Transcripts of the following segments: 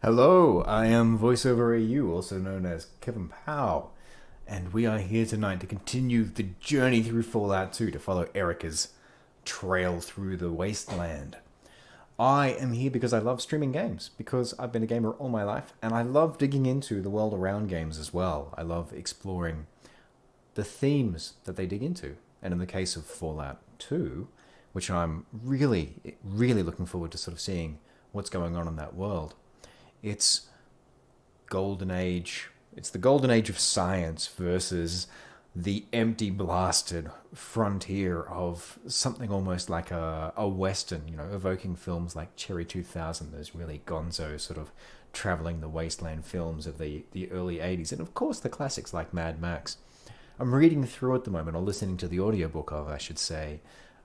Hello, I am VoiceOver AU, also known as Kevin Powell, and we are here tonight to continue the journey through Fallout 2 to follow Erika's trail through the wasteland. I am here because I love streaming games, because I've been a gamer all my life, and I love digging into the world around games as well. I love exploring the themes that they dig into, and in the case of Fallout 2, which I'm really, really looking forward to sort of seeing what's going on in that world. It's golden age. It's the golden age of science versus the empty, blasted frontier of something almost like a western, evoking films like Cherry 2000, those really gonzo sort of traveling the wasteland films of the early 80s, and of course the classics like Mad Max. I'm reading through at the moment, or listening to the audiobook of, I should say,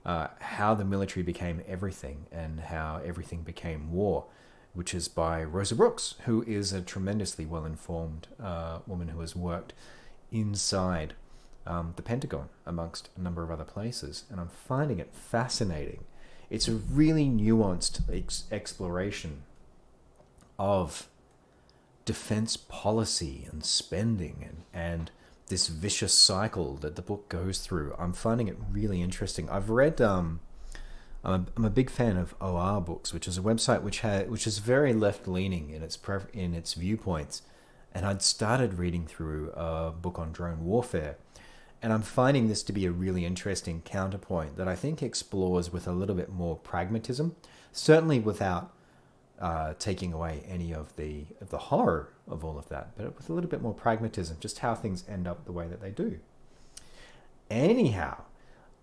how the military became everything and how everything became war, which is by Rosa Brooks, who is a tremendously well-informed woman who has worked inside the Pentagon, amongst a number of other places, and I'm finding it fascinating. It's a really nuanced exploration of defense policy and spending and this vicious cycle that the book goes through. I'm finding it really interesting. I've read... I'm a big fan of OR Books, which is a website which is very left-leaning in its viewpoints. And I'd started reading through a book on drone warfare, and I'm finding this to be a really interesting counterpoint that I think explores with a little bit more pragmatism, certainly without taking away any of the horror of all of that, but with a little bit more pragmatism, just how things end up the way that they do. Anyhow,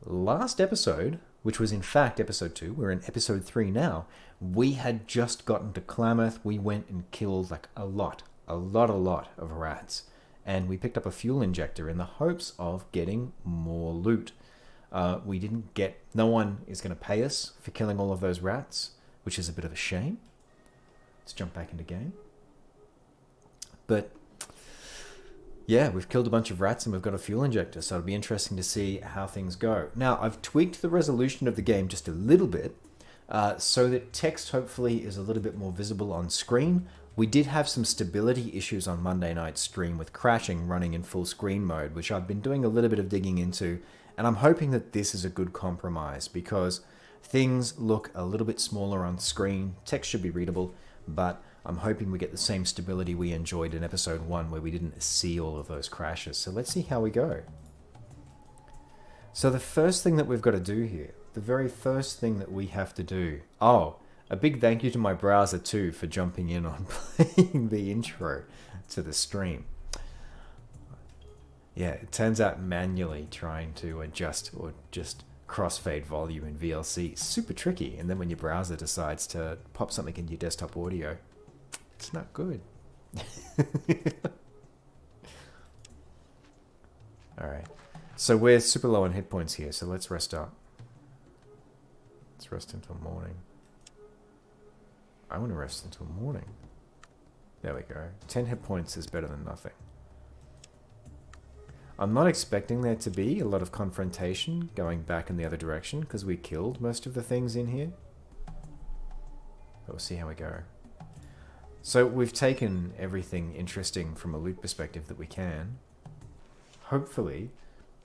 last episode, which was in fact episode 2, we're in episode 3 now, we had just gotten to Klamath. We went and killed like a lot of rats, and we picked up a fuel injector in the hopes of getting more loot. We didn't get... No one is going to pay us for killing all of those rats, which is a bit of a shame. Let's jump back into game. But yeah, we've killed a bunch of rats and we've got a fuel injector, so it'll be interesting to see how things go. Now, I've tweaked the resolution of the game just a little bit, so that text hopefully is a little bit more visible on screen. We did have some stability issues on Monday night's stream with crashing running in full screen mode, which I've been doing a little bit of digging into, and I'm hoping that this is a good compromise, because things look a little bit smaller on screen. Text should be readable, but I'm hoping we get the same stability we enjoyed in episode 1, where we didn't see all of those crashes. So let's see how we go. So the first thing that we've got to do here, the very first thing that we have to do... Oh, a big thank you to my browser too for jumping in on playing the intro to the stream. Yeah, it turns out manually trying to adjust or just crossfade volume in VLC is super tricky. And then when your browser decides to pop something in your desktop audio, it's not good. Alright. So we're super low on hit points here, so let's rest up. Let's rest until morning. I want to rest until morning. There we go. 10 hit points is better than nothing. I'm not expecting there to be a lot of confrontation going back in the other direction, because we killed most of the things in here. But we'll see how we go. So we've taken everything interesting from a loot perspective that we can. Hopefully,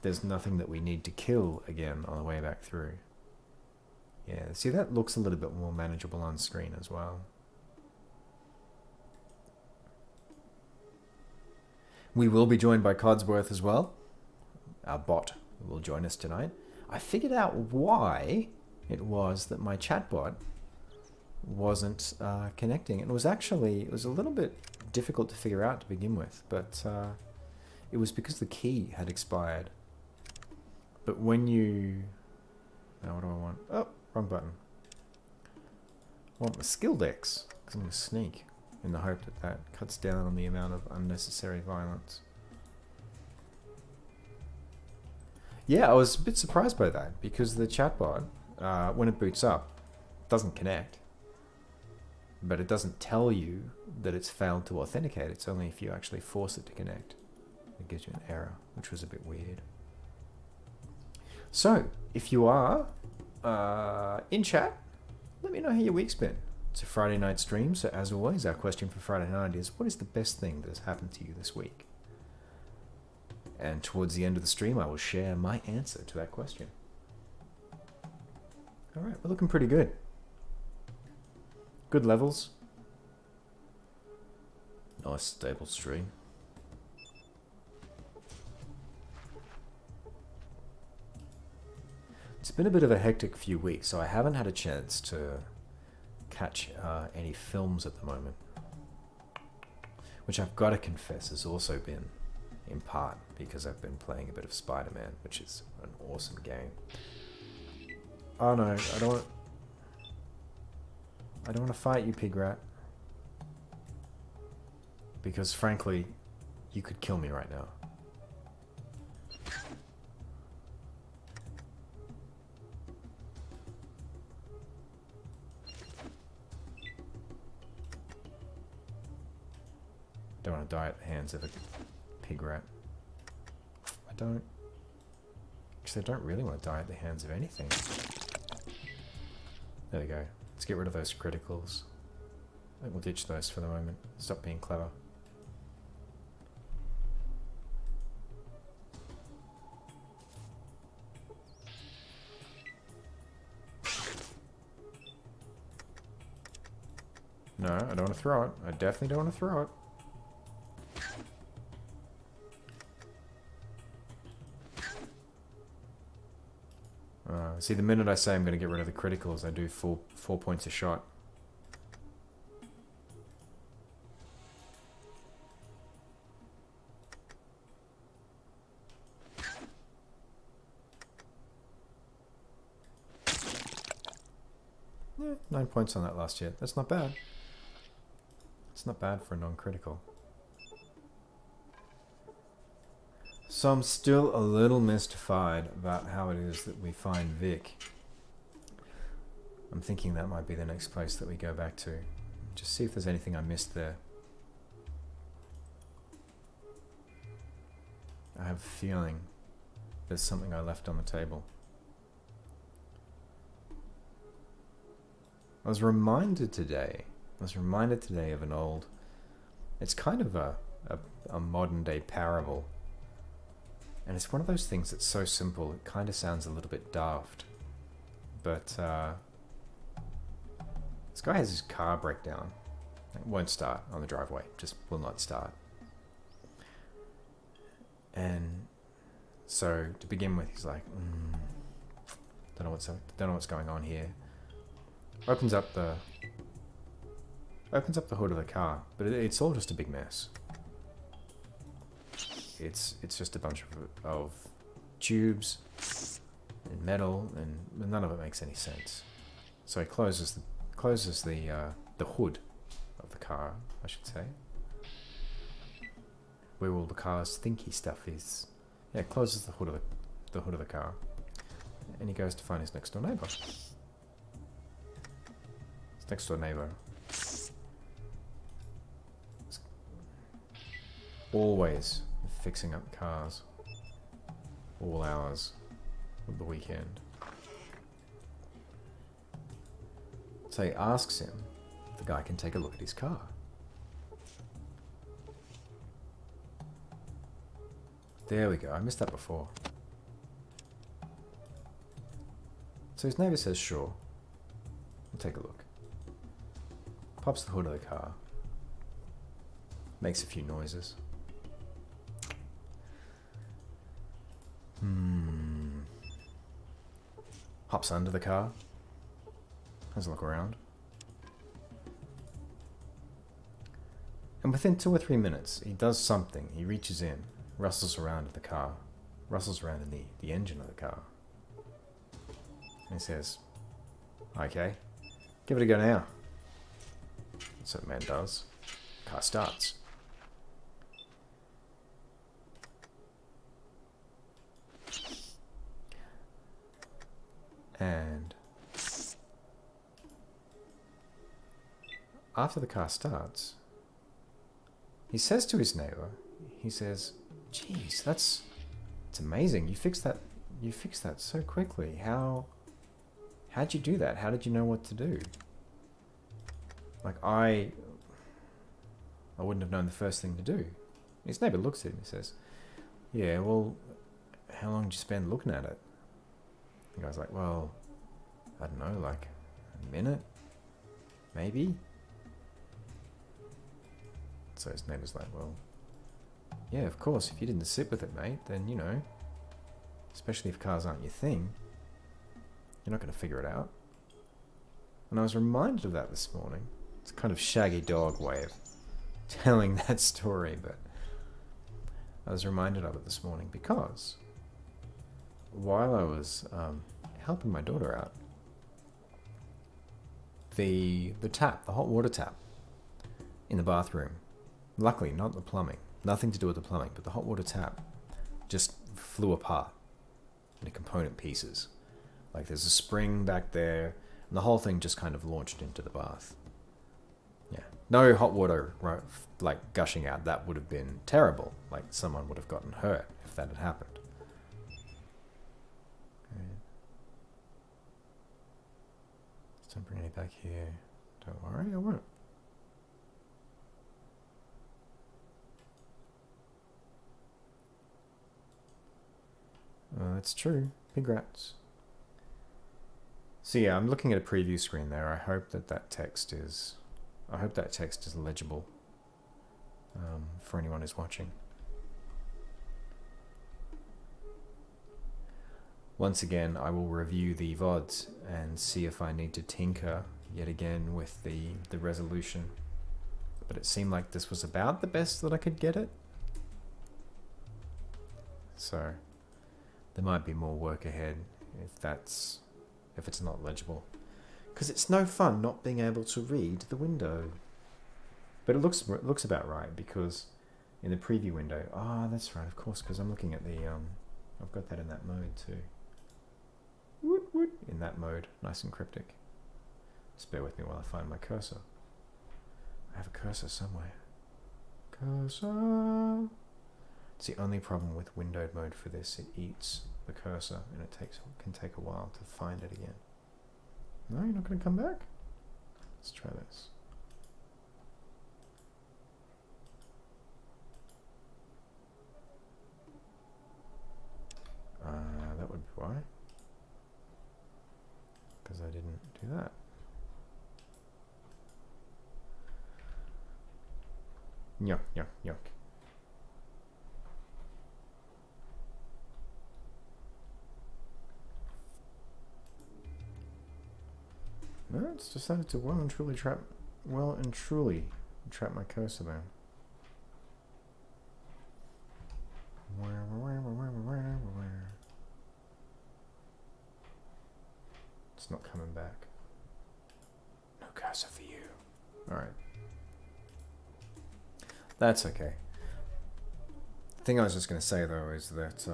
there's nothing that we need to kill again on the way back through. Yeah, see, that looks a little bit more manageable on screen as well. We will be joined by Codsworth as well. Our bot will join us tonight. I figured out why it was that my chatbot wasn't connecting. It was a little bit difficult to figure out to begin with, but it was because the key had expired. But when you... Now what do I want? Oh, wrong button. I want the skill dex, because I'm going to sneak, in the hope that that cuts down on the amount of unnecessary violence. Yeah, I was a bit surprised by that, because the chatbot, when it boots up, doesn't connect. But it doesn't tell you that it's failed to authenticate. It's only if you actually force it to connect. It gives you an error, which was a bit weird. So, if you are in chat, let me know how your week's been. It's a Friday night stream, so as always, our question for Friday night is, what is the best thing that has happened to you this week? And towards the end of the stream, I will share my answer to that question. Alright, we're looking pretty good. Good levels. Nice stable stream. It's been a bit of a hectic few weeks, so I haven't had a chance to catch any films at the moment. Which I've got to confess has also been in part because I've been playing a bit of Spider-Man, which is an awesome game. Oh no, I don't want to fight you, pig rat. Because frankly, you could kill me right now. Don't want to die at the hands of a pig rat. I don't. Actually, I don't really want to die at the hands of anything. There we go. Let's get rid of those criticals. I think we'll ditch those for the moment. Stop being clever. No, I don't want to throw it. I definitely don't want to throw it. See, the minute I say I'm going to get rid of the criticals, I do 4 points a shot. Yeah, 9 points on that last hit. That's not bad. It's not bad for a non-critical. So I'm still a little mystified about how it is that we find Vic. I'm thinking that might be the next place that we go back to. Just see if there's anything I missed there. I have a feeling there's something I left on the table. I was reminded today of an old... It's kind of a modern day parable. And it's one of those things that's so simple, it kind of sounds a little bit daft. But this guy has his car break down. It won't start on the driveway, just will not start. And so to begin with, he's like, don't know what's going on here. Opens up the hood of the car, but it's all just a big mess. It's just a bunch of tubes and metal, and none of it makes any sense. So he closes the hood of the car, I should say, where all the car's thinky stuff is. Yeah, closes the hood of the car, and he goes to find his next door neighbor. His next door neighbor is always fixing up cars, all hours of the weekend. So he asks him if the guy can take a look at his car. There we go, I missed that before. So his neighbor says, sure, we'll take a look. Pops the hood of the car, makes a few noises. Hops under the car, has a look around. And within 2 or 3 minutes, he does something. He reaches in, rustles around at the car, rustles around in the engine of the car. And he says, okay, give it a go now. That's what a man does. Car starts. And after the car starts, he says to his neighbor, he says, geez, it's amazing. You fixed that so quickly. How'd you do that? How did you know what to do? Like, I wouldn't have known the first thing to do. His neighbour looks at him and says, yeah, well, how long did you spend looking at it? The guy's like, well, I don't know, like a minute? Maybe? So his neighbour's like, well, yeah, of course, if you didn't sit with it, mate, then, you know, especially if cars aren't your thing, you're not going to figure it out. And I was reminded of that this morning. It's a kind of shaggy dog way of telling that story, but I was reminded of it this morning because while I was helping my daughter out, the tap, the hot water tap in the bathroom, luckily not the plumbing, nothing to do with the plumbing, but the hot water tap just flew apart into component pieces. Like there's a spring back there, and the whole thing just kind of launched into the bath. Yeah, no hot water like gushing out. That would have been terrible. Like someone would have gotten hurt if that had happened. Okay. Don't bring any back here. Don't worry, I won't. That's true. Congrats. So yeah, I'm looking at a preview screen there. I hope that text is legible for anyone who's watching. Once again, I will review the VODs and see if I need to tinker yet again with the resolution. But it seemed like this was about the best that I could get it. So there might be more work ahead if it's not legible. Because it's no fun not being able to read the window. But it looks about right, because in the preview window, that's right, of course, because I'm looking at the, I've got that in that mode too. Woot woot, in that mode, nice and cryptic. Just bear with me while I find my cursor. I have a cursor somewhere. Cursor! It's the only problem with windowed mode for this, it eats the cursor and it can take a while to find it again. No, you're not going to come back? Let's try this. That would be why. Because I didn't do that. Yuck, yuck, yuck. No, it's decided to well and truly trap my cursor there. It's not coming back. No cursor for you. Alright. That's okay. The thing I was just going to say though is that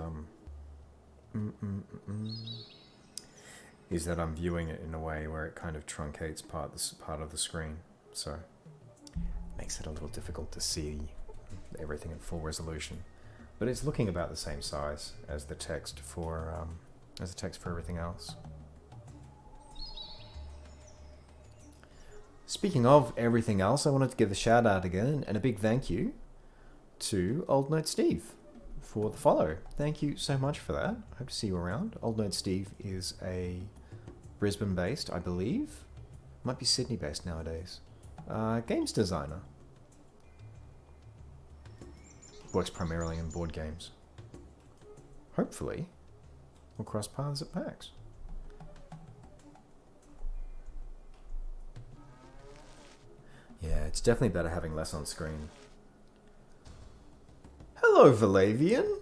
is that I'm viewing it in a way where it kind of truncates part of the screen, so it makes it a little difficult to see everything in full resolution. But it's looking about the same size as the text for everything else. Speaking of everything else, I wanted to give a shout out again and a big thank you to Old Note Steve for the follow. Thank you so much for that. Hope to see you around. Old Note Steve is a Brisbane-based, I believe, might be Sydney-based nowadays, games designer. Works primarily in board games. Hopefully, we'll cross paths at PAX. Yeah, it's definitely better having less on screen. Hello, Valavian.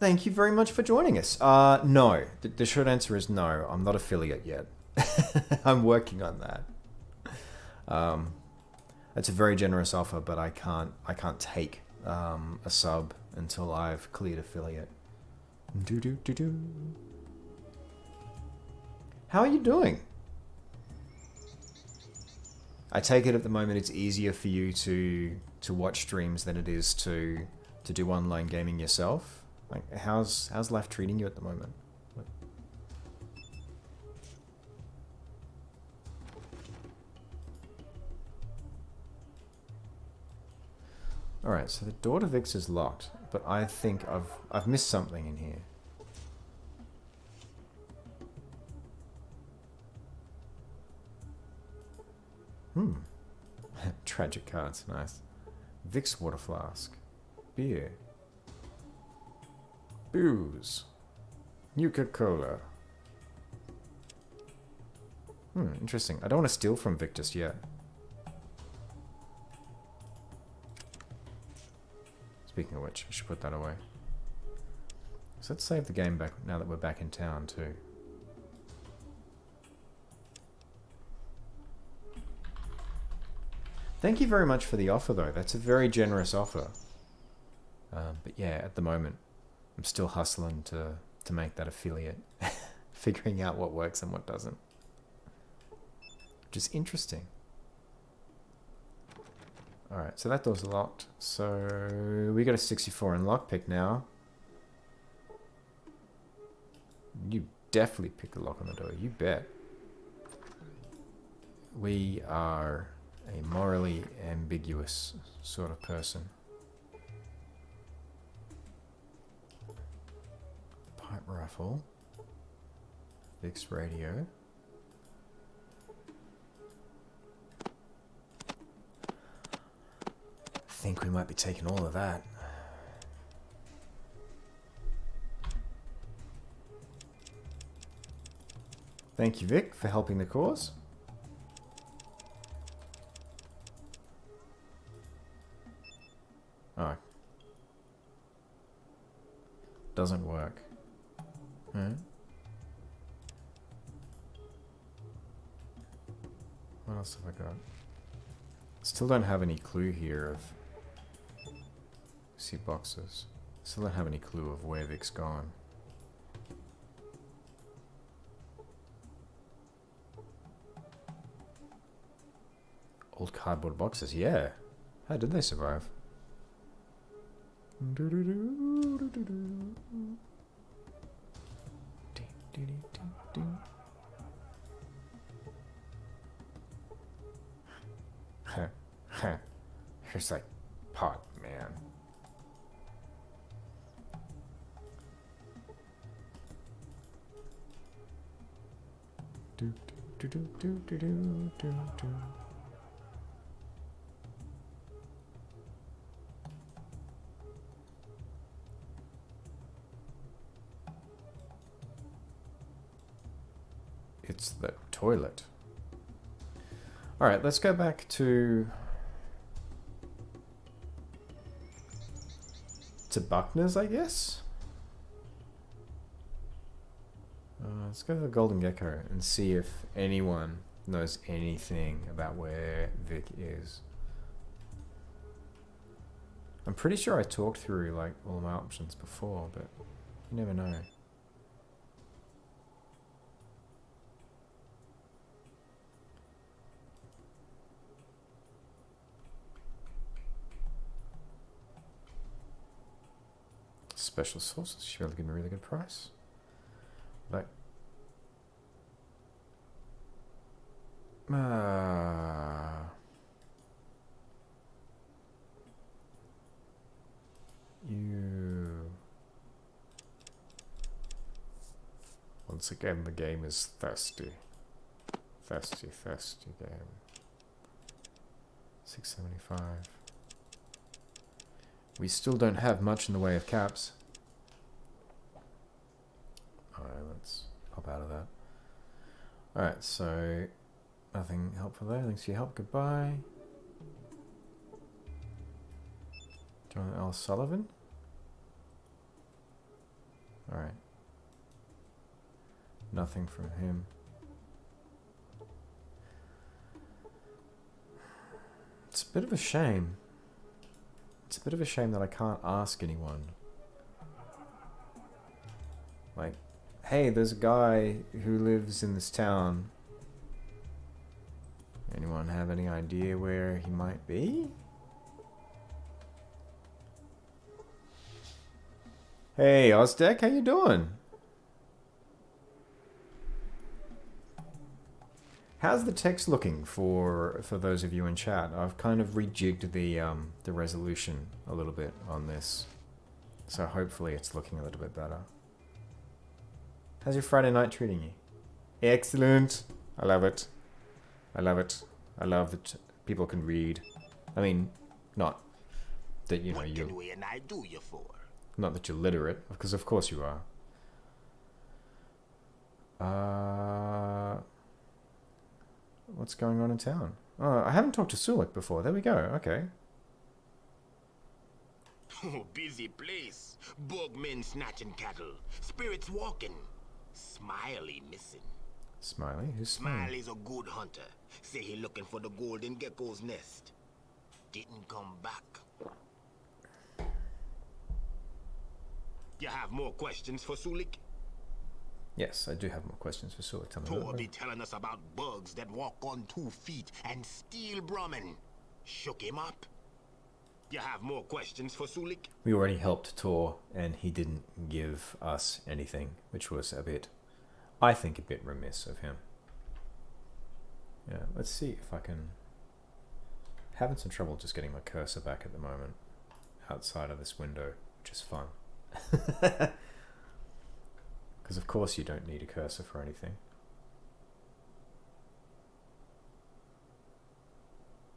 Thank you very much for joining us. No. The short answer is no. I'm not affiliate yet. I'm working on that. It's a very generous offer, but I can't take a sub until I've cleared affiliate. How are you doing? I take it at the moment it's easier for you to watch streams than it is to do online gaming yourself. Like, how's life treating you at the moment? Alright, so the door to Vix is locked, but I think I've missed something in here. Tragic cards, nice. Vicks water flask. Beer. Booze. Nuka-Cola. Interesting. I don't want to steal from Vic just yet. Speaking of which, I should put that away. So let's save the game back now that we're back in town too. Thank you very much for the offer though. That's a very generous offer. But yeah, at the moment, I'm still hustling to make that affiliate. Figuring out what works and what doesn't. Which is interesting. Alright, so that door's locked. So we got a 64 in lockpick now. You definitely pick the lock on the door, you bet. We are a morally ambiguous sort of person. Pipe rifle. Fixed radio. I think we might be taking all of that. Thank you, Vic, for helping the cause. Oh. Doesn't work. What else have I got? Still don't have any clue here of... See boxes. Still don't have any clue of where Vic's gone. Old cardboard boxes, yeah. How did they survive? Here's like pot, man. It's the toilet. Alright, let's go back to Buckner's, I guess? Let's go to the Golden Gecko and see if anyone knows anything about where Vic is. I'm pretty sure I talked through like all my options before, but you never know. Special sources, she'll be able to give me a really good price. Like, you. Once again, the game is thirsty. Thirsty game. 675. We still don't have much in the way of caps. Alright, let's pop out of that. Alright, so nothing helpful there. Thanks for your help. Goodbye. John L. Sullivan? Alright. Nothing from him. It's a bit of a shame. It's a bit of a shame that I can't ask anyone. Like, hey, there's a guy who lives in this town. Anyone have any idea where he might be? Hey, Ozdeck, how you doing? How's the text looking for those of you in chat? I've kind of rejigged the resolution a little bit on this, so hopefully it's looking a little bit better. How's your Friday night treating you? Excellent. I love it. I love it. I love that people can read. I mean, not that you know you. Not that you're literate, because of course you are. What's going on in town? Oh, I haven't talked to Sulik before. There we go. Okay. Oh, busy place. Bugmen snatching cattle. Spirits walking. Smiley missing. Smiley? Who's Smiley? Smiley's a good hunter. Say he looking for the golden gecko's nest. Didn't come back. You have more questions for Sulik? Yes, I do have more questions for Sulik. Tell me Tor about be telling us about bugs that walk on 2 feet and steal Brahmin. Shook him up. You have more questions for Sulik? We already helped Tor, and he didn't give us anything, which was a bit, I think, a bit remiss of him. Yeah, let's see if I can... Having some trouble just getting my cursor back at the moment, outside of this window, which is fun. Because of course you don't need a cursor for anything.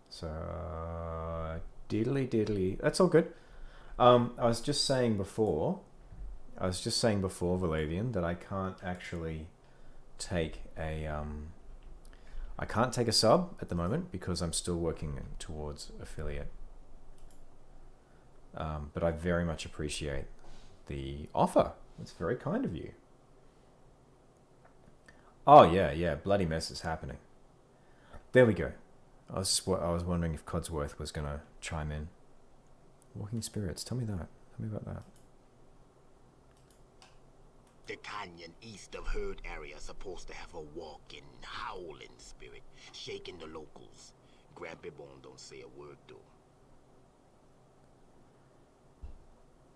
So, diddly. That's all good. I was just saying before, Valavian, that I can't actually take a, I can't take a sub at the moment because I'm still working towards affiliate. But I very much appreciate the offer. It's very kind of you. Oh yeah, bloody mess is happening. There we go. I was wondering if Codsworth was gonna chime in. Walking spirits, tell me that. Tell me about that. The canyon east of Herd area is supposed to have a walking, howling spirit, shaking the locals. Grampy Bone don't say a word though.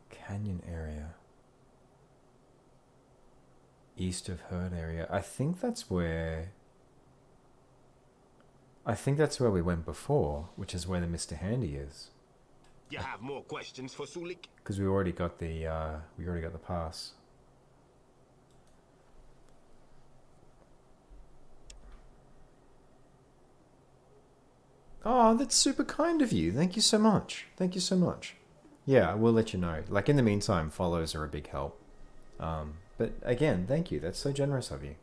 Canyon area. East of Herd area. I think that's where we went before, which is where the Mr. Handy is. You have more questions for Sulik? Because we already got the pass. Oh, that's super kind of you. Thank you so much. Thank you so much. Yeah, I will let you know. Like, in the meantime, follows are a big help. But again, thank you. That's so generous of you.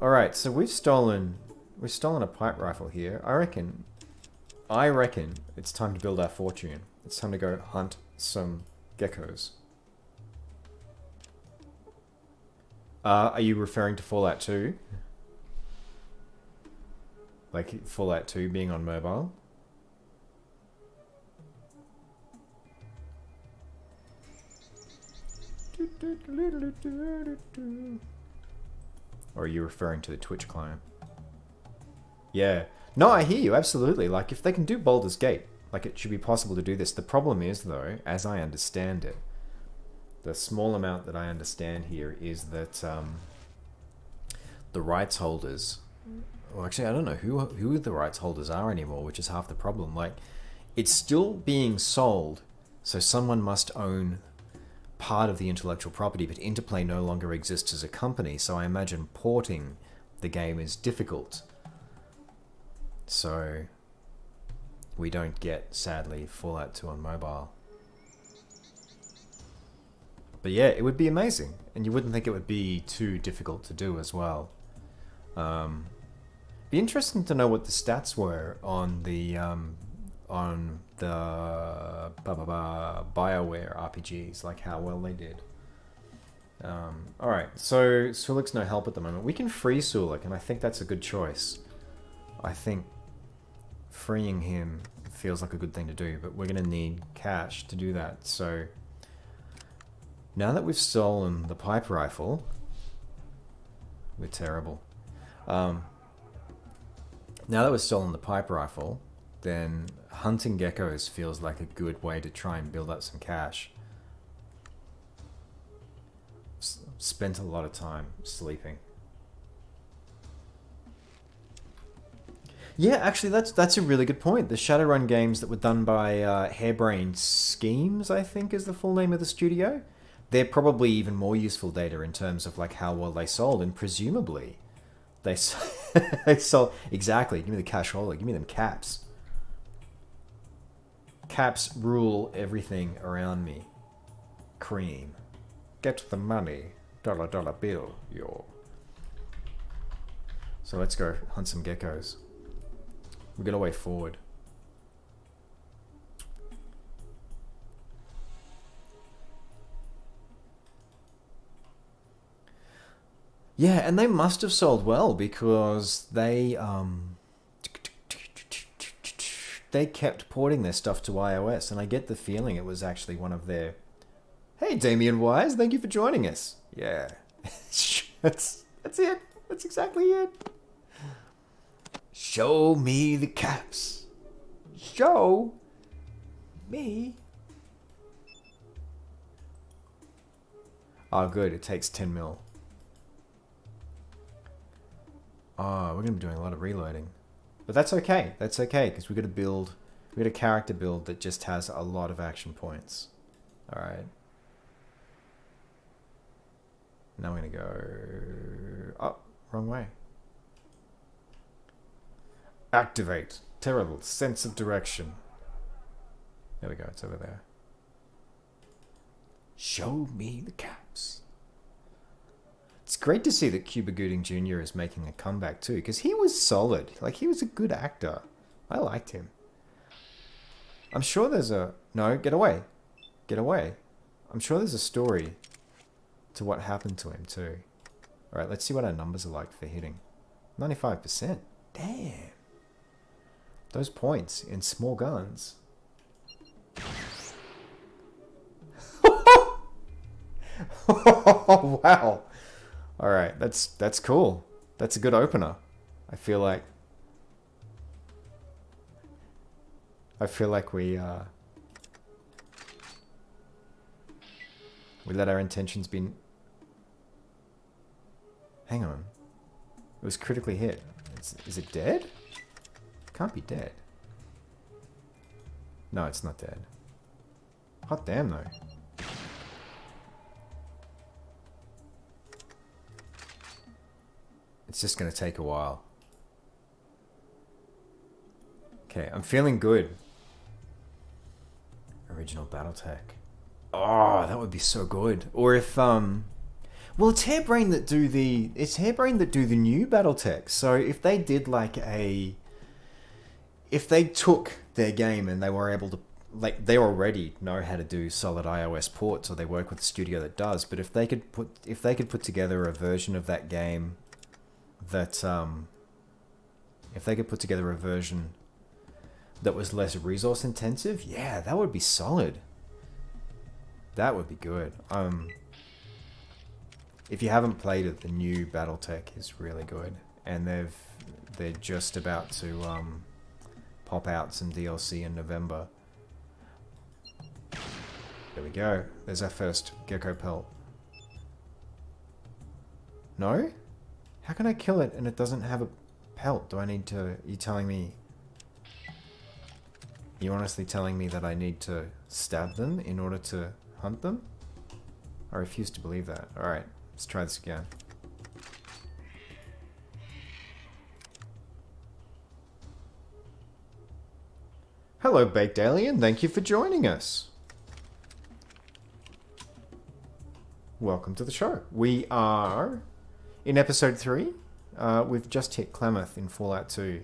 All right, so we've stolen a pipe rifle here. I reckon it's time to build our fortune. It's time to go hunt some geckos. Are you referring to Fallout 2? Like Fallout 2 being on mobile? Or are you referring to the Twitch client? Yeah. No, I hear you, absolutely. Like, if they can do Baldur's Gate, like, it should be possible to do this. The problem is, though, as I understand it, the small amount that I understand here is that the rights holders... Well, actually, I don't know who the rights holders are anymore, which is half the problem. Like, it's still being sold, so someone must own part of the intellectual property, but Interplay no longer exists as a company, so I imagine porting the game is difficult. So we don't get, sadly, Fallout 2 on mobile. But yeah, it would be amazing, and you wouldn't think it would be too difficult to do as well. Be interesting to know what the stats were on the BioWare RPGs, like how well they did. Alright, so Sulik's no help at the moment. We can free Sulik, and I think that's a good choice. I think freeing him feels like a good thing to do, but we're going to need cash to do that. So now that we've stolen the pipe rifle, we're terrible. Now that we've stolen the pipe rifle, then hunting geckos feels like a good way to try and build up some cash. Spent a lot of time sleeping. Yeah, actually, that's a really good point. The Shadowrun games that were done by Harebrained Schemes, I think, is the full name of the studio. They're probably even more useful data in terms of like how well they sold, and presumably they they sold exactly. Give me the cashola. Give me them caps. Caps rule everything around me. Cream. Get the money. Dollar dollar bill. Yo. So let's go hunt some geckos. We got a way forward. Yeah, and they must have sold well because they kept porting their stuff to iOS, and I get the feeling it was actually one of their. Hey, Damien Wise, thank you for joining us. Yeah, that's it. That's exactly it. Show me the caps. Show me. Oh, good. It takes 10 mil. Oh, we're going to be doing a lot of reloading. But that's okay. That's okay, because we've got to build. We've got a character build that just has a lot of action points. Alright. Now we're going to go. Oh, wrong way. Activate. Terrible. Sense of direction. There we go. It's over there. Show me the caps. It's great to see that Cuba Gooding Jr. is making a comeback too, because he was solid. Like, he was a good actor. I liked him. I'm sure there's a... No, get away. Get away. I'm sure there's a story to what happened to him too. Alright, let's see what our numbers are like for hitting. 95%. Damn. Those points in small guns. Oh, wow. Alright, that's cool. That's a good opener. I feel like we let our intentions be... Hang on. It was critically hit. Is it dead? Can't be dead. No, it's not dead. Hot damn though. It's just going to take a while. Okay, I'm feeling good. Original Battletech. Oh, that would be so good. Or if well, it's Harebrained that do the new Battletech. So if they did like if they took their game and they were able to, like, they already know how to do solid iOS ports, or they work with a studio that does, but if they could put together a version of that game that that was less resource intensive, yeah, that would be solid. That would be good. If you haven't played it, the new Battletech is really good, and they're just about to pop out some DLC in November. There we go. There's our first gecko pelt. No? How can I kill it and it doesn't have a pelt? Do I need to... Are you telling me... Are you honestly telling me that I need to stab them in order to hunt them? I refuse to believe that. Alright, let's try this again. Hello, Baked Alien. Thank you for joining us. Welcome to the show. We are in episode 3. We've just hit Klamath in Fallout 2.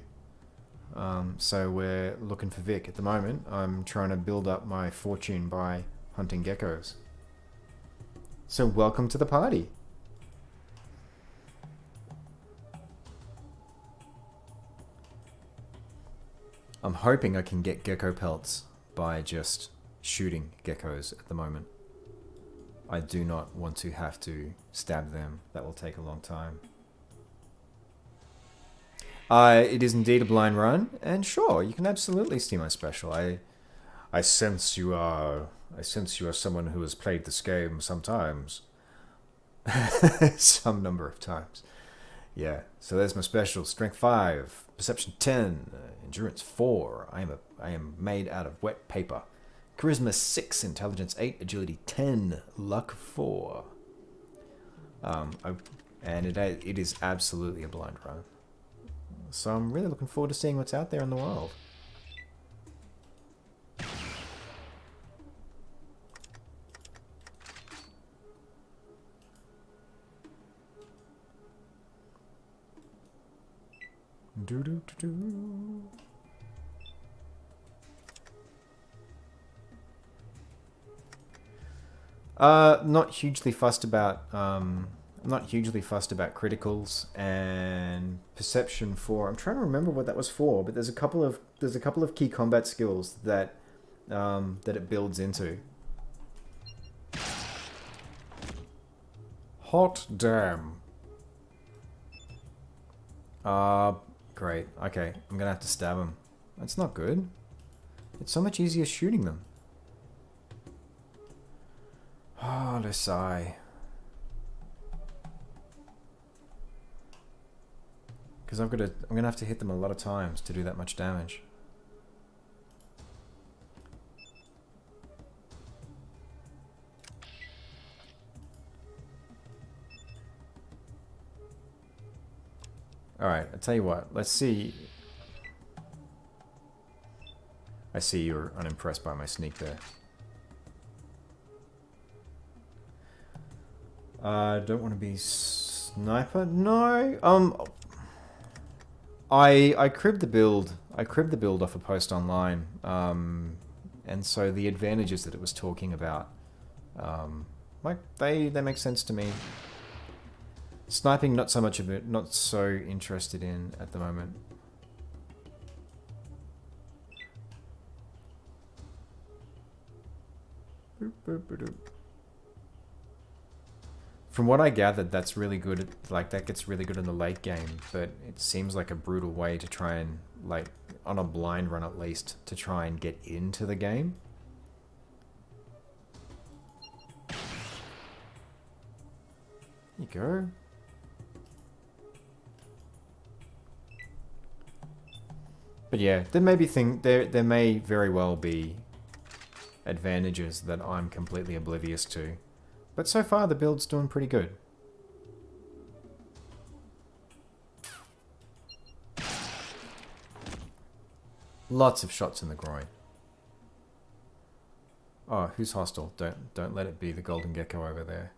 So we're looking for Vic at the moment. I'm trying to build up my fortune by hunting geckos. So welcome to the party. I'm hoping I can get gecko pelts by just shooting geckos at the moment. I do not want to have to stab them. That will take a long time. It is indeed a blind run, and sure, you can absolutely see my special. I sense you are someone who has played this game sometimes. Some number of times. Yeah, so there's my special. Strength 5, Perception 10, Endurance 4. I am made out of wet paper. Charisma 6, Intelligence 8, Agility 10, Luck 4. And it is absolutely a blind run. So I'm really looking forward to seeing what's out there in the world. Not hugely fussed about criticals and perception for. I'm trying to remember what that was for, but there's a couple of key combat skills that that it builds into. Hot damn. Great. Okay, I'm gonna have to stab him. That's not good. It's so much easier shooting them. Oh, let's sigh. Because I'm gonna have to hit them a lot of times to do that much damage. Alright, I'll tell you what. Let's see. I see you're unimpressed by my sneak there. Don't want to be sniper? No. I cribbed the build. I cribbed the build off a post online. And so the advantages that it was talking about, like they make sense to me. Sniping, not so much of it. Not so interested in at the moment. Boop, boop, boop, boop. From what I gathered, that's really good. That gets really good in the late game, but it seems like a brutal way to try and, like, on a blind run at least, to try and get into the game. There you go. But yeah, there may very well be advantages that I'm completely oblivious to. But so far, the build's doing pretty good. Lots of shots in the groin. Oh, who's hostile? Don't let it be the golden gecko over there.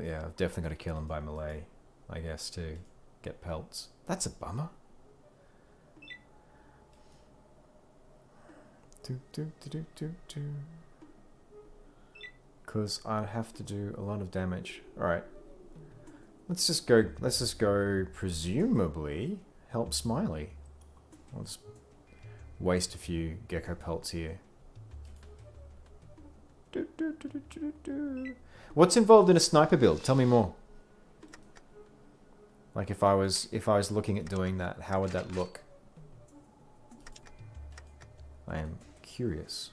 Yeah, I've definitely got to kill him by melee, I guess, to get pelts. That's a bummer. Because I'd have to do a lot of damage. Alright. Let's just go presumably help Smiley. I'll just waste a few gecko pelts here. What's involved in a sniper build? Tell me more. Like if I was looking at doing that, how would that look? I am curious.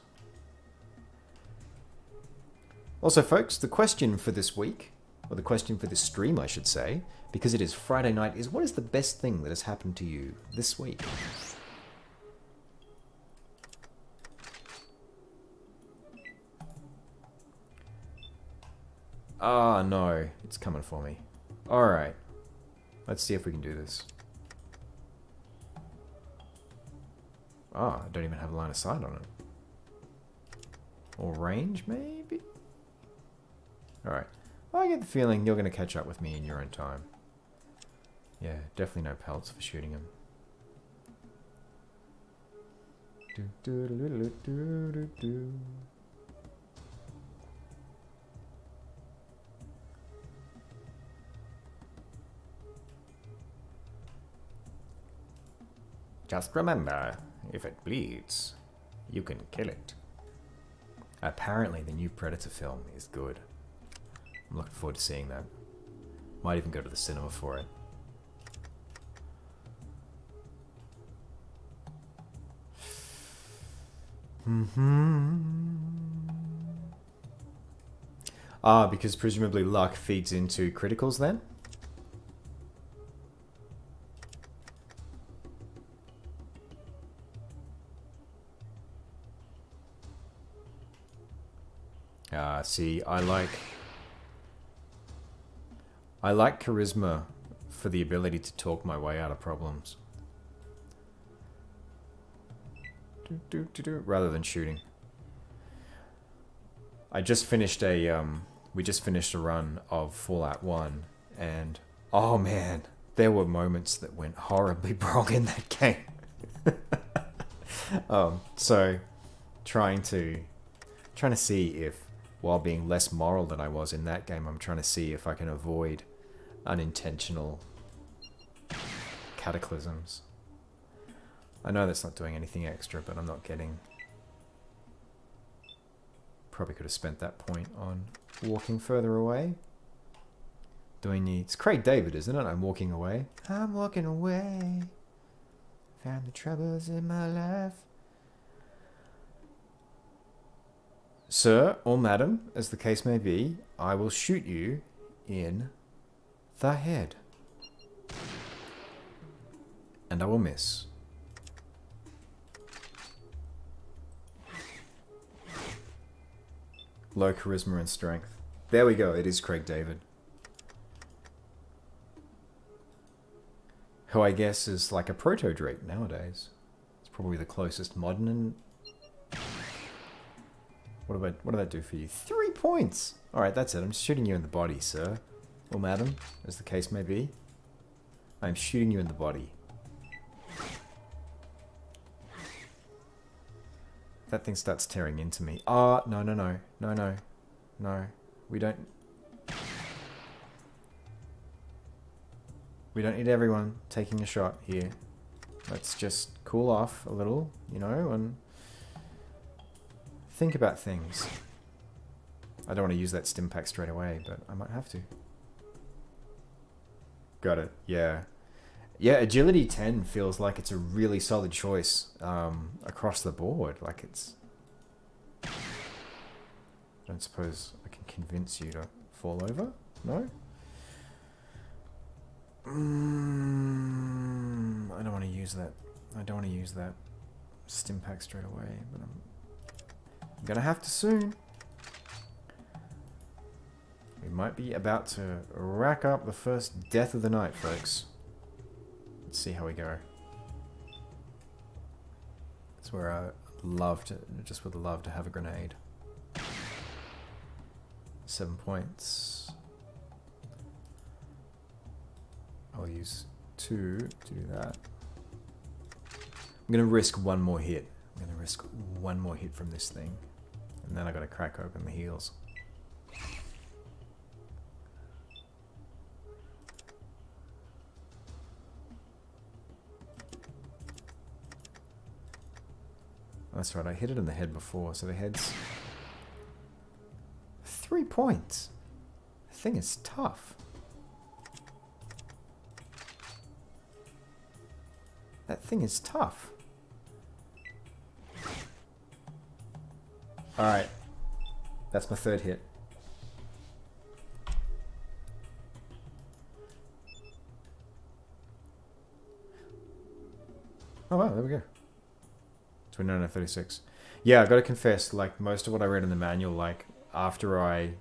Also, folks, the question for this week, or the question for this stream, I should say, because it is Friday night, is what is the best thing that has happened to you this week? Ah, no. It's coming for me. Alright. Let's see if we can do this. Ah, I don't even have a line of sight on it. Or range, maybe? Alright. Well, I get the feeling you're going to catch up with me in your own time. Yeah, definitely no pelts for shooting him. Just remember, if it bleeds, you can kill it. Apparently the new Predator film is good. I'm looking forward to seeing that. Might even go to the cinema for it. Ah, because presumably luck feeds into criticals then? See, I like charisma for the ability to talk my way out of problems. Rather than shooting. I just finished a, we just finished a run of Fallout 1, and, oh man, there were moments that went horribly wrong in that game. So, trying to see if, while being less moral than I was in that game, I'm trying to see if I can avoid unintentional cataclysms. I know that's not doing anything extra, but I'm not getting... Probably could have spent that point on walking further away. Doing the... It's Craig David, isn't it? I'm walking away. I'm walking away. Found the troubles in my life. Sir, or madam, as the case may be, I will shoot you in the head. And I will miss. Low charisma and strength. There we go, it is Craig David. Who I guess is like a proto-Drake nowadays. It's probably the closest modern and... What did that do for you? 3 points! Alright, that's it. I'm just shooting you in the body, sir. Or madam, as the case may be. I'm shooting you in the body. That thing starts tearing into me. Ah, no, no, no. No, no. No. We don't need everyone taking a shot here. Let's just cool off a little, you know, and think about things. I don't want to use that stim pack straight away, but I might have to. Got it. Yeah. Yeah, Agility 10 feels like it's a really solid choice across the board. Like it's... I don't suppose I can convince you to fall over? No? I don't want to use that. I don't want to use that stim pack straight away, but I'm gonna have to soon. We might be about to rack up the first death of the night, folks. Let's see how we go. That's where I just would love to have a grenade. 7 points. I'll use 2 to do that. I'm gonna risk one more hit. I'm gonna risk one more hit from this thing. And then I gotta crack open the heels. That's right, I hit it in the head before, so the head's 3 points. The thing is tough. That thing is tough. Alright. That's my third hit. Oh wow, there we go. 29 out of 36. Yeah, I gotta confess, like, most of what I read in the manual, like, after I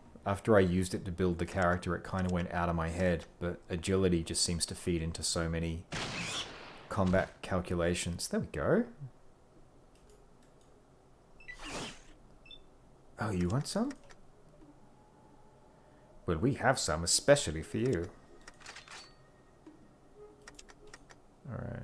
used it to build the character, it kind of went out of my head, but agility just seems to feed into so many combat calculations. There we go. Oh, you want some? Well, we have some, especially for you. Alright.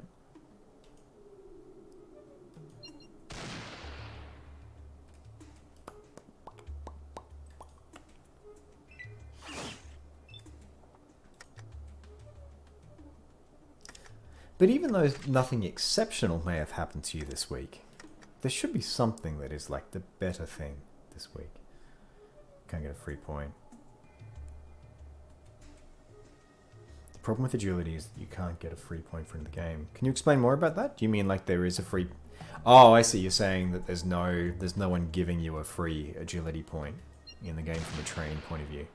But even though nothing exceptional may have happened to you this week, there should be something that is like the better thing this week. Can't get a free point. The problem with agility is that you can't get a free point from the game. Can you explain more about that? Do you mean like there is a free... Oh, I see. You're saying that there's no one giving you a free agility point. in the game from a training point of view.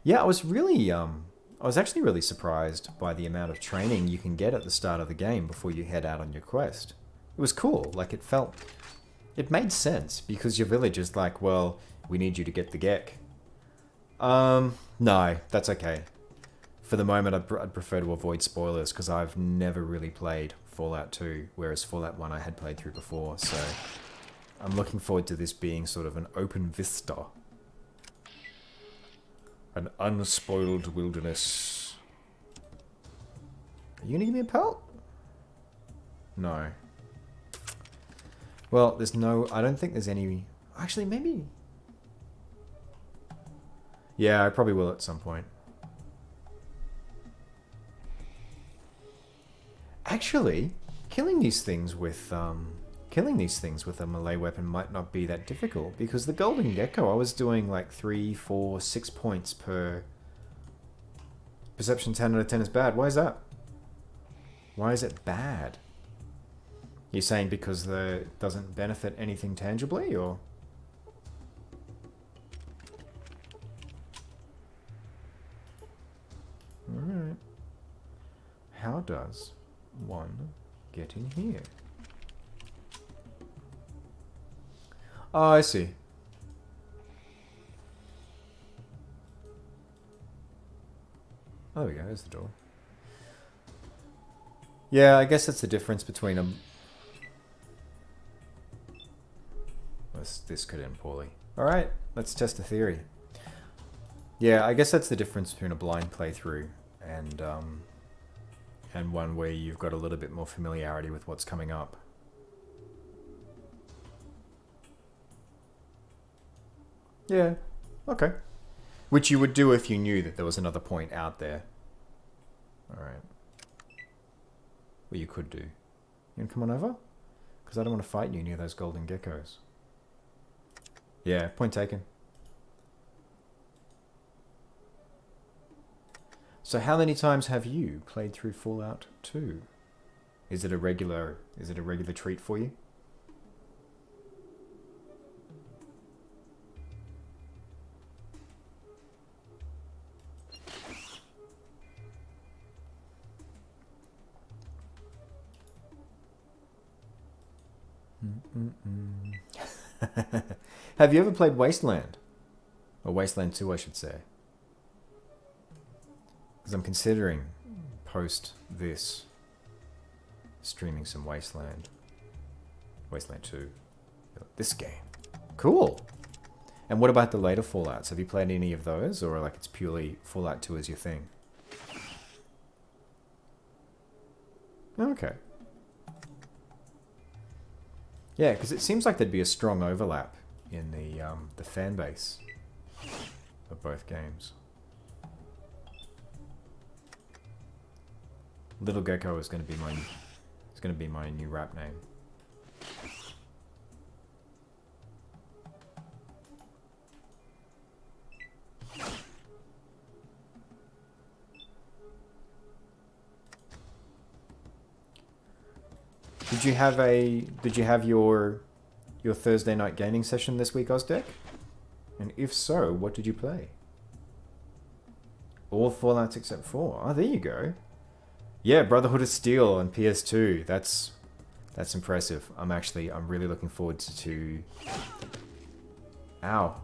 Yeah, I was actually really surprised by the amount of training you can get at the start of the game before you head out on your quest. It was cool. Like, it made sense because your village is like, well, we need you to get the Gek. No, that's okay. For the moment, I'd prefer to avoid spoilers because I've never really played Fallout 2, whereas Fallout 1 I had played through before, so I'm looking forward to this being sort of an open vista. An unspoiled wilderness. Are you gonna give me a pelt? No. Well, I don't think there's any... Actually, maybe... Yeah, I probably will at some point. Actually, killing these things with a melee weapon might not be that difficult, because the golden gecko, I was doing like 3, 4, 6 points per... Perception 10 out of 10 is bad. Why is that? Why is it bad? You're saying because it doesn't benefit anything tangibly, or...? Alright. How does one get in here? Oh, I see. Oh, there we go. There's the door. Yeah, I guess that's the difference between a... This could end poorly. Alright, let's test the theory. Yeah, I guess that's the difference between a blind playthrough and one where you've got a little bit more familiarity with what's coming up. Yeah, okay. Which you would do if you knew that there was another point out there. Alright. Well, you could do. You wanna come on over? Because I don't want to fight you near those golden geckos. Yeah, point taken. So how many times have you played through Fallout 2? Is it a regular treat for you? Have you ever played Wasteland? Or Wasteland 2, I should say. Because I'm considering, post this, streaming some Wasteland. Wasteland 2. This game. Cool! And what about the later Fallouts? Have you played any of those? Or like it's purely Fallout 2 as your thing? Okay. Yeah, because it seems like there'd be a strong overlap in the fan base of both games. Little Gecko is going to be my new rap name. Did you have your Thursday night gaming session this week, Ozdeck? And if so, what did you play? All Fallouts except 4. Oh, there you go. Yeah, Brotherhood of Steel on PS2. That's impressive. I'm really looking forward to Ow.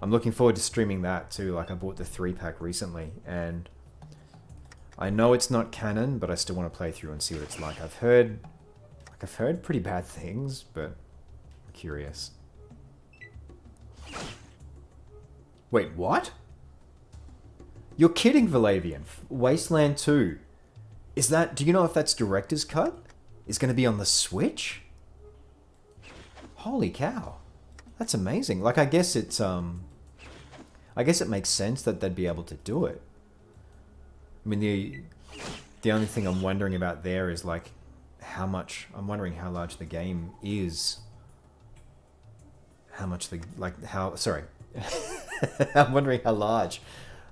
I'm looking forward to streaming that too. Like, I bought the 3-pack recently, and I know it's not canon, but I still want to play through and see what it's like. I've heard pretty bad things, but I'm curious. Wait, what? You're kidding, Valavian. Wasteland 2. Do you know if that's Director's Cut? Is going to be on the Switch? Holy cow. That's amazing. Like, I guess it makes sense that they'd be able to do it. I mean, the only thing I'm wondering about there is, like, I'm wondering how large the game is. I'm wondering how large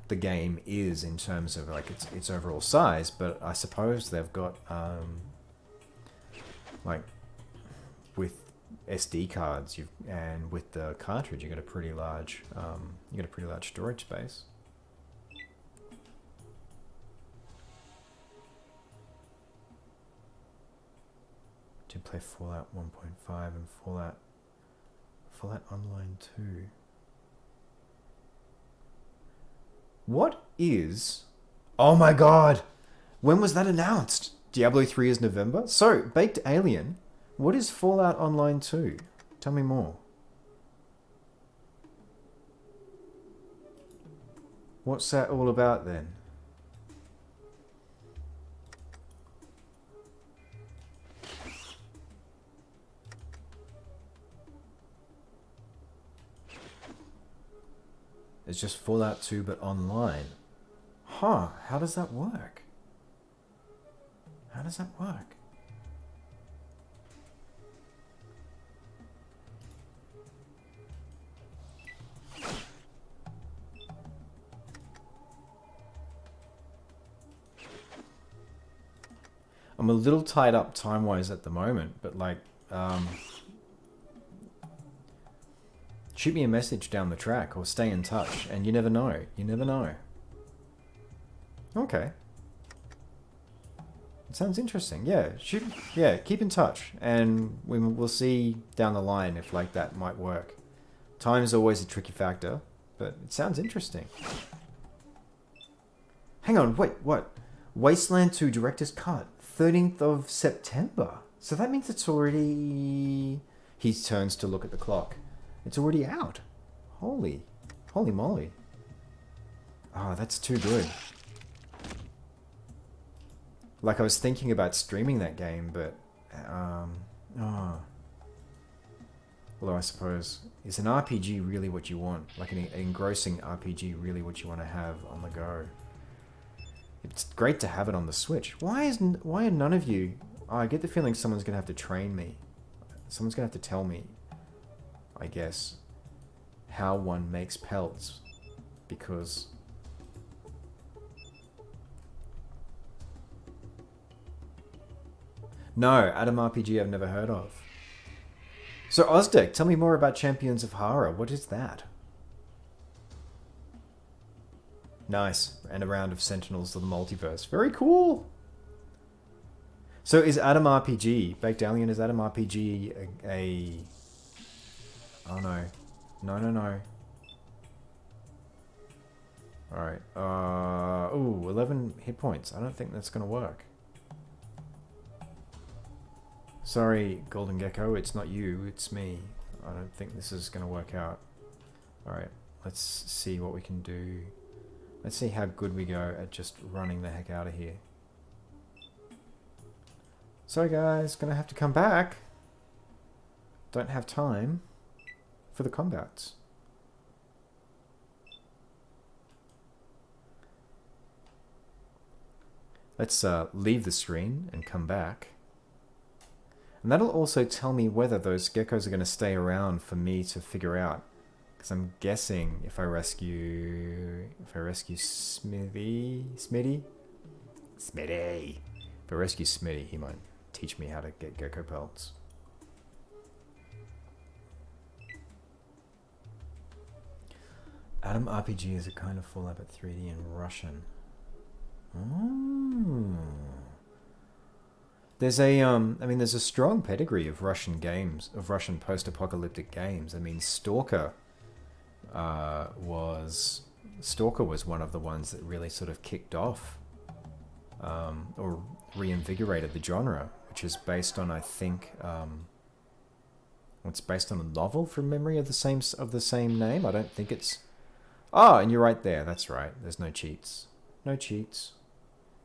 the game is in terms of, like, its overall size, but I suppose they've got, like, with SD cards, and with the cartridge, you got a pretty large storage space. Did play Fallout 1.5 and Fallout Online 2. What is... Oh my god! When was that announced? Diablo 3 is November? So, Baked Alien, what is Fallout Online 2? Tell me more. What's that all about then? It's just Fallout 2 but online. Huh, how does that work? How does that work? I'm a little tied up time-wise at the moment, but like, shoot me a message down the track or stay in touch, and you never know. You never know. Okay. It sounds interesting. Yeah, keep in touch, and we'll see down the line if like that might work. Time's always a tricky factor, but it sounds interesting. Hang on, wait, what? Wasteland 2 Director's Cut, 13th of September. So that means it's already... He turns to look at the clock. It's already out. Holy moly. Oh, that's too good. Like, I was thinking about streaming that game, but... Although I suppose, is an RPG really what you want? Like an engrossing RPG really what you want to have on the go? It's great to have it on the Switch. Why are none of you... Oh, I get the feeling someone's going to have to train me. Someone's going to have to tell me, I guess, how one makes pelts. Because... No, Adam RPG I've never heard of. So Ozdeck, tell me more about Champions of Hara. What is that? Nice. And a round of Sentinels of the Multiverse. Very cool. So is Adam RPG, Baked Alien, is Adam RPG a... Oh no. No. Alright. Ooh, 11 hit points. I don't think that's going to work. Sorry, Golden Gecko, it's not you, it's me. I don't think this is going to work out. Alright, let's see what we can do. Let's see how good we go at just running the heck out of here. Sorry guys, gonna have to come back. Don't have time for the combats. Let's leave the screen and come back. And that'll also tell me whether those geckos are going to stay around for me to figure out. Because I'm guessing if I rescue Smithy? If I rescue Smitty, he might teach me how to get gecko pelts. Adam RPG is a kind of Fallout but 3D in Russian. Oh. There's there's a strong pedigree of Russian games, of Russian post-apocalyptic games. I mean, Stalker was one of the ones that really sort of kicked off or reinvigorated the genre, which is based on, I think, it's based on a novel from memory of the same name. I don't think it's... Oh, and you're right there. That's right. There's no cheats. No cheats.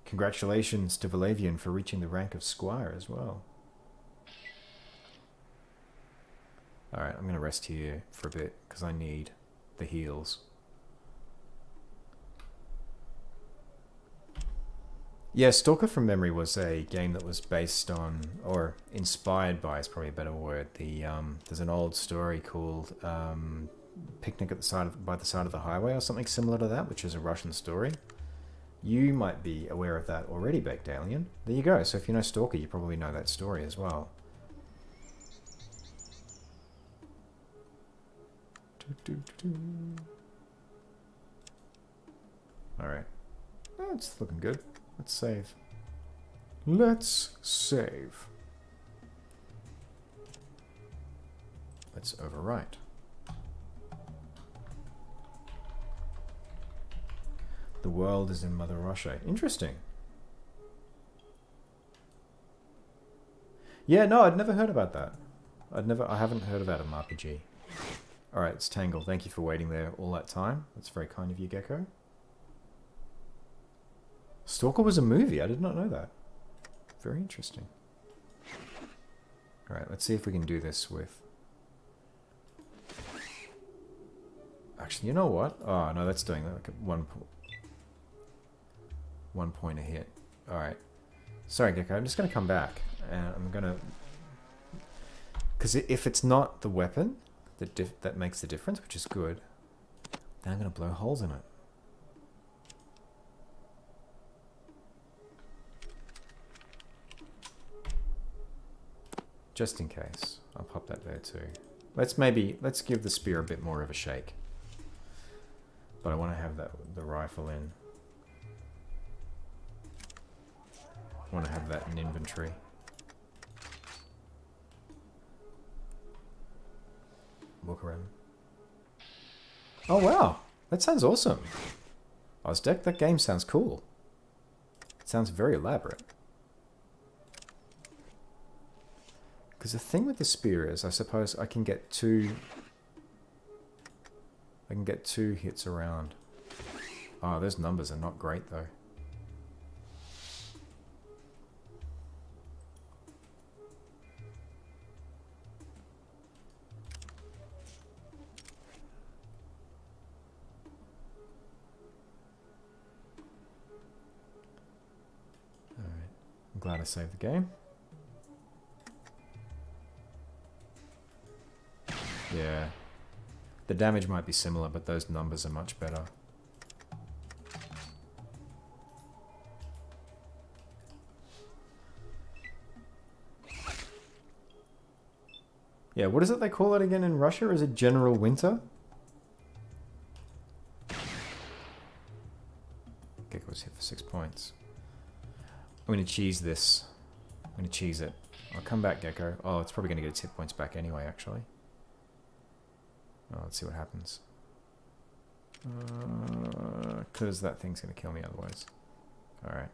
Congratulations to Valavian for reaching the rank of Squire as well. Alright, I'm going to rest here for a bit because I need the heals. Yeah, Stalker from memory was a game that was based on, or inspired by, is probably a better word. There's an old story called Picnic at by the Side of the Highway or something similar to that, which is a Russian story. You might be aware of that already, Baked Alien. There you go. So if you know Stalker, you probably know that story as well. Alright. That's looking good. Let's save. Let's save. Let's overwrite. The world is in Mother Russia. Interesting. Yeah, no, I'd never heard about that. I haven't heard about an RPG. Alright, it's Tangle. Thank you for waiting there all that time. That's very kind of you, Gecko. Stalker was a movie. I did not know that. Very interesting. Alright, let's see if we can do this with... Actually, you know what? Oh, no, that's doing like one point a hit. Alright. Sorry, Gecko. I'm just going to come back. And I'm going to... Because if it's not the weapon that makes the difference, which is good, then I'm going to blow holes in it. Just in case. I'll pop that there too. Let's give the spear a bit more of a shake. But I want to have the rifle in. I want to have that in inventory. Walk around. Oh wow! That sounds awesome. Ozdeck, that game sounds cool. It sounds very elaborate. Because the thing with the spear is, I suppose I can get two hits around. Oh, those numbers are not great though. Alright, I'm glad I saved the game. Yeah. The damage might be similar, but those numbers are much better. Yeah, what is it they call it again in Russia? Is it General Winter? Gecko's hit for 6 points. I'm going to cheese this. I'm going to cheese it. I'll come back, Gecko. Oh, it's probably going to get its hit points back anyway, actually. Oh, let's see what happens. Because that thing's going to kill me otherwise. Alright.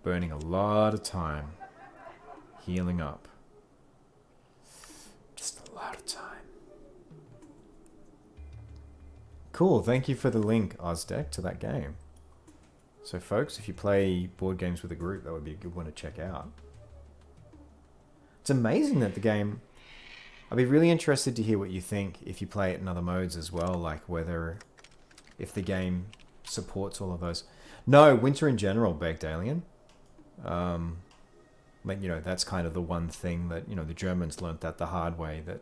Burning a lot of time. Healing up. Just a lot of time. Cool, thank you for the link, Ozdeck, to that game. So folks, if you play board games with a group, that would be a good one to check out. It's amazing that the game... I'd be really interested to hear what you think if you play it in other modes as well, like whether... if the game supports all of those. No, Winter in general, Baked Alien. Like, you know, that's kind of the one thing that, you know, the Germans learnt that the hard way, that,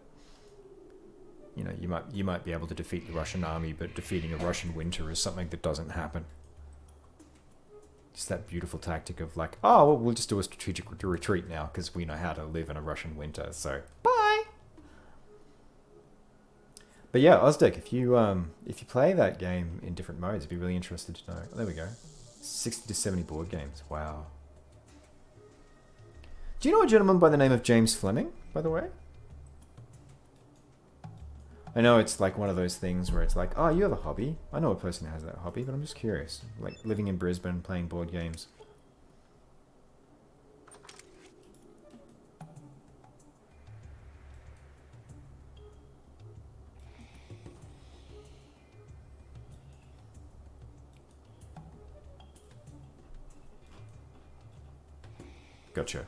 you know, you might be able to defeat the Russian army, but defeating a Russian winter is something that doesn't happen. Just that beautiful tactic of like, oh, well, we'll just do a strategic retreat now because we know how to live in a Russian winter, so bye! But yeah, Ozdeck, if you play that game in different modes, I'd be really interested to know. Oh, there we go. 60 to 70 board games. Wow. Do you know a gentleman by the name of James Fleming, by the way? I know it's like one of those things where it's like, oh, you have a hobby. I know a person who has that hobby, but I'm just curious. Like living in Brisbane, playing board games. Gotcha.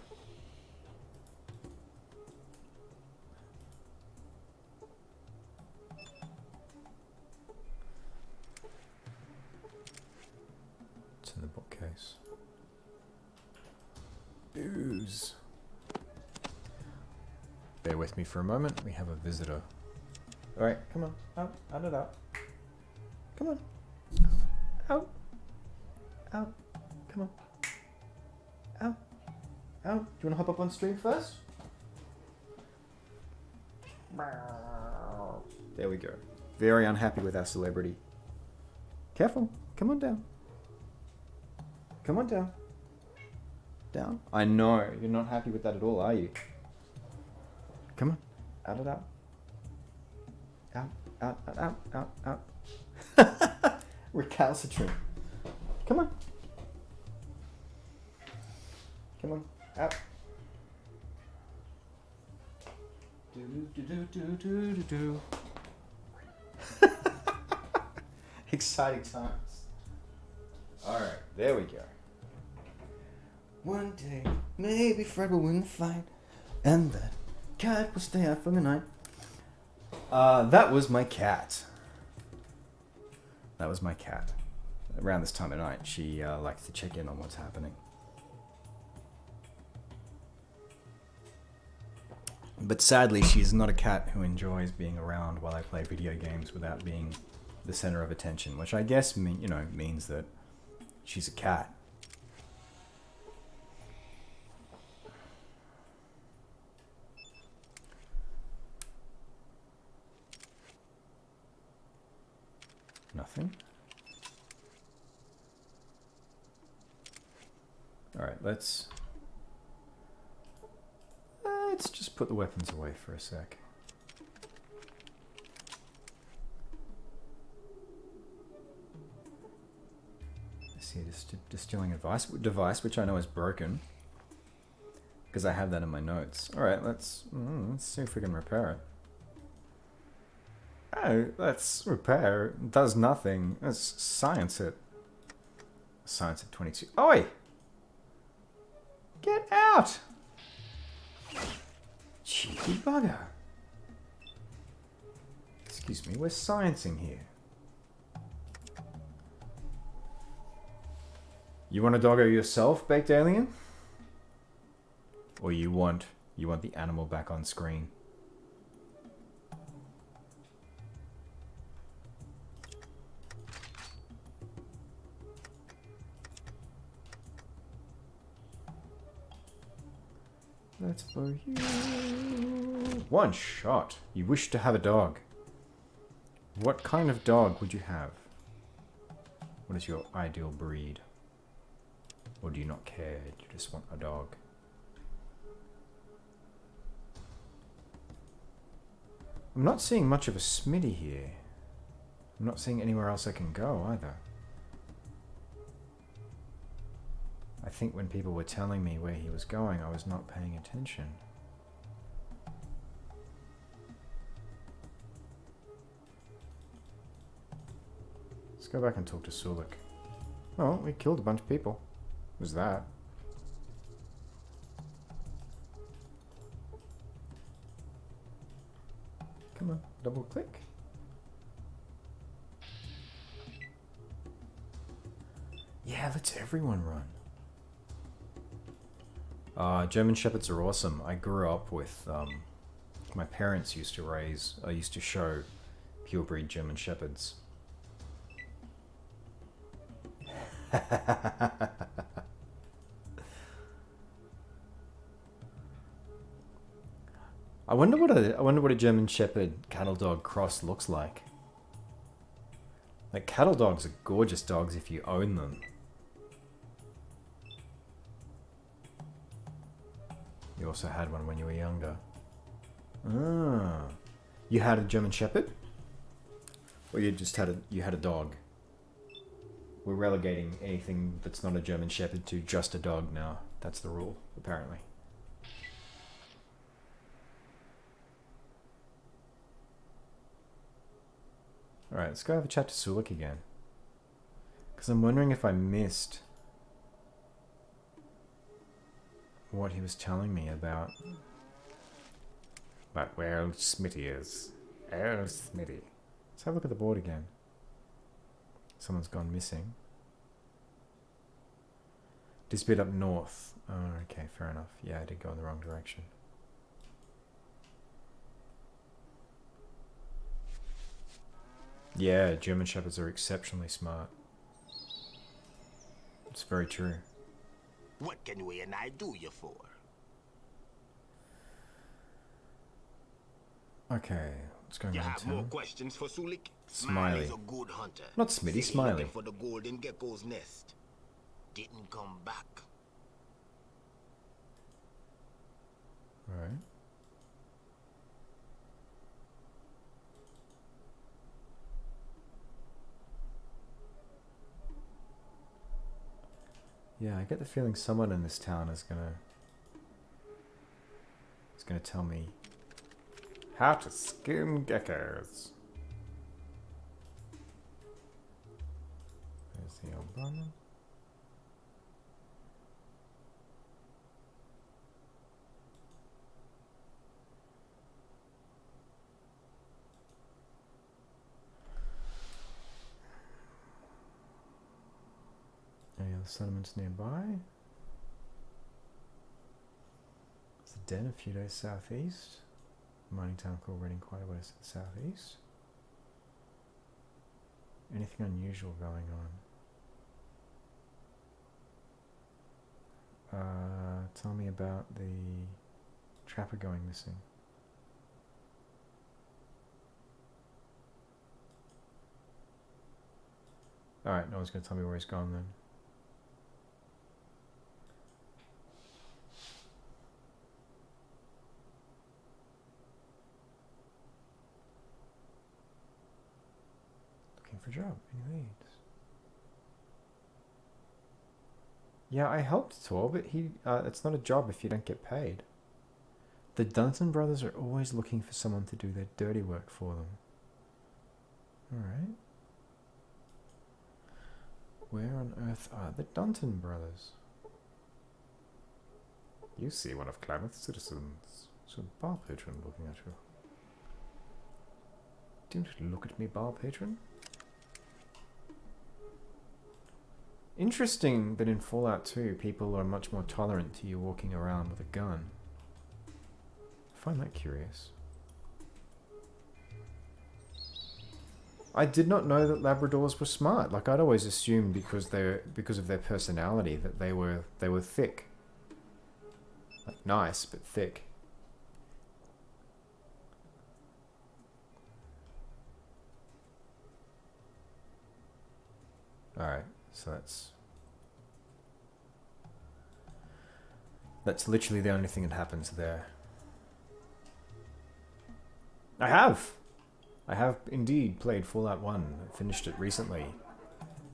It's in the bookcase. Booze. Bear with me for a moment. We have a visitor. All right, come on. Out and out. Come on. Out. Out. Come on. Out. Out. Do you want to hop up on stream first? There we go. Very unhappy with our celebrity. Careful. Come on down. Come on down. Down. I know. You're not happy with that at all, are you? Come on. Out it out. Out, out, out, out, out, out. Recalcitrant. Come on. Come on. Out. Do do do do do do do. Exciting times. Alright, there we go. One day, maybe Fred will win the fight, and that cat will stay out for the night. That was my cat. That was my cat. Around this time of night, she likes to check in on what's happening. But sadly, she's not a cat who enjoys being around while I play video games without being the center of attention, which I guess means that she's a cat. Nothing. All right, let's just put the weapons away for a sec. I see a distilling device, which I know is broken, because I have that in my notes. All right, let's see if we can repair it. Oh, let's repair. It does nothing. Let's science it. Science at 22. Oi! Get out! Cheeky bugger. Excuse me, we're sciencing here. You want a doggo yourself, baked alien? Or you want the animal back on screen? That's for you. One shot. You wish to have a dog. What kind of dog would you have? What is your ideal breed? Or do you not care? You just want a dog? I'm not seeing much of a Smitty here. I'm not seeing anywhere else I can go either. I think when people were telling me where he was going, I was not paying attention. Let's go back and talk to Sulik. Oh, we killed a bunch of people. What was that? Come on, double click. Yeah, let's everyone run. German Shepherds are awesome. I grew up with, my parents used to show purebred German Shepherds. I wonder what a German Shepherd cattle dog cross looks like. Like, cattle dogs are gorgeous dogs if you own them. You also had one when you were younger. Ah, you had a German Shepherd, or you just had a dog. We're relegating anything that's not a German Shepherd to just a dog now. That's the rule, apparently. All right, let's go have a chat to Sulik again, because I'm wondering if I missed what he was telling me about where old Smitty is. Oh, Smitty. Let's have a look at the board again. Someone's gone missing. Disappeared up north. Oh, okay, fair enough. Yeah, I did go in the wrong direction. Yeah, German Shepherds are exceptionally smart. It's very true. What can we and I do you for? Okay, What's going You on in have more town? questions for Sulik? Smiley. Smiley's a good hunter. Not Smitty, Said he Smiley. looking for the golden gecko's nest. Didn't come back. Alright. Yeah, I get the feeling someone in this town is gonna tell me how to skin geckos. There's the old barman. Any other settlements nearby? It's a den a few days southeast. Mining town called Reading quite a ways to the southeast. Anything unusual going on? Tell me about the trapper going missing. Alright, no one's going to tell me where he's gone then. Looking for a job. Any leads? Yeah, I helped Tor, but it's not a job if you don't get paid. The Dunton brothers are always looking for someone to do their dirty work for them. Alright. Where on earth are the Dunton brothers? You see one of Klamath's citizens. It's a bar patron looking at you. Don't look at me, bar patron. Interesting that in Fallout 2 people are much more tolerant to you walking around with a gun. I find that curious. I did not know that Labradors were smart. Like, I'd always assumed because of their personality that they were thick. Like, nice, but thick. Alright, so that's literally the only thing that happens there. I have indeed played Fallout 1. I finished it recently.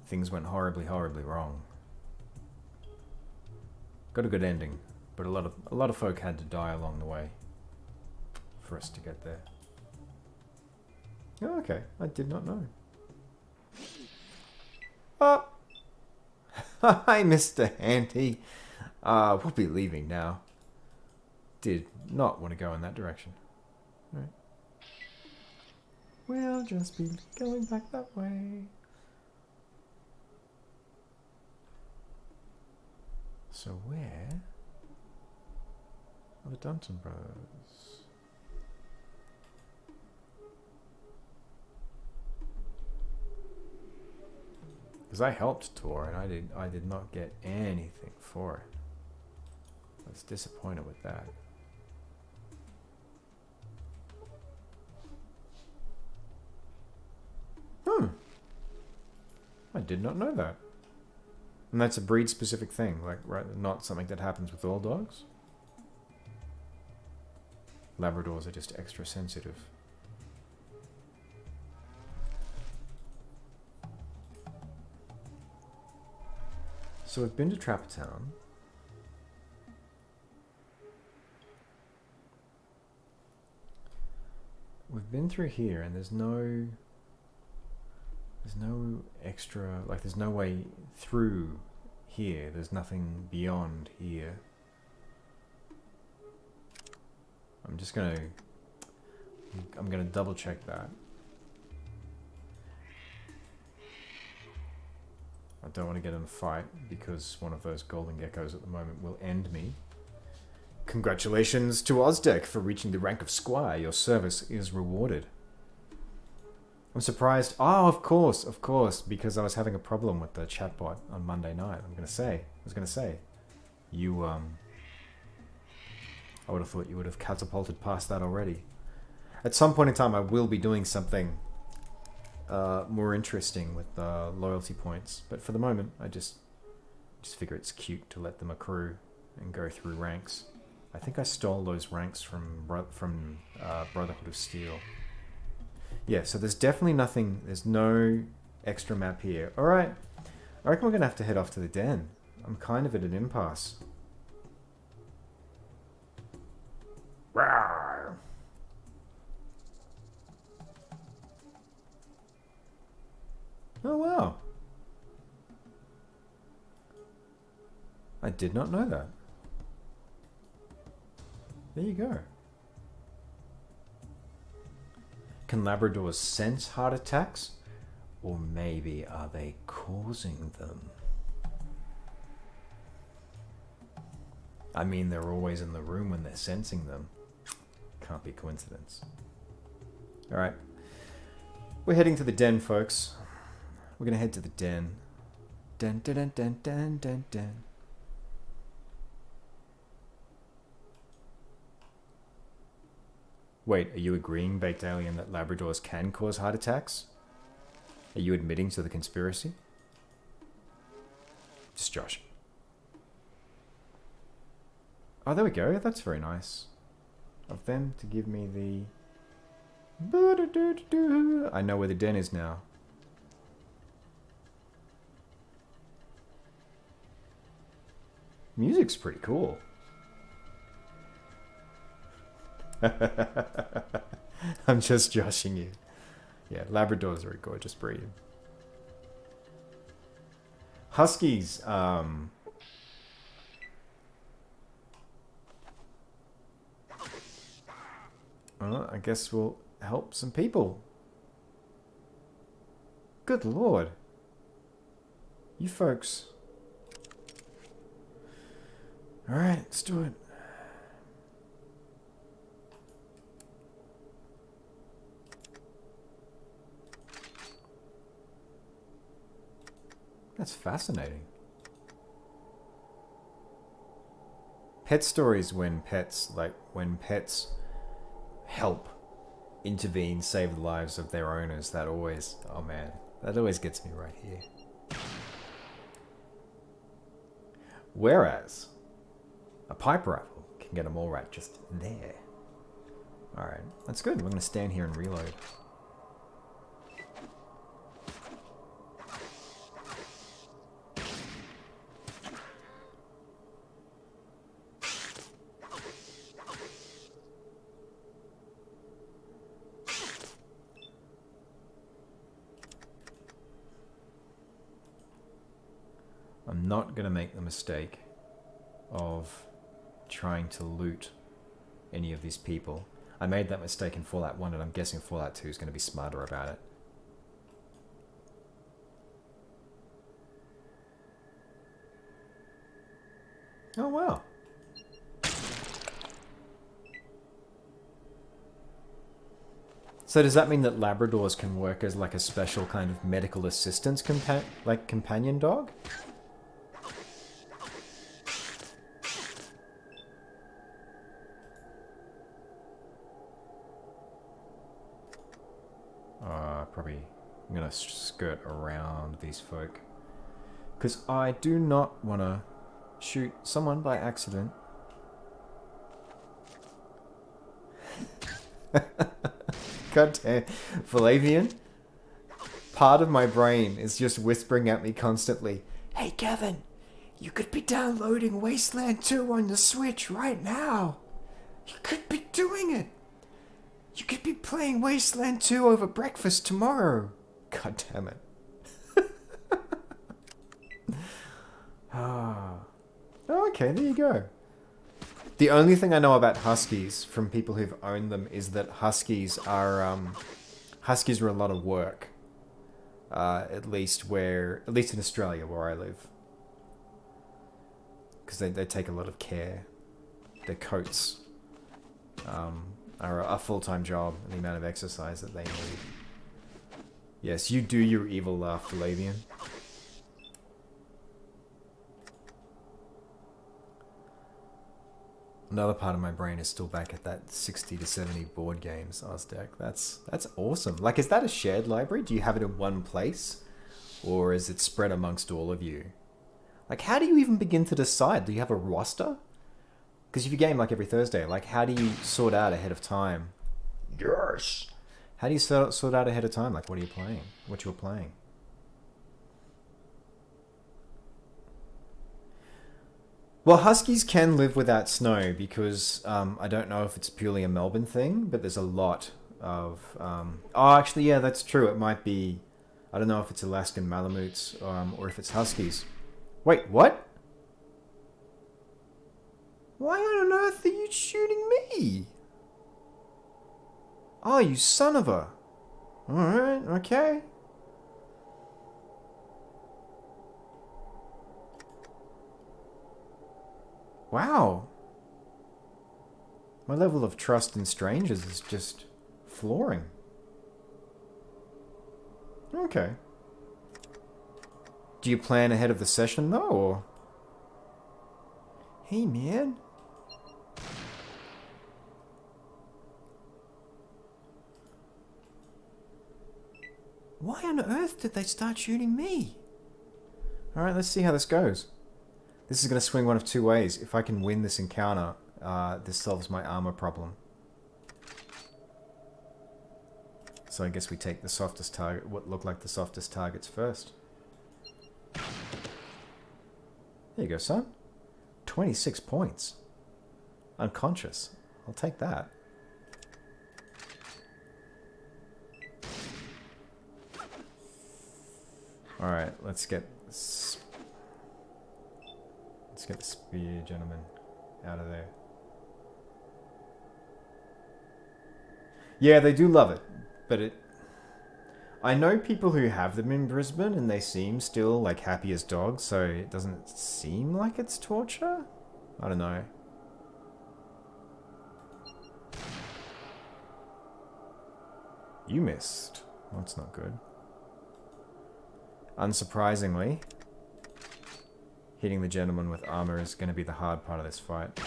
Things went horribly, horribly wrong. Got a good ending, but a lot of folk had to die along the way for us to get there. Oh, okay, I did not know. Oh, hi, Mr. Handy. We'll be leaving now. Did not want to go in that direction. Right. We'll just be going back that way. So where are the Dunton brothers? Because I helped Tor and I did not get anything for it. I was disappointed with that. I did not know that. And that's a breed-specific thing, like, right? Not something that happens with all dogs. Labradors are just extra sensitive. So we've been to Trapper Town. We've been through here, and there's no extra, like, there's no way through here. There's nothing beyond here. I'm gonna double check that. I don't want to get in a fight because one of those golden geckos at the moment will end me. Congratulations to Ozdek for reaching the rank of Squire. Your service is rewarded. I'm surprised. Oh, of course, because I was having a problem with the chatbot on Monday night. I was gonna say, you, I would have thought you would have catapulted past that already. At some point in time, I will be doing something more interesting with loyalty points. But for the moment, I just figure it's cute to let them accrue and go through ranks. I think I stole those ranks from Brotherhood of Steel. Yeah, so there's definitely nothing. There's no extra map here. All right, I reckon we're gonna have to head off to the den. I'm kind of at an impasse. Rawr. Oh wow. I did not know that. There you go. Can Labradors sense heart attacks? Or maybe are they causing them? I mean, they're always in the room when they're sensing them. Can't be coincidence. Alright. We're heading to the den, folks. We're gonna head to the den. Den, den, den, den, den, den, den. Wait, are you agreeing, Baked Alien, that Labradors can cause heart attacks? Are you admitting to the conspiracy? Just Josh. Oh, there we go. That's very nice of them to give me the... I know where the den is now. Music's pretty cool. I'm just joshing you. Yeah, Labradors are a gorgeous breed. Huskies, well, I guess we'll help some people. Good lord. You folks. Alright, let's do it. That's fascinating. Pet stories when pets help intervene, save the lives of their owners, that always, oh man, that always gets me right here. Whereas a pipe rifle can get them all right just there. Alright, that's good. We're going to stand here and reload. I'm not going to make the mistake of trying to loot any of these people. I made that mistake in Fallout 1 and I'm guessing Fallout 2 is going to be smarter about it. Oh wow. So does that mean that Labradors can work as like a special kind of medical assistance companion dog? Probably I'm gonna skirt around these folk because I do not want to shoot someone by accident. God damn, Flavian. Part of my brain is just whispering at me constantly, "Hey Kevin, you could be downloading Wasteland 2 on the Switch right now. You could be doing it. You could be playing Wasteland 2 over breakfast tomorrow." God damn it. Oh, okay, there you go. The only thing I know about Huskies from people who've owned them is that Huskies are a lot of work. At least in Australia where I live. Because they take a lot of care. Their coats are a full-time job and the amount of exercise that they need. Yes, you do your evil laugh, Flavian. Another part of my brain is still back at that 60 to 70 board games Ozdeck. That's awesome. Like, is that a shared library? Do you have it in one place? Or is it spread amongst all of you? Like, how do you even begin to decide? Do you have a roster? Because if you game like every Thursday, like, how do you sort out ahead of time? Yes! How do you sort out ahead of time? Like, what are you playing? What you're playing? Well, Huskies can live without snow because I don't know if it's purely a Melbourne thing, but there's a lot of... oh, actually, yeah, that's true. It might be... I don't know if it's Alaskan Malamutes or if it's Huskies. Wait, what? Why on earth are you shooting me? Oh, you son of a... Alright, okay. Wow. My level of trust in strangers is just flooring. Okay. Do you plan ahead of the session, though, or... Hey, man. Why on earth did they start shooting me? Alright, let's see how this goes. This is going to swing one of two ways. If I can win this encounter, this solves my armor problem. So I guess we take the softest target, what look like the softest targets first. There you go, son. 26 points. Unconscious. I'll take that. Alright, let's get the spear gentleman out of there. Yeah, they do love it, but it... I know people who have them in Brisbane and they seem still like happy as dogs, so it doesn't seem like it's torture? I don't know. You missed. That's not good. Unsurprisingly, hitting the gentleman with armor is going to be the hard part of this fight.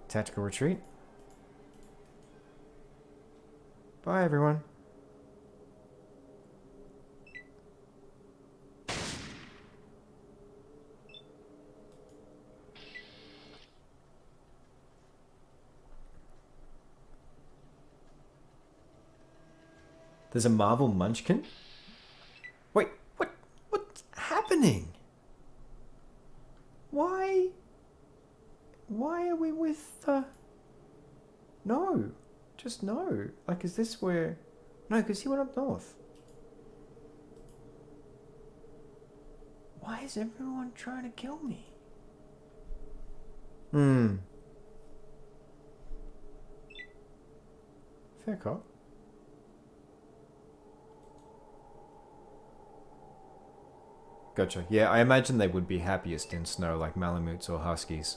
Tactical retreat. Bye, everyone. There's a Marvel Munchkin? Wait, what's happening? Why are we with, No. Just no. Like, is this where... No, because he went up north. Why is everyone trying to kill me? Fair cop. Gotcha. Yeah, I imagine they would be happiest in snow like Malamutes or Huskies.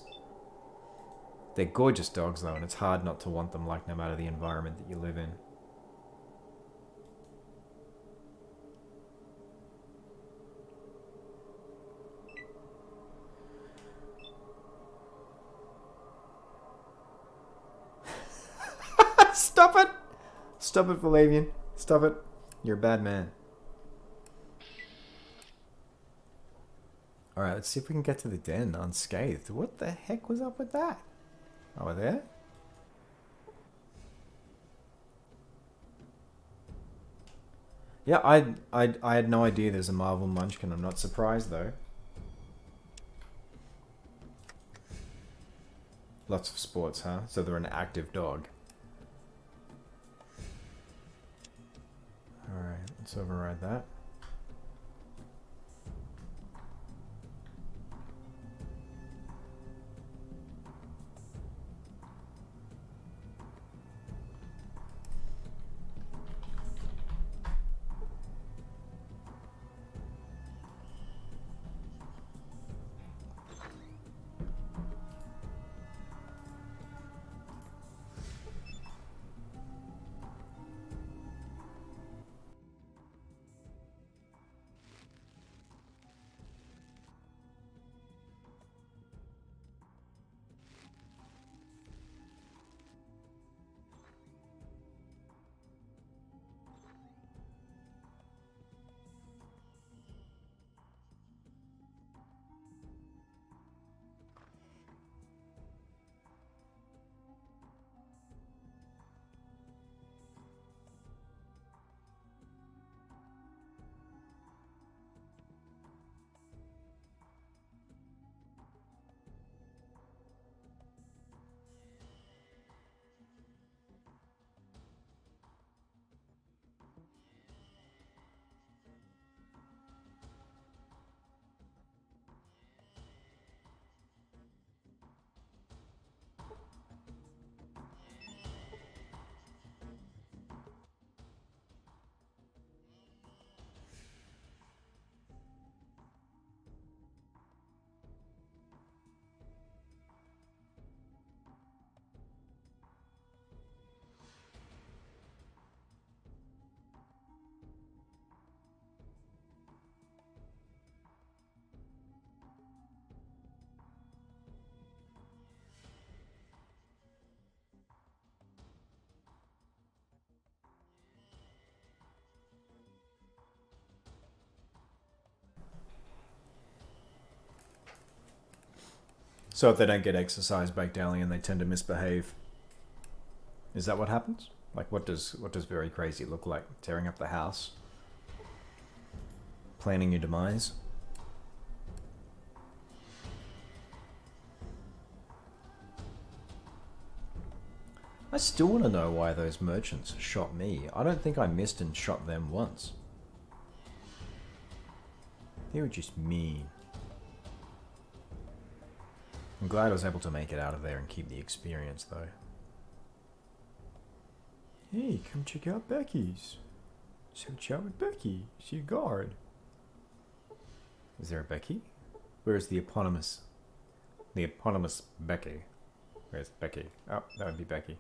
They're gorgeous dogs though, and it's hard not to want them, like, no matter the environment that you live in. Stop it! Stop it, Valavian. Stop it. You're a bad man. Alright, let's see if we can get to the den unscathed. What the heck was up with that? Oh, we're there? Yeah, I had no idea there's a Marvel Munchkin. I'm not surprised, though. Lots of sports, huh? So they're an active dog. Alright, let's override that. So if they don't get exercise back daily and they tend to misbehave, is that what happens? Like, what does very crazy look like? Tearing up the house? Planning your demise? I still want to know why those merchants shot me. I don't think I missed and shot them once. They were just mean. I'm glad I was able to make it out of there and keep the experience, though. Hey, come check out Becky's. Let's have a chat with Becky. She's a guard. Is there a Becky? Where's the eponymous? The eponymous Becky. Where's Becky? Oh, that would be Becky.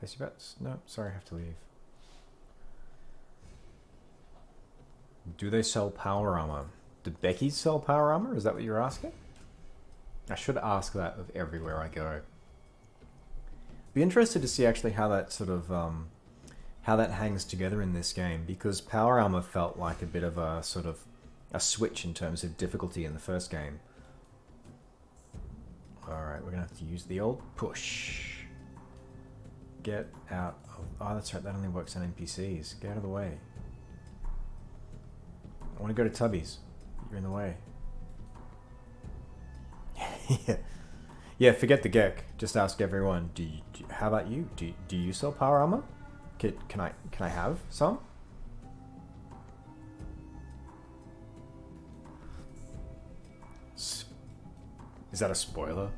Place your bets? No, sorry, I have to leave. Do they sell power armor? Do Becky's sell power armor? Is that what you're asking? I should ask that of everywhere I go. Be interested to see actually how that sort of how that hangs together in this game, because power armor felt like a bit of a sort of a switch in terms of difficulty in the first game. Alright, we're gonna have to use the old push. Get out of... Oh, that's right, that only works on NPCs. Get out of the way. I want to go to Tubby's. You're in the way. Yeah. Yeah, forget the Gek. Just ask everyone. How about you? Do you sell power armor? Can I have some? Is that a spoiler?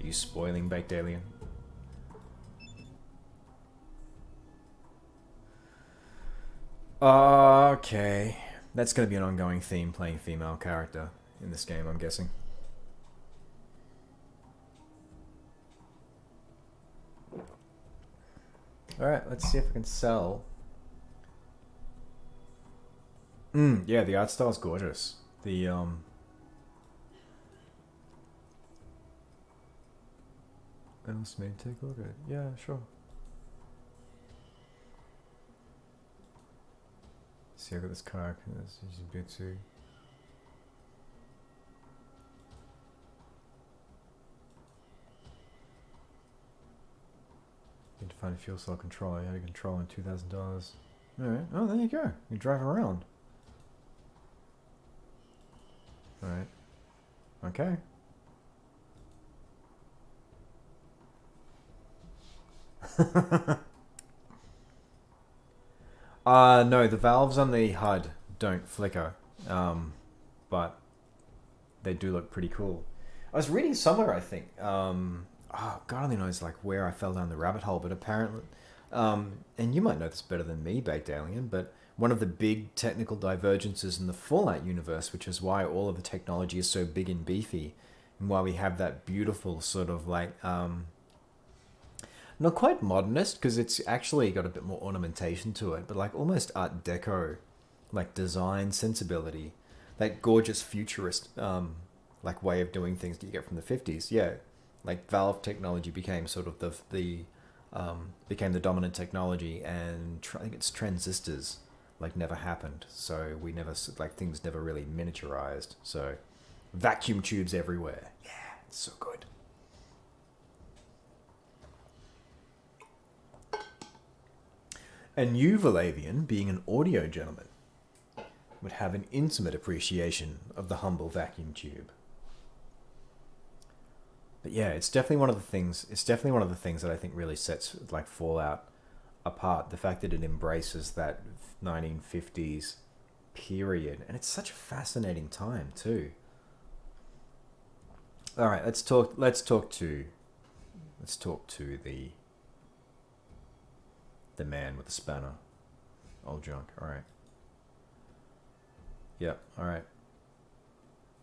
Are you spoiling Baked Alien? Okay. That's going to be an ongoing theme, playing female character in this game, I'm guessing. Alright, let's see if I can sell. Yeah, the art style's gorgeous. The, else may take a look at it. Yeah, sure. See, I got this car. This is a bit too. Need to find a fuel cell controller. How to control in $2,000. Alright. Oh, there you go. You drive around. Alright. Okay. No, the valves on the HUD don't flicker, but they do look pretty cool. I was reading somewhere, I think, oh, God only knows like where I fell down the rabbit hole, but apparently, and you might know this better than me, Baked Alien, but one of the big technical divergences in the Fallout universe, which is why all of the technology is so big and beefy, and why we have that beautiful sort of like, not quite modernist, because it's actually got a bit more ornamentation to it, but like almost Art Deco, like design sensibility, that gorgeous futurist, like way of doing things that you get from the 50s. Yeah, like Valve technology became sort of became the dominant technology, and I think it's transistors like never happened. So we never, like things never really miniaturized. So vacuum tubes everywhere. Yeah, it's so good. And you, Valavian, being an audio gentleman, would have an intimate appreciation of the humble vacuum tube. But yeah, it's definitely one of the things. It's definitely one of the things that I think really sets like Fallout apart. The fact that it embraces that 1950s period, and it's such a fascinating time too. All right, let's talk to the man with the spanner. Old junk. All right. Yep. All right.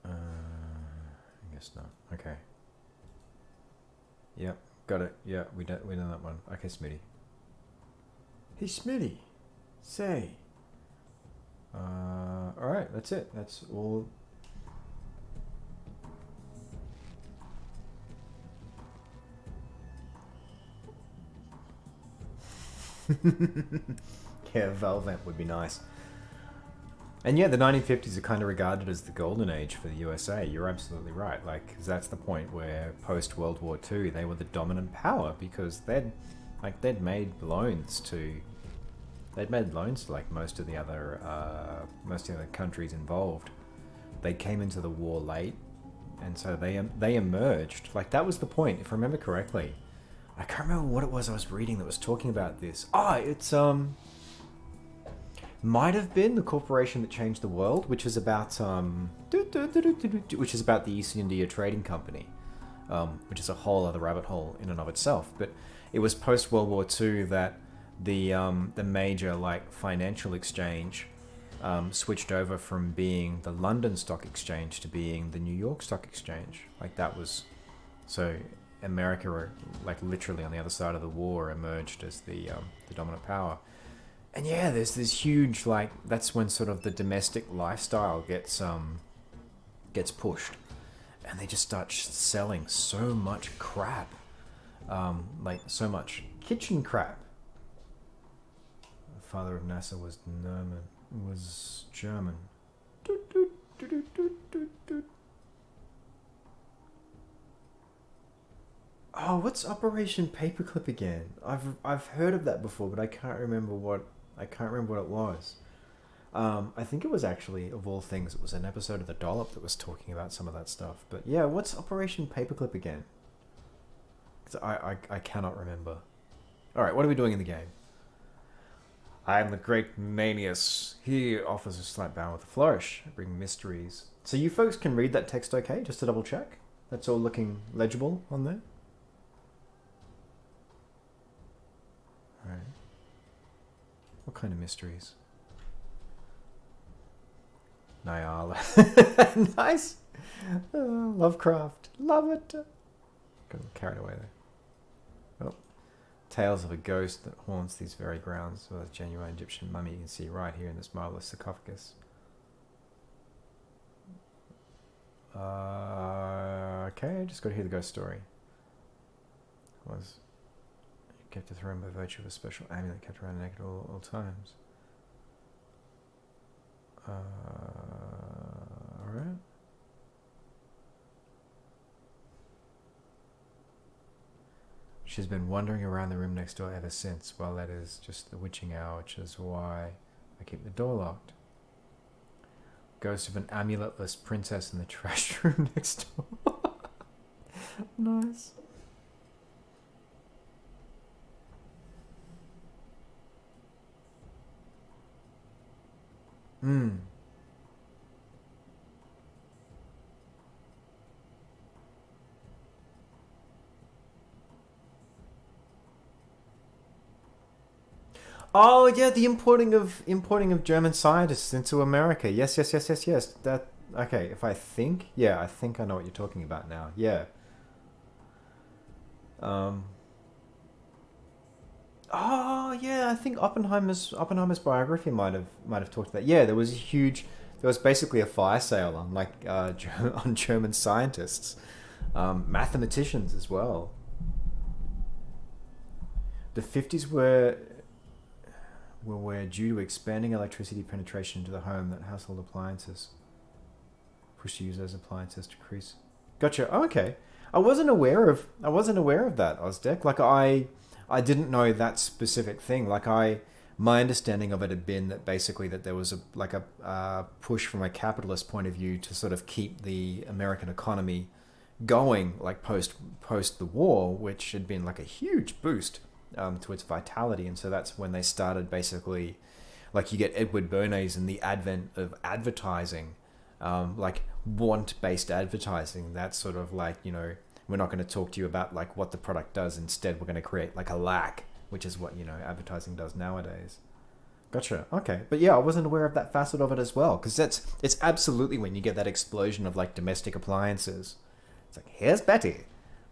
I guess not. Okay. Yep. Got it. Yeah, we done that one. Okay, Smitty. Hey, Smitty. Say. All right. That's it. That's all. Yeah, Valve amp would be nice. And yeah, the 1950s are kind of regarded as the golden age for the USA. You're absolutely right. Like, 'cause that's the point where post World War II, they were the dominant power because they'd made loans to like most of the other countries involved. They came into the war late, and so they emerged. Like that was the point, if I remember correctly. I can't remember what it was I was reading that was talking about this. It's might have been the corporation that changed the world, which is about the East India Trading Company, which is a whole other rabbit hole in and of itself. But it was post World War II that the major like financial exchange switched over from being the London Stock Exchange to being the New York Stock Exchange. Like that was so America, like literally on the other side of the war, emerged as the dominant power. And yeah, there's this huge like that's when sort of the domestic lifestyle gets pushed, and they just start selling so much crap, like so much kitchen crap. The father of NASA was German. Oh, what's Operation Paperclip again? I've heard of that before, but I can't remember what it was. I think it was actually, of all things, it was an episode of The Dollop that was talking about some of that stuff. But yeah, what's Operation Paperclip again? 'Cause I cannot remember. Alright, what are we doing in the game? I am the great Manius. He offers a slight bow with a flourish. I bring mysteries. So you folks can read that text okay, just to double check? That's all looking legible on there? Alright. What kind of mysteries? Nyala. Nice! Lovecraft. Love it! Got carried away there. Oh. Tales of a ghost that haunts these very grounds, with a genuine Egyptian mummy you can see right here in this marvelous sarcophagus. Okay, just got to hear the ghost story. Was kept a throne by virtue of a special amulet kept around naked all times. Alright. She's been wandering around the room next door ever since. Well, that is just the witching hour, which is why I keep the door locked. Ghost of an amuletless princess in the trash room next door. Nice. Oh yeah, the importing of German scientists into America. Yes. That okay. I think I know what you're talking about now. Yeah. Oh yeah, I think Oppenheimer's biography might have talked about that. Yeah, there was basically a fire sale on like on German scientists, mathematicians as well. The 50s were where, due to expanding electricity penetration into the home, that household appliances pushed to use those appliances to decrease. Gotcha. Oh, okay. I wasn't aware of that, Ozdeck. Like I didn't know that specific thing. Like my understanding of it had been that basically that there was a push from a capitalist point of view to sort of keep the American economy going, like post the war, which had been like a huge boost to its vitality. And so that's when they started basically, like you get Edward Bernays and the advent of advertising, like want-based advertising. That's sort of like, you know, we're not going to talk to you about like what the product does. Instead, we're going to create like a lack, which is what, you know, advertising does nowadays. Gotcha. Okay. But yeah, I wasn't aware of that facet of it as well. Because it's absolutely when you get that explosion of like domestic appliances. It's like, here's Betty.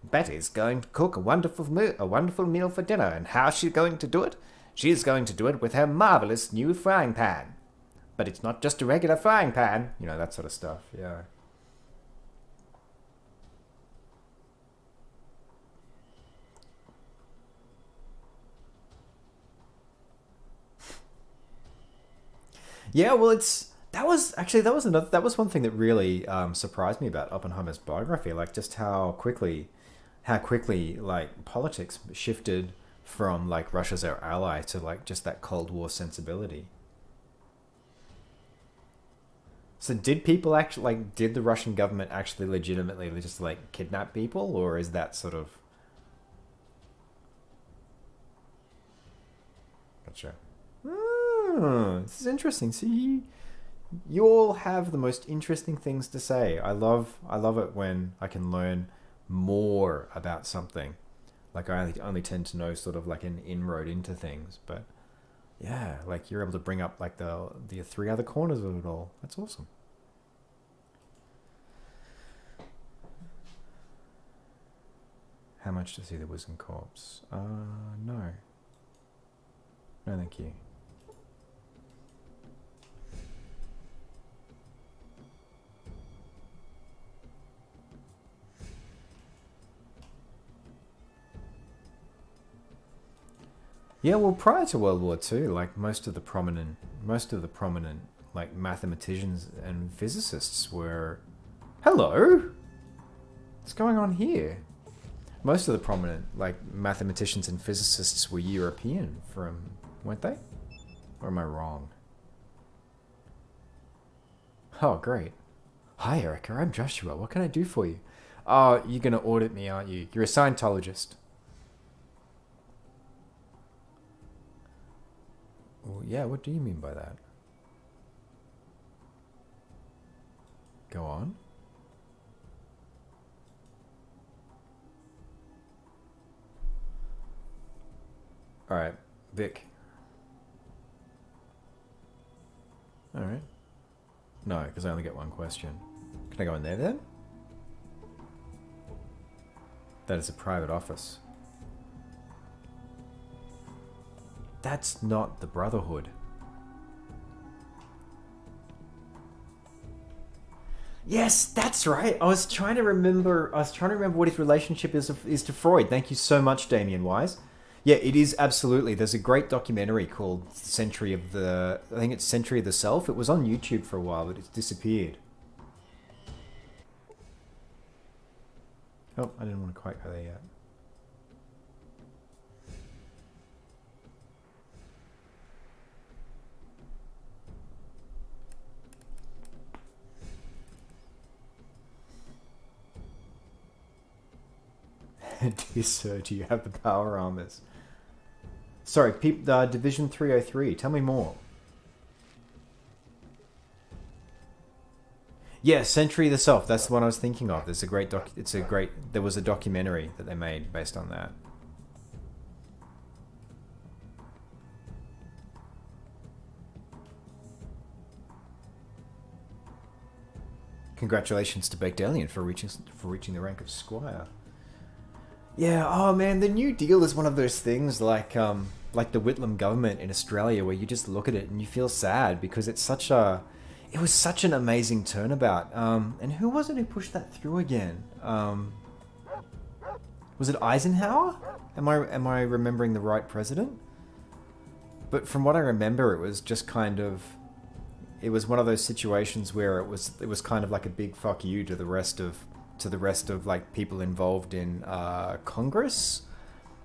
Betty's going to cook a wonderful meal for dinner. And how's she going to do it? She's going to do it with her marvelous new frying pan. But it's not just a regular frying pan. You know, that sort of stuff. Yeah. Yeah, well, that was one thing that really surprised me about Oppenheimer's biography, like just how quickly like politics shifted from like Russia's our ally to like just that Cold War sensibility. So did people actually like did the Russian government actually legitimately just like kidnap people, or is that sort of gotcha? This is interesting. See, you all have the most interesting things to say. I love it when I can learn more about something. Like I only tend to know sort of like an inroad into things, but yeah, like you're able to bring up like the three other corners of it all. That's awesome. How much to see the Wisdom Corpse? No. No, thank you. Yeah, well, prior to World War II, like most of the prominent like mathematicians and physicists were. Hello. What's going on here? Most of the prominent like mathematicians and physicists were European, weren't they? Or am I wrong? Oh, great. Hi, Erika. I'm Joshua. What can I do for you? Oh, you're gonna audit me, aren't you? You're a Scientologist. Well, yeah, what do you mean by that? Go on. Alright, Vic. Alright. No, because I only get one question. Can I go in there then? That is a private office. That's not the Brotherhood. Yes, that's right. I was trying to remember what his relationship is to Freud. Thank you so much, Damien Wise. Yeah, it is absolutely. There's a great documentary called I think it's Century of the Self. It was on YouTube for a while, but it's disappeared. Oh, I didn't want to quite go there yet. Dear sir, do you have the power armors? Sorry, Division 303. Tell me more. Yeah, Century of the Self. That's the one I was thinking of. There's a great There was a documentary that they made based on that. Congratulations to Baked Alien for reaching the rank of Squire. Yeah, oh man, the New Deal is one of those things like the Whitlam government in Australia where you just look at it and you feel sad because it was such an amazing turnabout. And who was it who pushed that through again? Was it Eisenhower? Am I remembering the right president? But from what I remember, it was just kind of it was one of those situations where it was kind of like a big fuck you to the rest of like people involved in Congress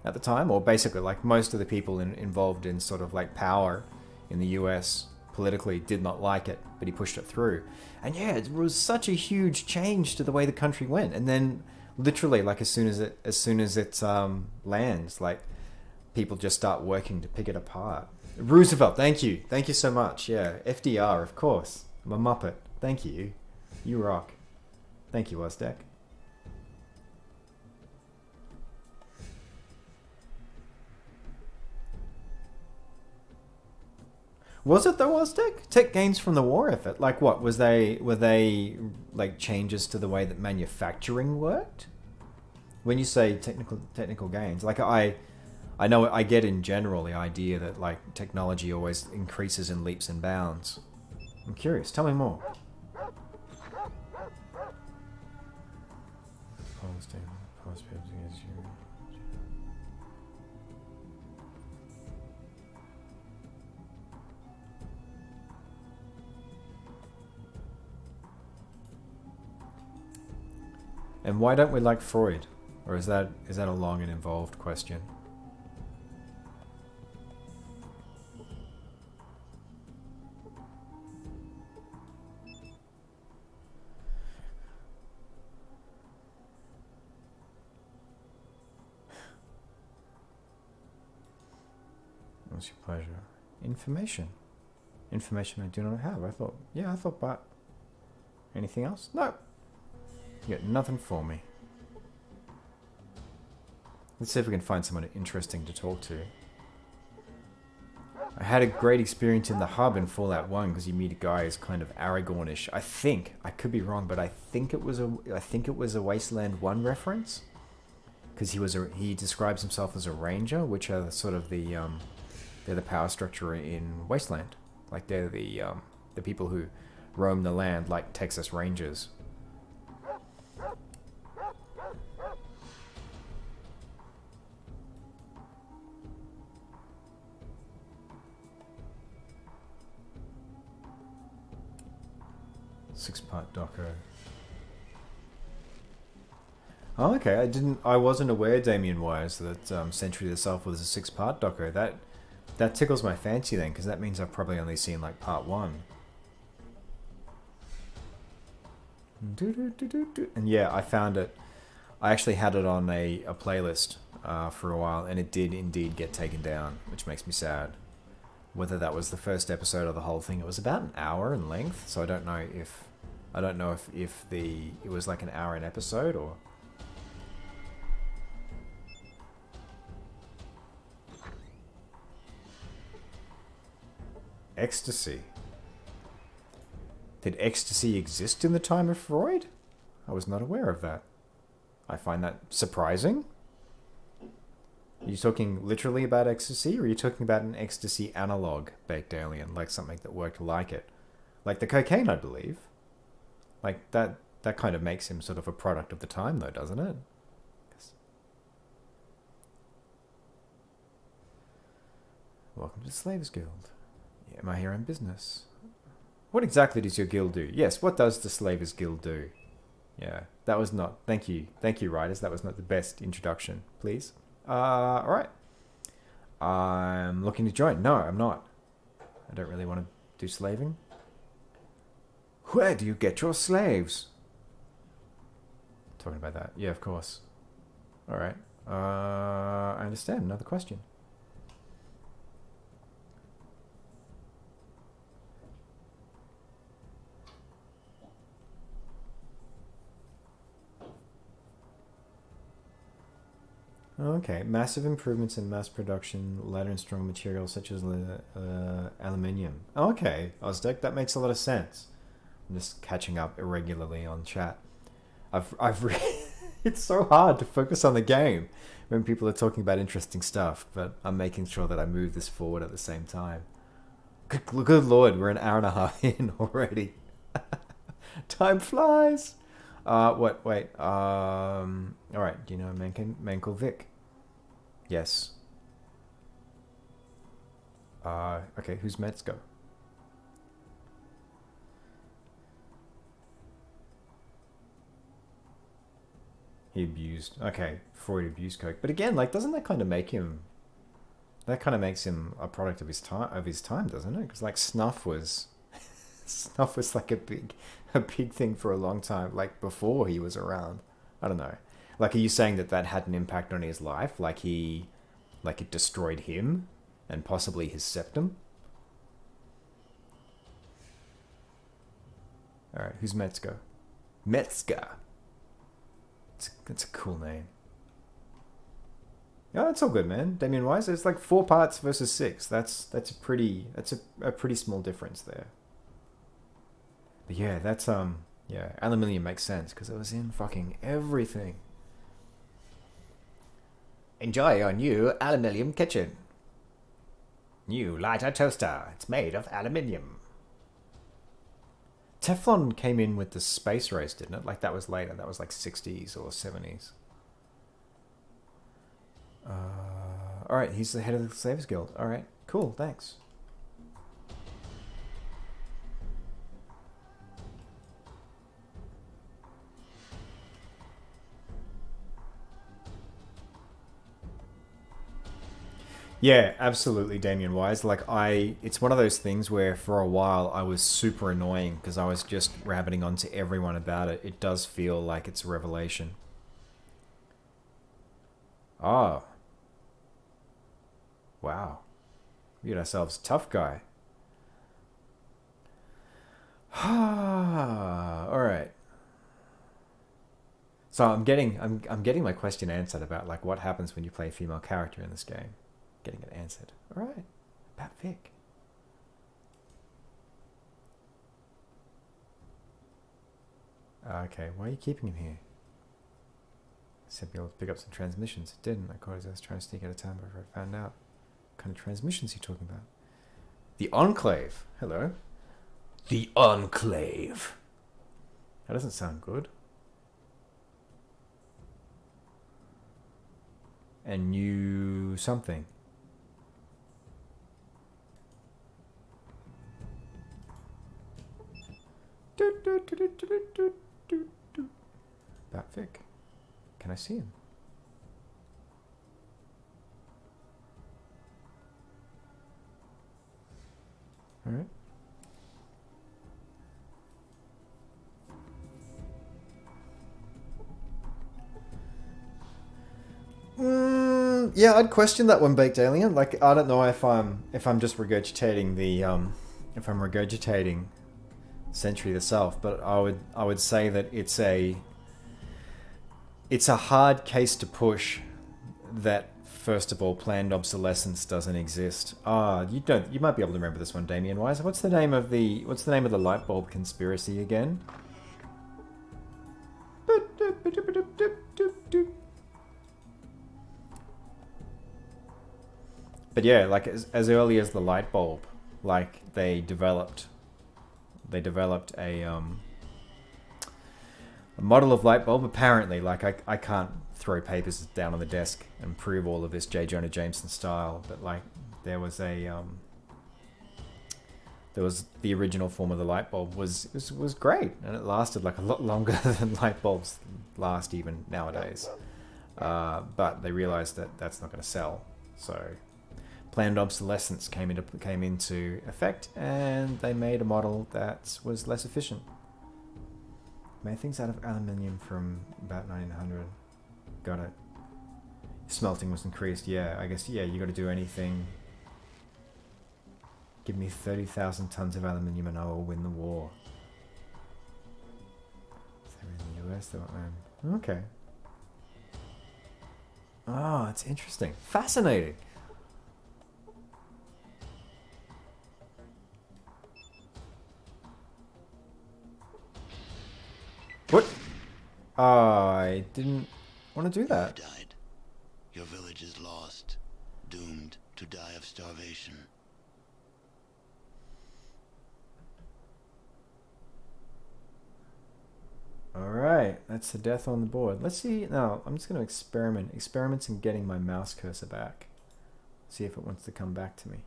at the time, or basically like most of the people involved in sort of like power in the US politically did not like it, but he pushed it through. And yeah, it was such a huge change to the way the country went. And then literally like as soon as it lands, like people just start working to pick it apart. Roosevelt, thank you so much. Yeah, FDR, of course. I'm a muppet. Thank you. You rock. Thank you, Ozdek. Was it though, Ozdek? Tech gains from the war effort. Like what? Were they like changes to the way that manufacturing worked? When you say technical gains, like I know I get in general the idea that like technology always increases in leaps and bounds. I'm curious. Tell me more. And why don't we like Freud? Or is that a long and involved question? What's your pleasure? Information. Information I do not have. I thought, but anything else? No. You got nothing for me. Let's see if we can find someone interesting to talk to. I had a great experience in the hub in Fallout 1 because you meet a guy who's kind of Aragornish. I think, I could be wrong, but I think it was a Wasteland 1 reference. Because he describes himself as a ranger, which are sort of they're the power structure in Wasteland. Like they're the people who roam the land like Texas Rangers. Six-part doco. Oh, okay. I wasn't aware, Damien Wise, that Century of the Self was a six-part doco. That tickles my fancy then, because that means I've probably only seen like part 1. And yeah, I found it. I actually had it on a playlist for a while, and it did indeed get taken down, which makes me sad. Whether that was the first episode or the whole thing, it was about an hour in length, so I don't know if it was like an hour an episode or. Ecstasy. Did ecstasy exist in the time of Freud? I was not aware of that. I find that surprising. Are you talking literally about ecstasy, or are you talking about an ecstasy analog baked alien, like something that worked like it? Like the cocaine, I believe. Like that kind of makes him sort of a product of the time, though, doesn't it? Welcome to the Slaves Guild. Am I here in business? What exactly does your guild do? Yes, what does the Slavers Guild do? Yeah, that was not... Thank you, writers. That was not the best introduction, please. Alright. I'm looking to join. No, I'm not. I don't really want to do slaving. Where do you get your slaves? Talking about that. Yeah, of course. Alright. I understand. Another question. Okay, massive improvements in mass production, lighter and stronger materials such as aluminium. Okay, Ozdeck, that makes a lot of sense. I'm just catching up irregularly on chat. It's so hard to focus on the game when people are talking about interesting stuff, but I'm making sure that I move this forward at the same time. Good lord, we're an hour and a half in already. Time flies. Wait. Alright, do you know Mankel Vic? Yes. Okay, who's Metzger? He abused... Okay, Freud abused coke. But again, like, doesn't that kind of make him... That kind of makes him a product of his time, doesn't it? Because, like, snuff was... Snuff was, like, a big thing for a long time, like, before he was around. I don't know. Like, are you saying that had an impact on his life? Like, it destroyed him? And possibly his septum? Alright, who's Metzger? Metzger! That's a cool name. Yeah, it's all good, man. Damien Wise, it's like 4 parts versus 6. That's a pretty small difference there. But yeah, that's yeah, aluminium makes sense because it was in fucking everything. Enjoy your new aluminium kitchen. New lighter toaster. It's made of aluminium. Teflon came in with the space race, didn't it? Like that was later. That was like 60s or 70s. Alright, he's the head of the Slavers Guild. Alright, cool, thanks. Yeah, absolutely, Damien Wise. It's one of those things where for a while I was super annoying because I was just rabbiting on to everyone about it. It does feel like it's a revelation. Oh, wow. We got ourselves a tough guy. All right. So I'm getting my question answered about like what happens when you play a female character in this game. Getting it answered. All right. About Vic. Okay, why are you keeping him here? Said be able to pick up some transmissions. It didn't. I was trying to sneak out of town before I found out. What kind of transmissions are you talking about? The Enclave. Hello. The Enclave. That doesn't sound good. And you something. About Vic. Can I see him? All right. Yeah, I'd question that one, Baked Alien. Like, I don't know if I'm just regurgitating the if I'm regurgitating Century of the South, but I would say that it's a hard case to push that first of all planned obsolescence doesn't exist. You might be able to remember this one, Damien Wise. What's the name of the light bulb conspiracy again? But yeah, like as early as the light bulb, like they developed a model of light bulb. Apparently, like I can't throw papers down on the desk and prove all of this J. Jonah Jameson style, but like there was the original form of the light bulb was great, and it lasted like a lot longer than light bulbs last even nowadays. But they realized that that's not going to sell, so planned obsolescence came into effect, and they made a model that was less efficient. Made things out of aluminium from about 1900. Got it. Smelting was increased. Yeah, I guess. Yeah, you got to do anything. Give me 30,000 tons of aluminium, and I will win the war. Is there in the US though? Okay. Oh, it's interesting. Fascinating. What? I didn't want to do that. You died. Your village is lost, doomed to die of starvation. Alright, that's the death on the board. Let's see. No, I'm just going to experiment. Experiments in getting my mouse cursor back. See if it wants to come back to me.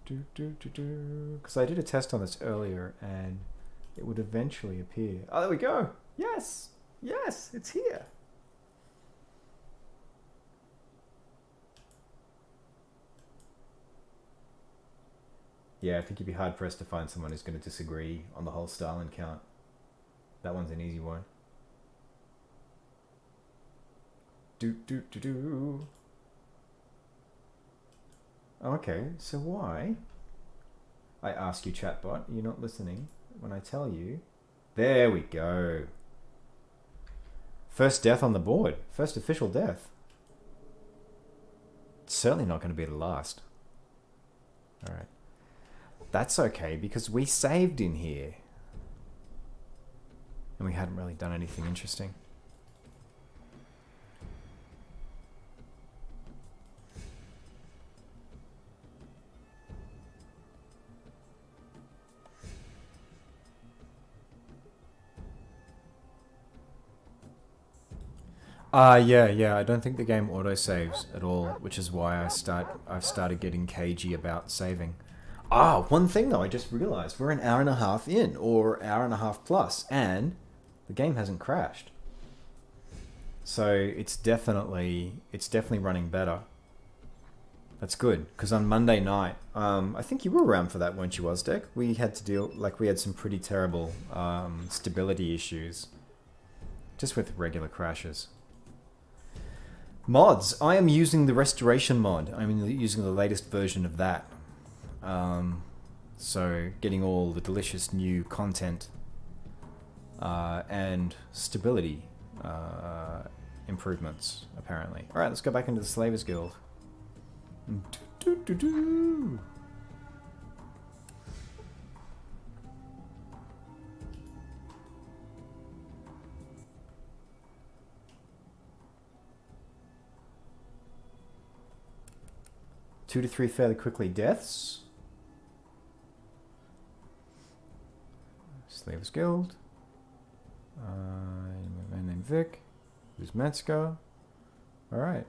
Because I did a test on this earlier and it would eventually appear. Oh, there we go. Yes. Yes, it's here. Yeah, I think you'd be hard pressed to find someone who's going to disagree on the whole Stalin count. That one's an easy one. Okay, so why? I ask you, chatbot, you're not listening when I tell you. There we go. First death on the board. First official death. It's certainly not going to be the last. Alright. That's okay, because we saved in here. And we hadn't really done anything interesting. Yeah. I don't think the game auto-saves at all, which is why I've started getting cagey about saving. One thing though, I just realized. We're an hour and a half in, or hour and a half plus, and the game hasn't crashed. So it's definitely running better. That's good, because on Monday night, I think you were around for that, weren't you, Ozdek? We had some pretty terrible stability issues, just with regular crashes. Mods. I am using the restoration mod. I'm using the latest version of that. So getting all the delicious new content and stability improvements, apparently. Alright, let's go back into the Slavers Guild. Do-do-do-do. Two to three fairly quickly deaths. Slavers Guild. A man named Vic. Who's Metzger. Alright.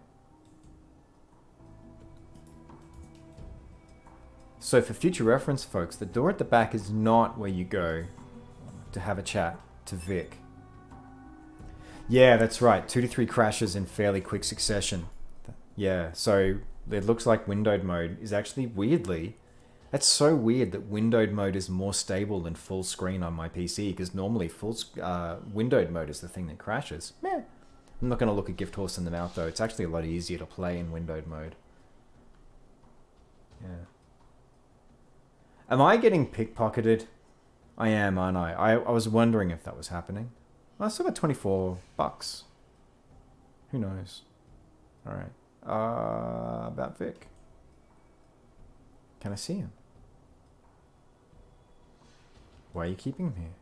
So for future reference, folks, the door at the back is not where you go to have a chat to Vic. Yeah, that's right. 2 to 3 crashes in fairly quick succession. Yeah, so it looks like windowed mode is actually weirdly... That's so weird that windowed mode is more stable than full screen on my PC, because normally windowed mode is the thing that crashes. Meh. I'm not going to look a gift horse in the mouth, though. It's actually a lot easier to play in windowed mode. Yeah. Am I getting pickpocketed? I am, aren't I? I was wondering if that was happening. Well, I still got $24. Who knows? Alright. About Vic. Can I see him? Why are you keeping him here?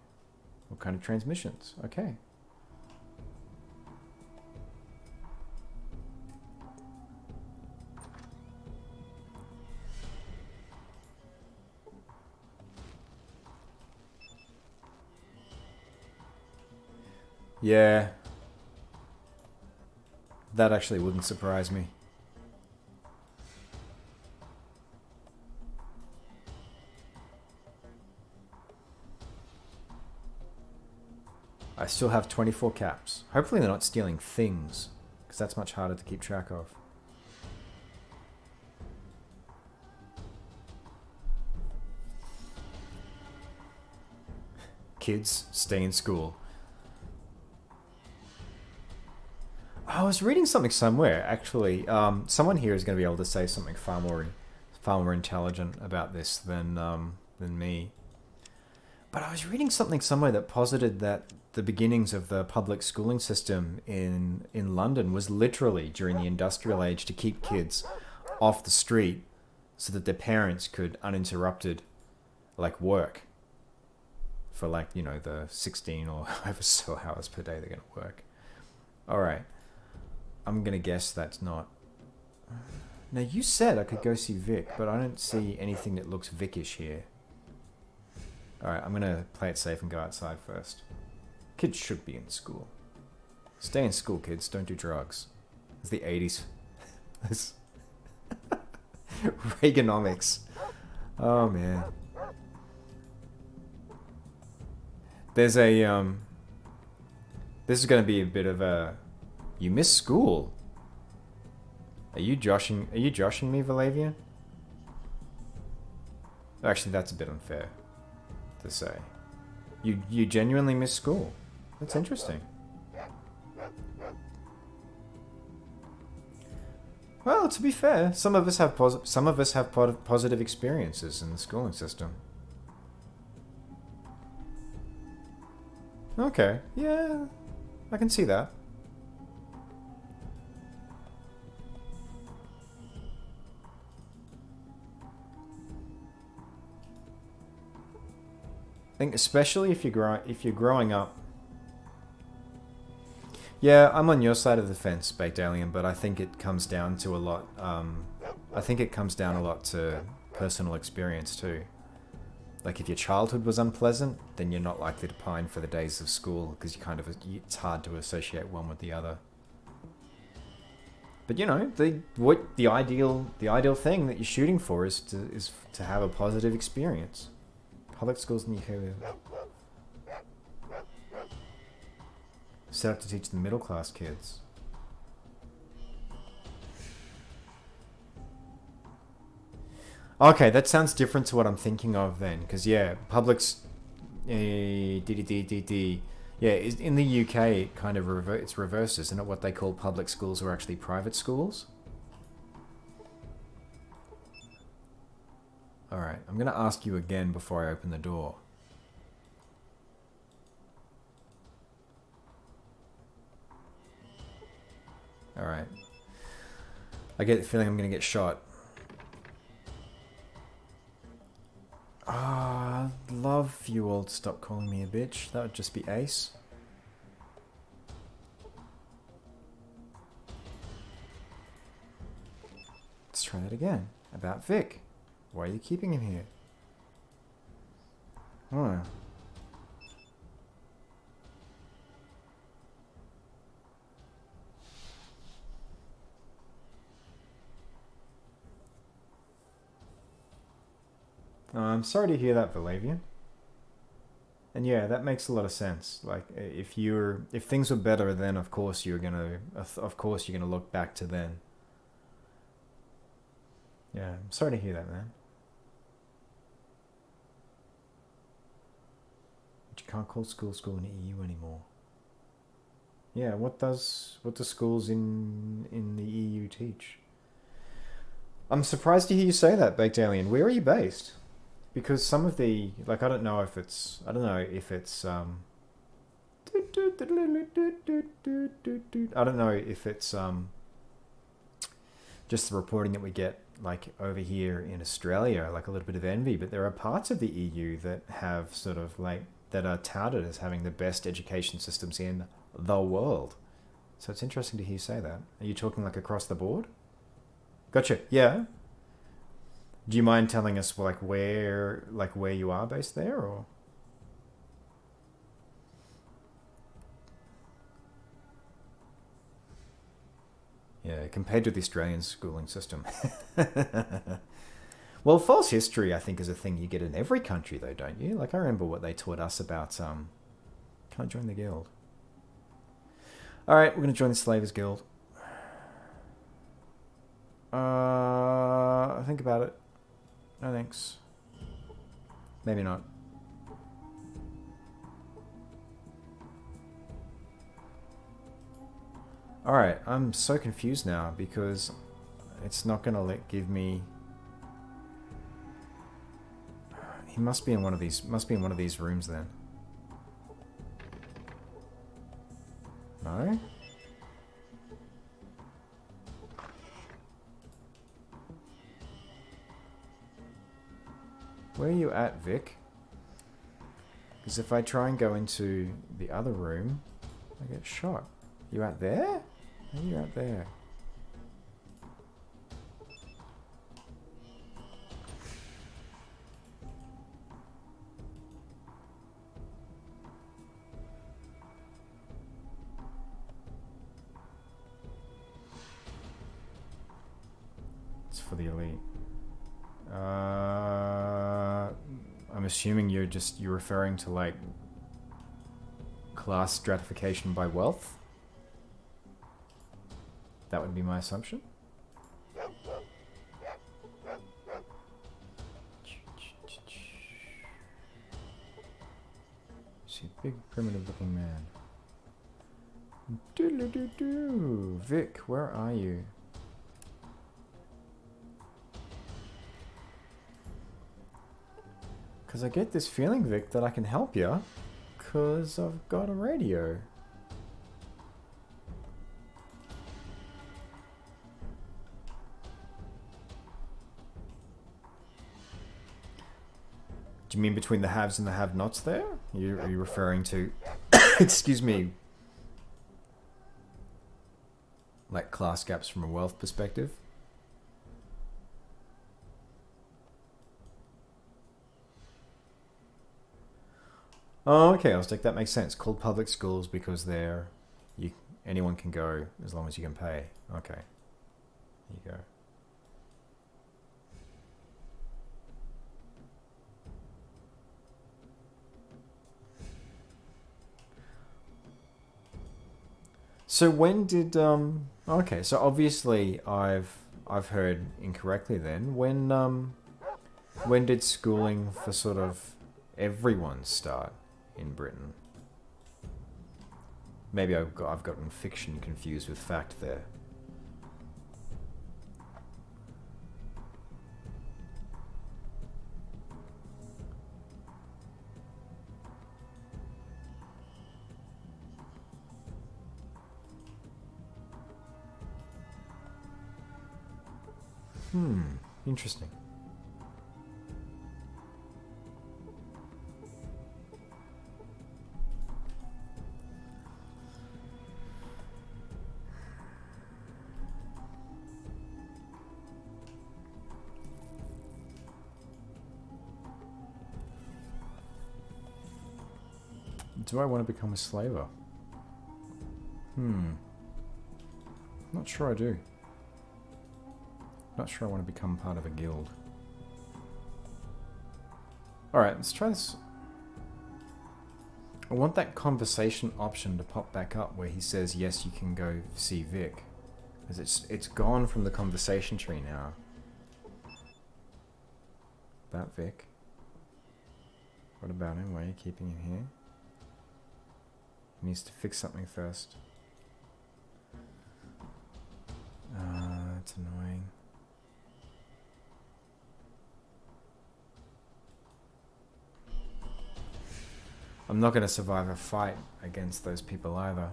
What kind of transmissions? Okay. Yeah. That actually wouldn't surprise me. I still have 24 caps. Hopefully they're not stealing things, because that's much harder to keep track of. Kids, stay in school. I was reading something somewhere, actually. Someone here is going to be able to say something far more intelligent about this than me. But I was reading something somewhere that posited that the beginnings of the public schooling system in London was literally during the industrial age to keep kids off the street so that their parents could uninterrupted work for the 16 or however so hours per day they're going to work. Alright. I'm going to guess that's not... Now you said I could go see Vic, but I don't see anything that looks Vic-ish here. Alright, I'm going to play it safe and go outside first. Kids should be in school. Stay in school, kids. Don't do drugs. It's the 80s. Reaganomics. Oh, man. There's a, This is going to be a bit of a... You missed school. Are you joshing me, Valavian? Actually, that's a bit unfair to say. You genuinely missed school. That's interesting. Well, to be fair, some of us have positive experiences in the schooling system. Okay, yeah, I can see that. I think especially if you're growing up. Yeah, I'm on your side of the fence, Baked Alien, but I think it comes down to a lot. I think it comes down a lot to personal experience too. Like if your childhood was unpleasant, then you're not likely to pine for the days of school because it's hard to associate one with the other. But the ideal thing that you're shooting for is to have a positive experience. Public schools in the UK set up to teach the middle class kids. Okay, that sounds different to what I'm thinking of then, because yeah, public's yeah, in the UK it kind of it's reversed, isn't it? What they call public schools are actually private schools. All right, I'm gonna ask you again before I open the door. All right. I get the feeling I'm gonna get shot. Ah, love you all to stop calling me a bitch. That would just be ace. Let's try that again. About Vic. Why are you keeping him here? Oh. Oh, I'm sorry to hear that, Valavian. And yeah, that makes a lot of sense. Like, if things were better, then of course you're gonna look back to then. Yeah, I'm sorry to hear that, man. But you can't call school in the EU anymore. Yeah, what does schools in the EU teach? I'm surprised to hear you say that, Baked Alien. Where are you based? Because some of the, like, I don't know if it's I don't know if it's just the reporting that we get, like, over here in Australia, like a little bit of envy, but there are parts of the EU that have sort of like that are touted as having the best education systems in the world. So it's interesting to hear you say that. Are you talking like across the board? Gotcha. Yeah. Do you mind telling us where you are based there, or? Yeah, compared to the Australian schooling system. Well, false history, I think, is a thing you get in every country, though, don't you? Like, I remember what they taught us about, can I join the guild? Alright, we're going to join the Slavers Guild. Think about it. No thanks. Maybe not. Alright, I'm so confused now because it's not going to give me... He must be in one of these rooms then. No? Where are you at, Vic? Because if I try and go into the other room, I get shot. You out there? Are you out there? It's for the elite. I'm assuming you're referring to, like, class stratification by wealth? That would be my assumption. See a big primitive looking man. Doodle-doo-doo. Vic, where are you? Because I get this feeling, Vic, that I can help you. Because I've got a radio. Do you mean between the haves and the have-nots there? Are you referring to... excuse me. Like class gaps from a wealth perspective? Oh, okay, I was like, that makes sense. Called public schools because anyone can go as long as you can pay. Okay. There you go. So when did okay, so obviously I've heard incorrectly then. When When did schooling for sort of everyone start in Britain? Maybe I've gotten fiction confused with fact there. Interesting. Do I want to become a slaver? Not sure I do. Not sure I want to become part of a guild. Alright, let's try this. I want that conversation option to pop back up where he says, yes, you can go see Vic. Because it's gone from the conversation tree now. About Vic. What about him? Why are you keeping him here? He needs to fix something first. That's annoying. I'm not going to survive a fight against those people either.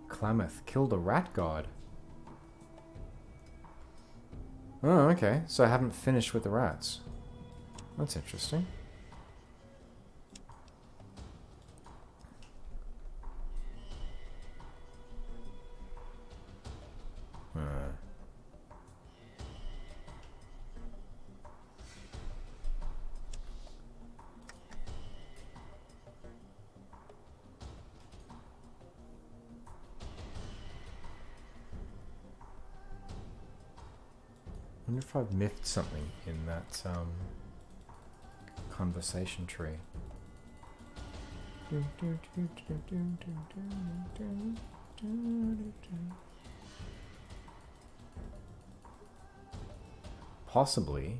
Klamath killed a rat god. Oh, okay. So I haven't finished with the rats. That's interesting. I wonder if I've miffed something in that conversation tree. Possibly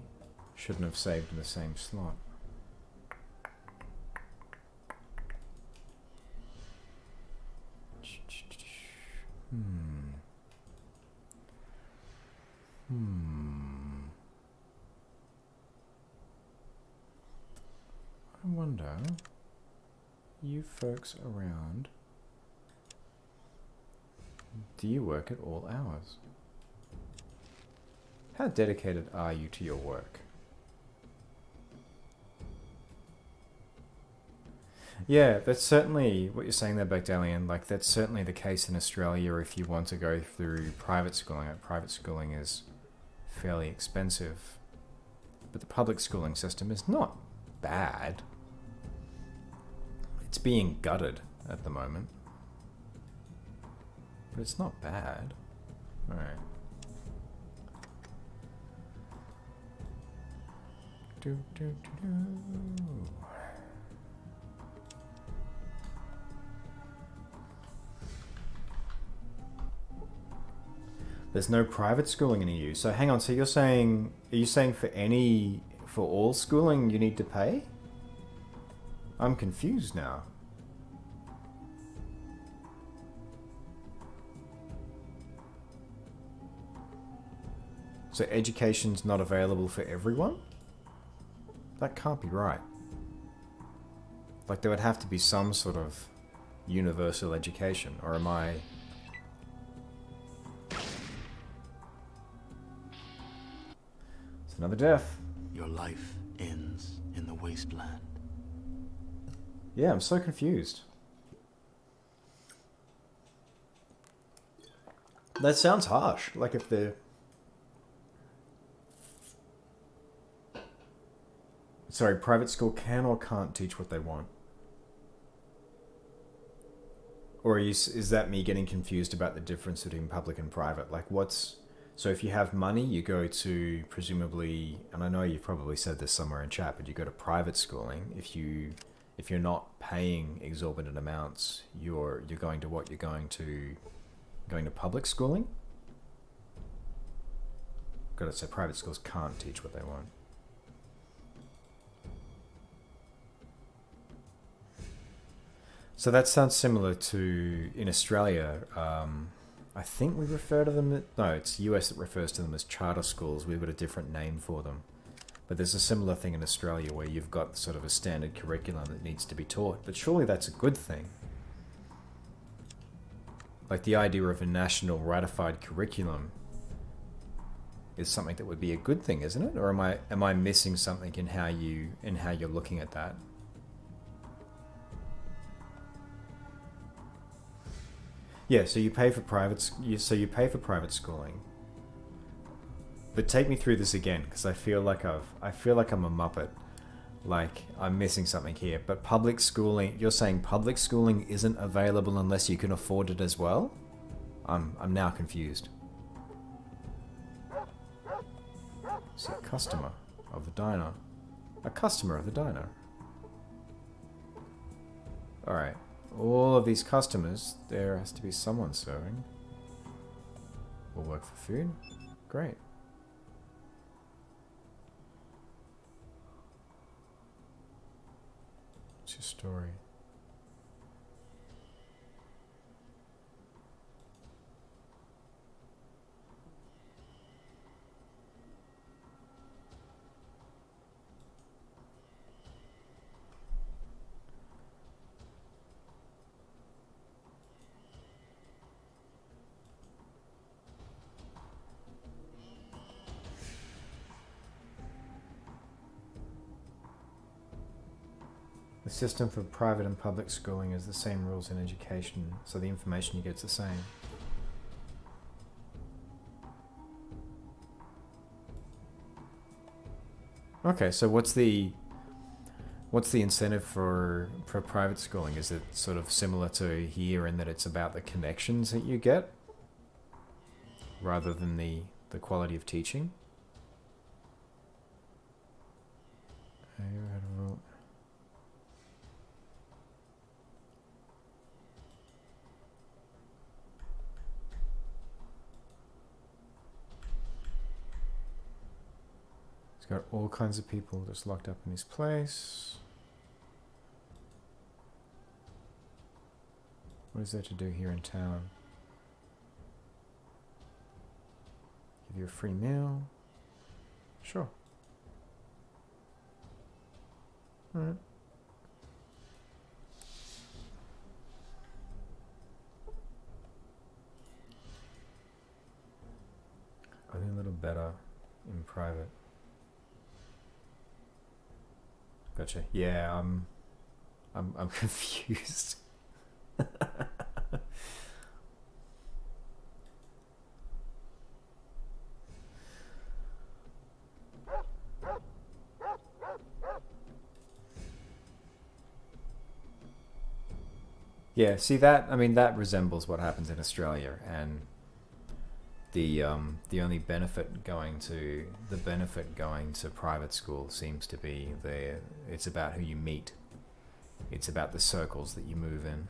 shouldn't have saved in the same slot. I wonder, you folks around, do you work at all hours? How dedicated are you to your work? Yeah, that's certainly what you're saying there, Bagdalian. Like, that's certainly the case in Australia if you want to go through private schooling. Private schooling is fairly expensive, but the public schooling system is not bad. It's being gutted at the moment, but it's not bad. Alright. There's no private schooling in the EU. So hang on, so are you saying for all schooling you need to pay? I'm confused now. So education's not available for everyone? That can't be right. Like, there would have to be some sort of universal education, or am I... It's another death. Your life ends in the wasteland. Yeah, I'm so confused. That sounds harsh. Like, if they're... Sorry, private school can or can't teach what they want? Or is that me getting confused about the difference between public and private? Like, what's... So if you have money, you go to, presumably... And I know you've probably said this somewhere in chat, but you go to private schooling. If if you're not paying exorbitant amounts, you're going to what? You're going to public schooling? Got it, so private schools can't teach what they want. So that sounds similar to, in Australia, I think we refer to them, no, it's US that refers to them as charter schools. We've got a different name for them. But there's a similar thing in Australia where you've got sort of a standard curriculum that needs to be taught. But surely that's a good thing. Like the idea of a national ratified curriculum is something that would be a good thing, isn't it? Or am I missing something in how you're looking at that? Yeah, so you pay for private schooling. But take me through this again, because I feel like I'm a muppet. Like I'm missing something here. But public schooling, you're saying public schooling isn't available unless you can afford it as well? I'm now confused. See, customer of the diner. A customer of the diner. Alright. All of these customers, there has to be someone serving. Will work for food. Great. What's your story? The system for private and public schooling is the same rules in education, so the information you get is the same. Okay, so what's the incentive for private schooling? Is it sort of similar to here in that it's about the connections that you get rather than the quality of teaching? He's got all kinds of people just locked up in his place. What is there to do here in town? Give you a free meal? Sure. Alright. I think a little better in private. Gotcha. Yeah, I'm confused. Yeah, see that? I mean, that resembles what happens in Australia, and the only benefit going to private school seems to be it's about who you meet. It's about the circles that you move in.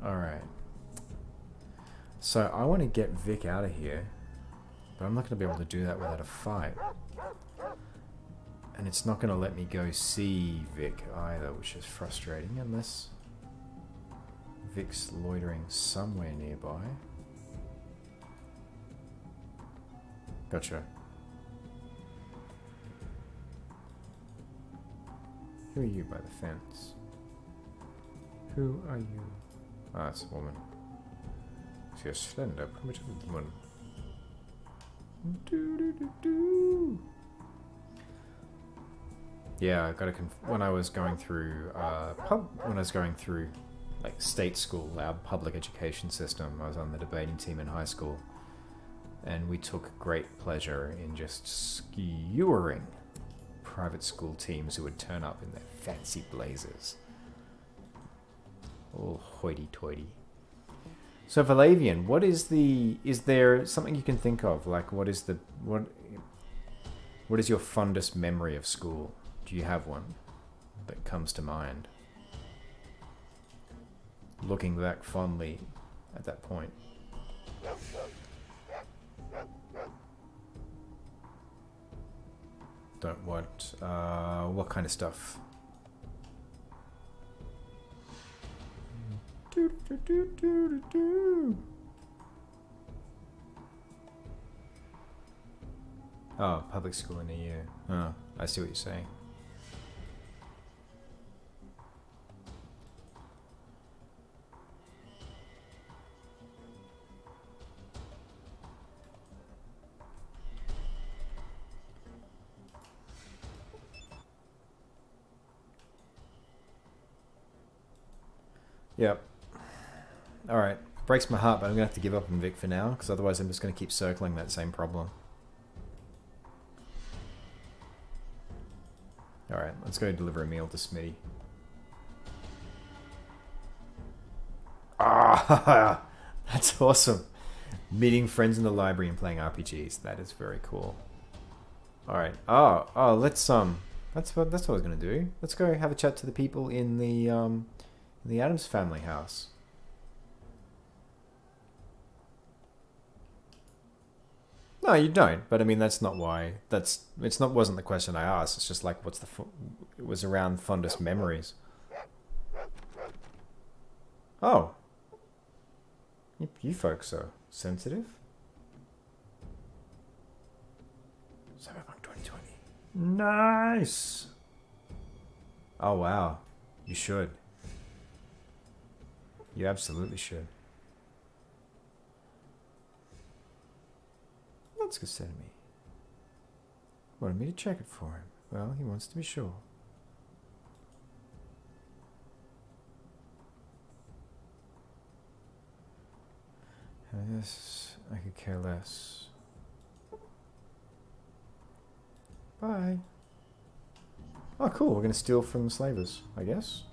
All right. So I want to get Vic out of here, but I'm not going to be able to do that without a fight. And it's not going to let me go see Vic either, which is frustrating, unless Vic's loitering somewhere nearby. Gotcha. Who are you by the fence? Who are you? Ah, it's a woman. She's a slender, primitive woman. Do. Yeah, I got when I was going through like state school, our public education system, I was on the debating team in high school, and we took great pleasure in just skewering private school teams who would turn up in their fancy blazers, all hoity-toity. So Valavian, what is the... Is there something you can think of? Like, what is the... What is your fondest memory of school? Do you have one that comes to mind? Looking back fondly at that point. Don't want... what kind of stuff? Oh, public school in a year. Oh, I see what you're saying. Yep. Alright. Breaks my heart, but I'm going to have to give up on Vic for now, because otherwise I'm just going to keep circling that same problem. Alright, let's go deliver a meal to Smitty. Ah, that's awesome. Meeting friends in the library and playing RPGs. That is very cool. Alright. Oh, let's that's what I was gonna do. Let's go have a chat to the people in the Addams family house. No, you don't. But I mean, that's not why. Wasn't the question I asked. It's just like, it was around fondest memories. Oh, you folks are sensitive. Cyberpunk 2020. Nice. Oh wow, you should. You absolutely should. That's good said to me. Wanted me to check it for him. Well, he wants to be sure. I guess I could care less. Bye. Oh, cool. We're going to steal from the slavers, I guess.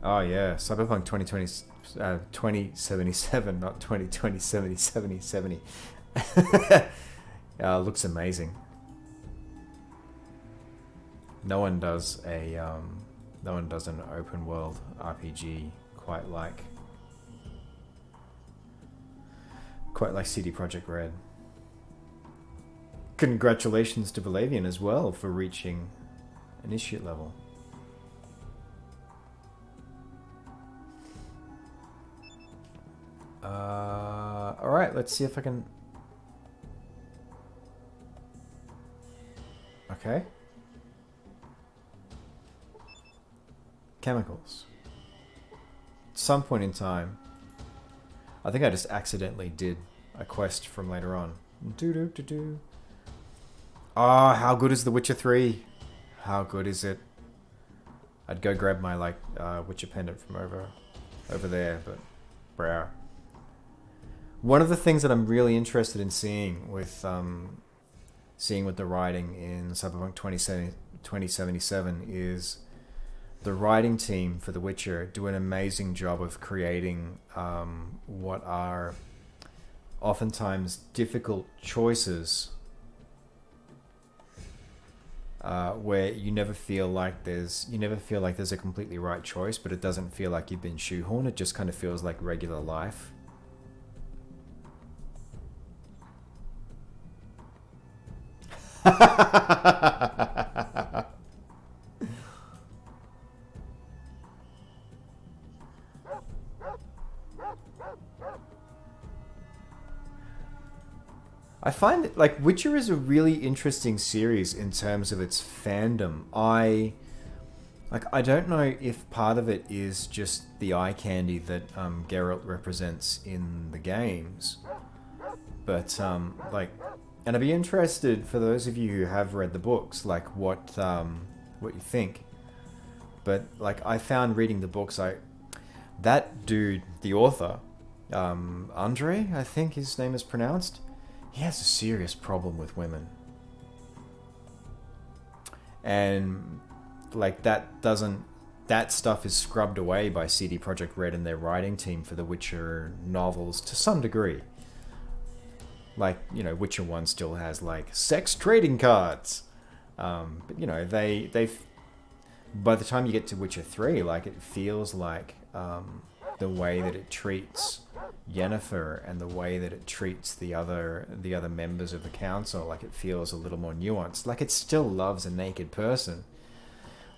Oh yeah, Cyberpunk 2077, not 2020, 70. Looks amazing. No one does an open world RPG quite like CD Projekt Red. Congratulations to Valavian as well for reaching initiate level. Alright, let's see if I can... Okay. Chemicals. At some point in time, I think I just accidentally did a quest from later on. Ah, how good is The Witcher 3? How good is it? I'd go grab my Witcher pendant from over there, but bruh. One of the things that I'm really interested in seeing with the writing in Cyberpunk 2077 is the writing team for The Witcher do an amazing job of creating what are oftentimes difficult choices where you never feel like there's a completely right choice, but it doesn't feel like you've been shoehorned. It just kind of feels like regular life. I find it, Witcher is a really interesting series in terms of its fandom. I don't know if part of it is just the eye candy that Geralt represents in the games, but and I'd be interested, for those of you who have read the books, what you think. But I found reading the books, that dude, the author, Andre, I think his name is pronounced. He has a serious problem with women. and like that stuff is scrubbed away by CD Projekt Red and their writing team for the Witcher novels to some degree. Like, you know, Witcher 1 still has like sex trading cards, but you know, they've by the time you get to Witcher 3, like, it feels like the way that it treats Yennefer and the way that it treats the other members of the council, like, it feels a little more nuanced. Like, it still loves a naked person.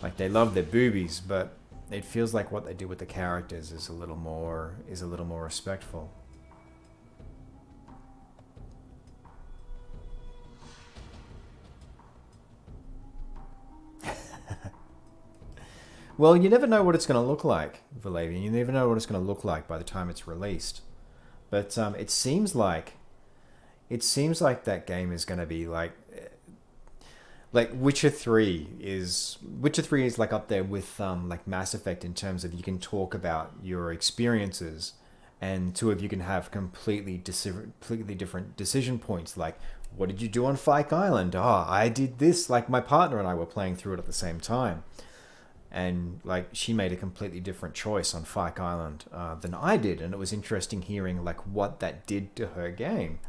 Like, they love their boobies, but it feels like what they do with the characters is a little more respectful. Well, you never know what it's going to look like, Valavian. You never know what it's going to look like by the time it's released. But it seems like that game is going to be like Witcher 3 is like up there with like Mass Effect in terms of you can talk about your experiences, and two of you can have completely different decision points. Like, what did you do on Fyke Island? Oh, I did this. Like, my partner and I were playing through it at the same time. And like, she made a completely different choice on Fyke Island than I did, and it was interesting hearing like what that did to her game.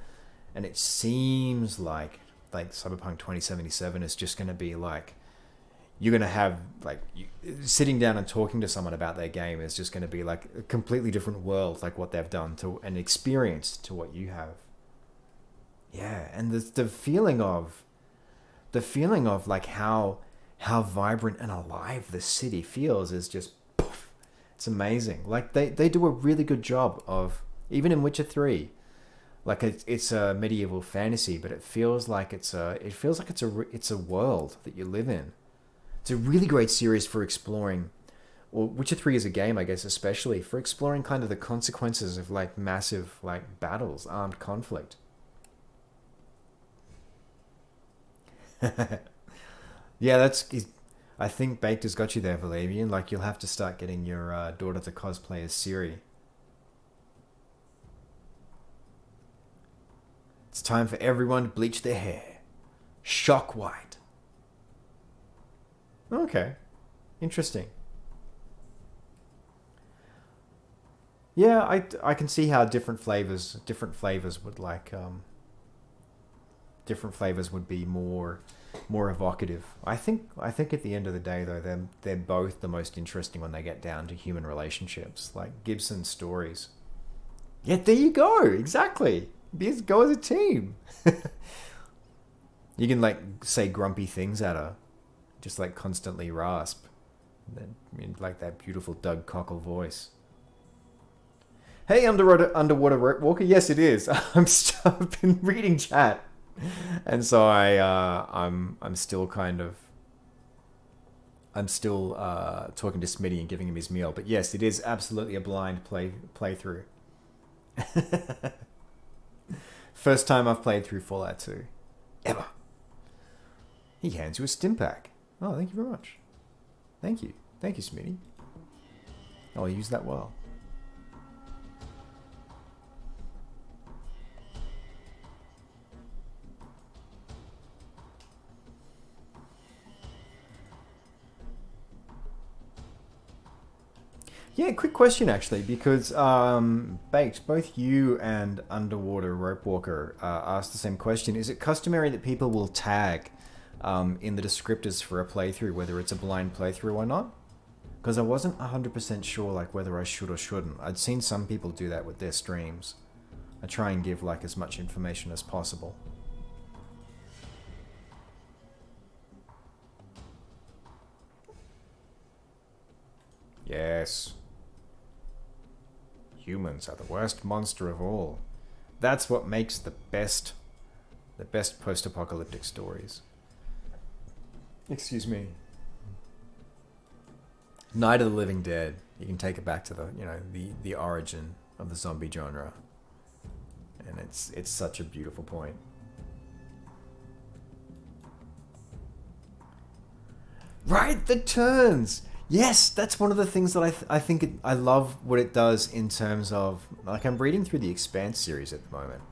And it seems like Cyberpunk 2077 is just going to be like, you're going to have like sitting down and talking to someone about their game is just going to be like a completely different world, like what they've done to and experienced to what you have. Yeah, and the feeling of like how vibrant and alive the city feels is just poof, it's amazing. Like, they do a really good job of, even in Witcher 3, like, it's a medieval fantasy, but it feels like it's a world that you live in. It's a really great series for exploring, or Witcher 3 is a game, I guess, especially for exploring kind of the consequences of like massive like battles, armed conflict. Yeah, I think Baked has got you there, Valavian. Like, you'll have to start getting your daughter to cosplay as Ciri. It's time for everyone to bleach their hair. Shock white. Okay. Interesting. Yeah, I can see how different flavors would like different flavors would be more evocative. I think at the end of the day, though, they're both the most interesting when they get down to human relationships, like Gibson's stories. Yeah, there you go. Exactly. Go as a team. You can like say grumpy things at her, just like constantly rasp. And then, like that beautiful Doug Cockle voice. Hey, underwater rope walker. Yes, it is. I've been reading chat. And so I'm still talking to Smitty and giving him his meal. But yes, it is absolutely a blind playthrough. First time I've played through Fallout 2 ever. He hands you a stim pack. Oh, thank you very much. Thank you, Smitty. I'll use that well. Yeah, quick question actually, because Baked, both you and Underwater Rope Walker asked the same question. Is it customary that people will tag in the descriptors for a playthrough, whether it's a blind playthrough or not? Because I wasn't 100% sure like whether I should or shouldn't. I'd seen some people do that with their streams. I try and give like as much information as possible. Yes. Humans are the worst monster of all. That's what makes the best post-apocalyptic stories. Excuse me. Night of the Living Dead. You can take it back to the origin of the zombie genre. And it's such a beautiful point. Right, the turns! Yes, that's one of the things that I think I love what it does in terms of, like, I'm reading through the Expanse series at the moment.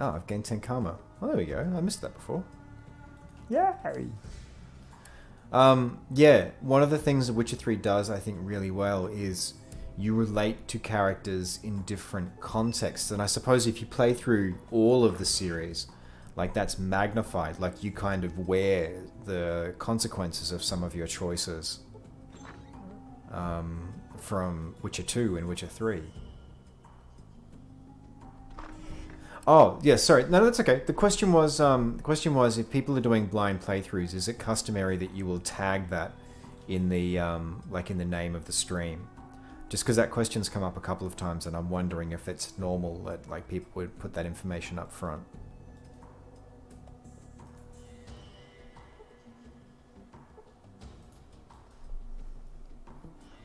Oh, I've gained 10 karma. Oh, there we go. I missed that before. Yay! Yeah, one of the things that Witcher 3 does, I think, really well is you relate to characters in different contexts. And I suppose if you play through all of the series, like that's magnified. Like you kind of wear the consequences of some of your choices from Witcher 2 and Witcher 3. Oh, yeah, sorry. No, that's okay. The question was if people are doing blind playthroughs, is it customary that you will tag that in the like in the name of the stream? Just because that question's come up a couple of times, and I'm wondering if it's normal that like people would put that information up front.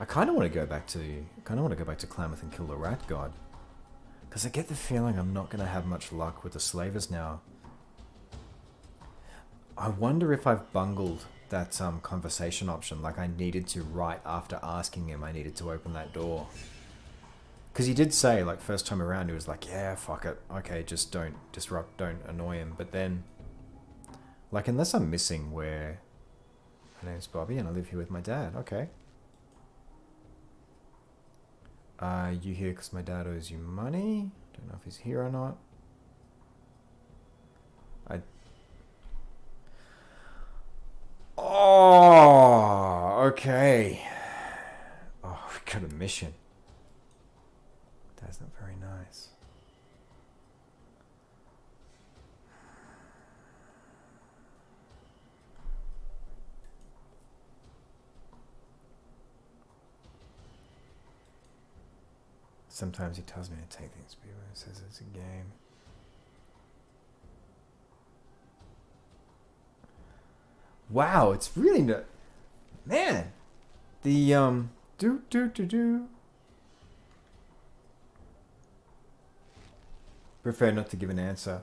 I kind of want to go back to Klamath and kill the rat god. Because I get the feeling I'm not going to have much luck with the slavers now. I wonder if I've bungled that conversation option. Like I needed to, right after asking him, I needed to open that door. Because he did say, like, first time around, he was like, yeah, fuck it. Okay, just don't disrupt, don't annoy him. But then, like, unless I'm missing where... My name's Bobby and I live here with my dad. Okay. You here because my dad owes you money? Don't know if he's here or not. Oh, okay. Oh, we got a mission. That's not very nice. Sometimes he tells me to take things, but he says it's a game. Wow, it's really no... Man! The, Prefer not to give an answer.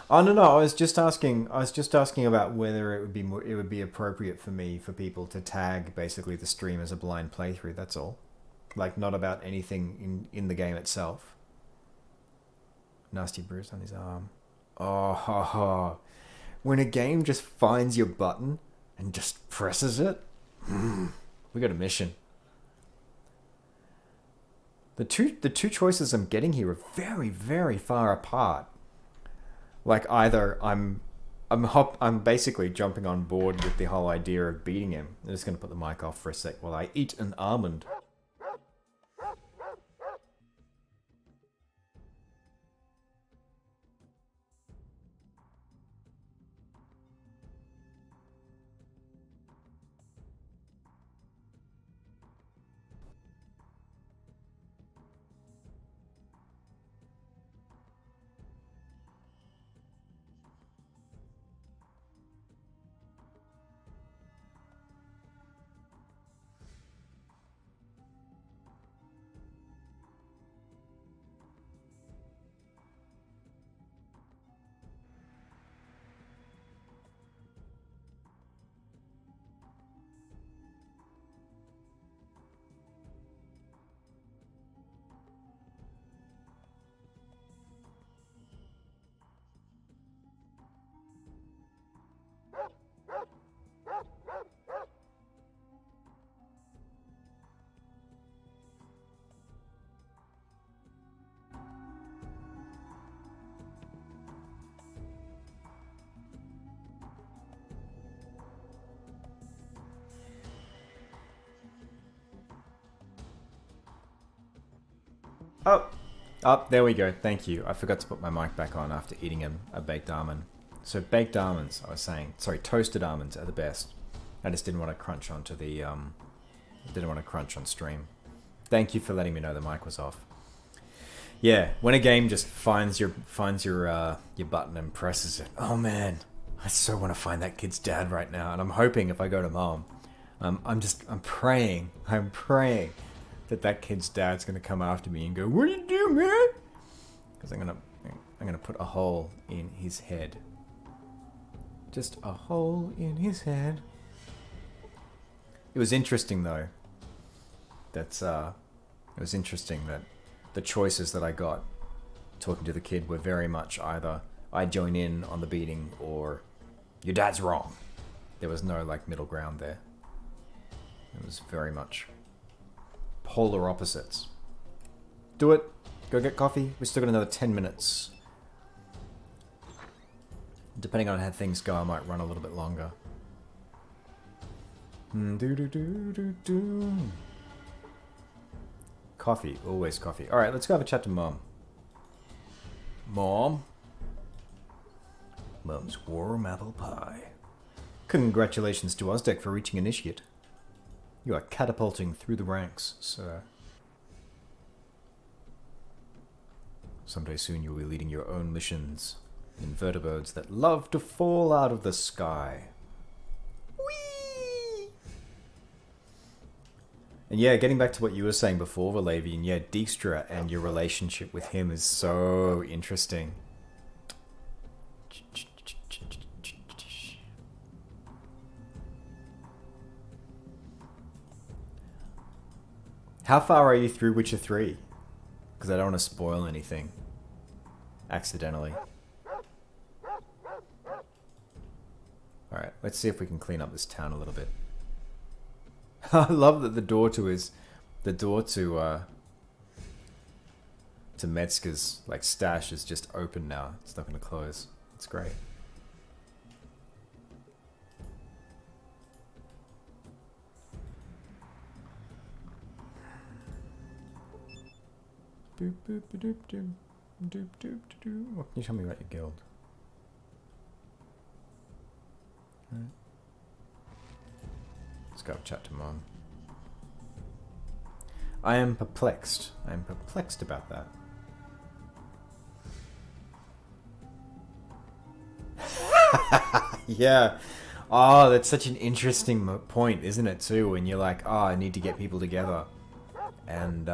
Oh, no, I was just asking about whether it would be appropriate for people to tag, basically, the stream as a blind playthrough, that's all. Like, not about anything in the game itself. Nasty bruise on his arm. Oh, ha, ha. When a game just finds your button and just presses it, we got a mission. The two choices I'm getting here are very, very far apart. Like either I'm basically jumping on board with the whole idea of beating him. I'm just going to put the mic off for a sec while I eat an almond. Oh, there we go. Thank you. I forgot to put my mic back on after eating a baked almond. So baked almonds, I was saying. Sorry, toasted almonds are the best. I just didn't want to crunch onto the didn't want to crunch on stream. Thank you for letting me know the mic was off. Yeah, when a game just finds your button and presses it. Oh man, I so want to find that kid's dad right now, and I'm hoping if I go to mom, I'm praying that kid's dad's gonna come after me and go, "What do you do, man?" Because I'm gonna put a hole in his head. Just a hole in his head. It was interesting though. It was interesting that the choices that I got talking to the kid were very much either I join in on the beating or Your dad's wrong. There was no, like, middle ground there. It was very much polar opposites. Do it. Go get coffee. We still got another 10 minutes. Depending on how things go, I might run a little bit longer. Coffee. Always coffee. Alright, let's go have a chat to Mom. Mom? Mum's warm apple pie. Congratulations to Ozdek for reaching initiate. You are catapulting through the ranks, sir. Someday soon you will be leading your own missions. Invertebrates that love to fall out of the sky. Whee! And yeah, getting back to what you were saying before, Valavian, yeah, Dijkstra and your relationship with him is so interesting. How far are you through Witcher 3? Because I don't want to spoil anything. Accidentally. Alright, let's see if we can clean up this town a little bit. I love that the door to Metzger's like stash is just open now. It's not going to close. It's great. Boop, boop, doop, doop, doop, doop, doop. What can you tell me about your guild? Right. Let's go chat to Mom. I am perplexed. I am perplexed about that. Yeah. Oh, that's such an interesting point, isn't it, too? When you're like, oh, I need to get people together. And,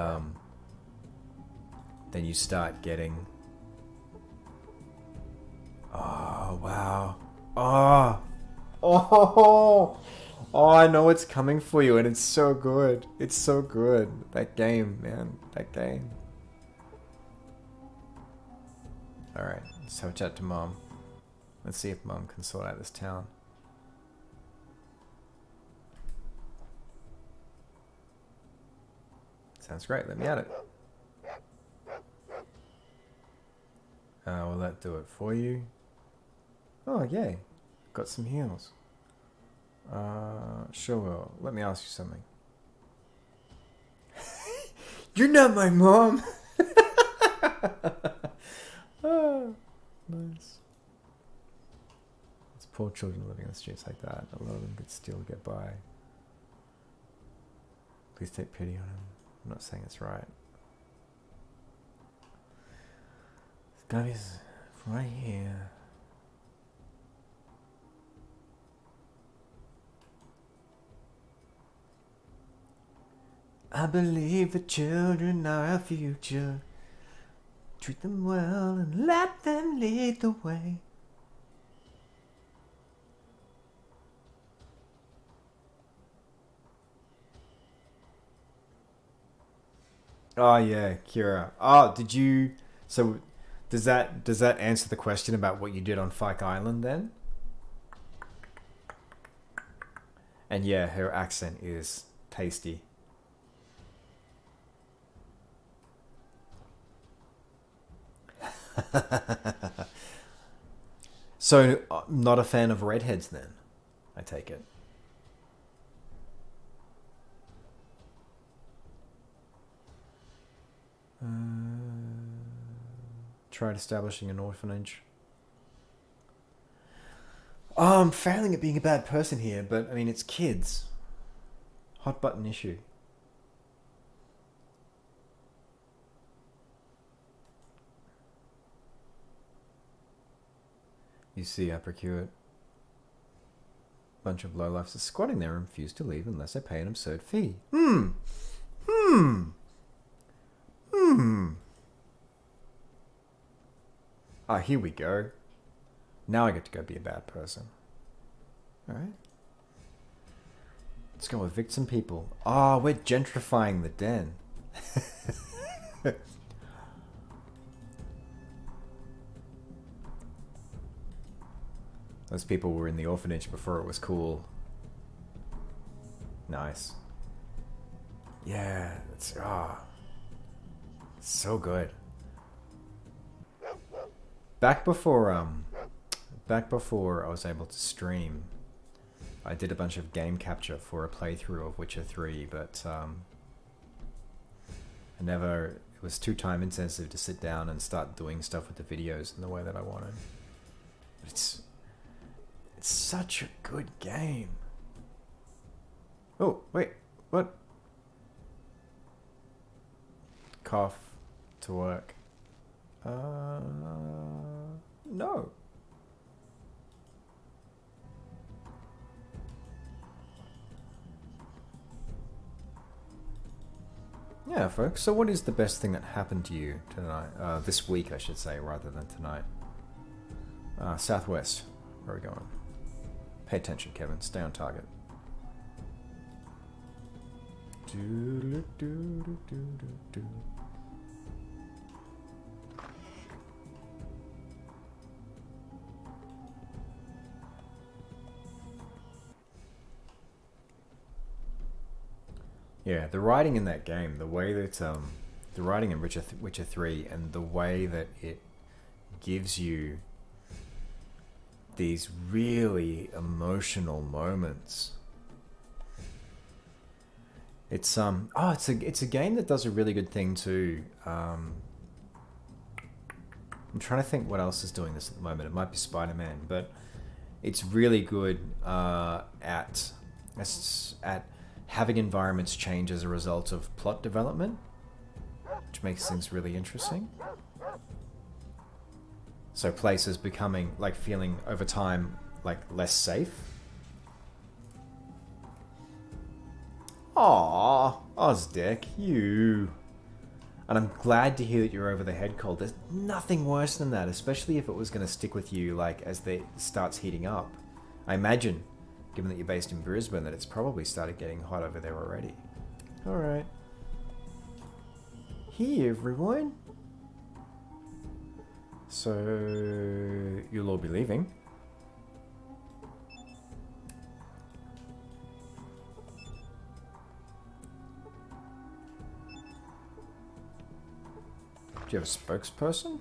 then you start getting... Oh, wow. Oh! Oh! Oh, I know it's coming for you, and it's so good. It's so good. That game, man. That game. Alright, let's have a chat to Mom. Let's see if Mom can sort out this town. Sounds great. Let me at it. Will that do it for you? Oh, yay. Got some heals. Sure will. Let me ask you something. You're not my mom! Oh, nice. There's poor children living on the streets like that. A lot of them could still get by. Please take pity on him. I'm not saying it's right. Guys, from right here. I believe the children are our future. Treat them well and let them lead the way. Oh yeah, Kira. Oh, did you... So, does that answer the question about what you did on Fyke Island then? And yeah, her accent is tasty. So, not a fan of redheads then, I take it. Tried establishing an orphanage. Oh, I'm failing at being a bad person here, but I mean, it's kids. Hot button issue. You see, I procured. Bunch of lowlifes are squatting there and refuse to leave unless I pay an absurd fee. Ah, here we go. Now I get to go be a bad person. Alright. Let's go evict some people. Ah, we're gentrifying the den. Those people were in the orphanage before it was cool. Nice. Yeah, it's so good. Back before I was able to stream, I did a bunch of game capture for a playthrough of Witcher 3, but it was too time intensive to sit down and start doing stuff with the videos in the way that I wanted. It's such a good game. Oh, wait, what? Cough to work. No. Yeah, folks. So what is the best thing that happened to you tonight? This week, I should say, rather than tonight. Southwest. Where are we going? Pay attention, Kevin. Stay on target. Yeah, the writing in that game, the way that the writing in Witcher 3 and the way that it gives you these really emotional moments. It's it's a game that does a really good thing too. I'm trying to think what else is doing this at the moment. It might be Spider-Man, but it's really good at having environments change as a result of plot development, which makes things really interesting. So places becoming, like, feeling over time like less safe. Aww, Ozdick, you. And I'm glad to hear that you're over the head cold. There's nothing worse than that, especially if it was going to stick with you, like, as it starts heating up. I imagine, given that you're based in Brisbane, that it's probably started getting hot over there already. Alright. Hey, everyone. So, you'll all be leaving. Do you have a spokesperson?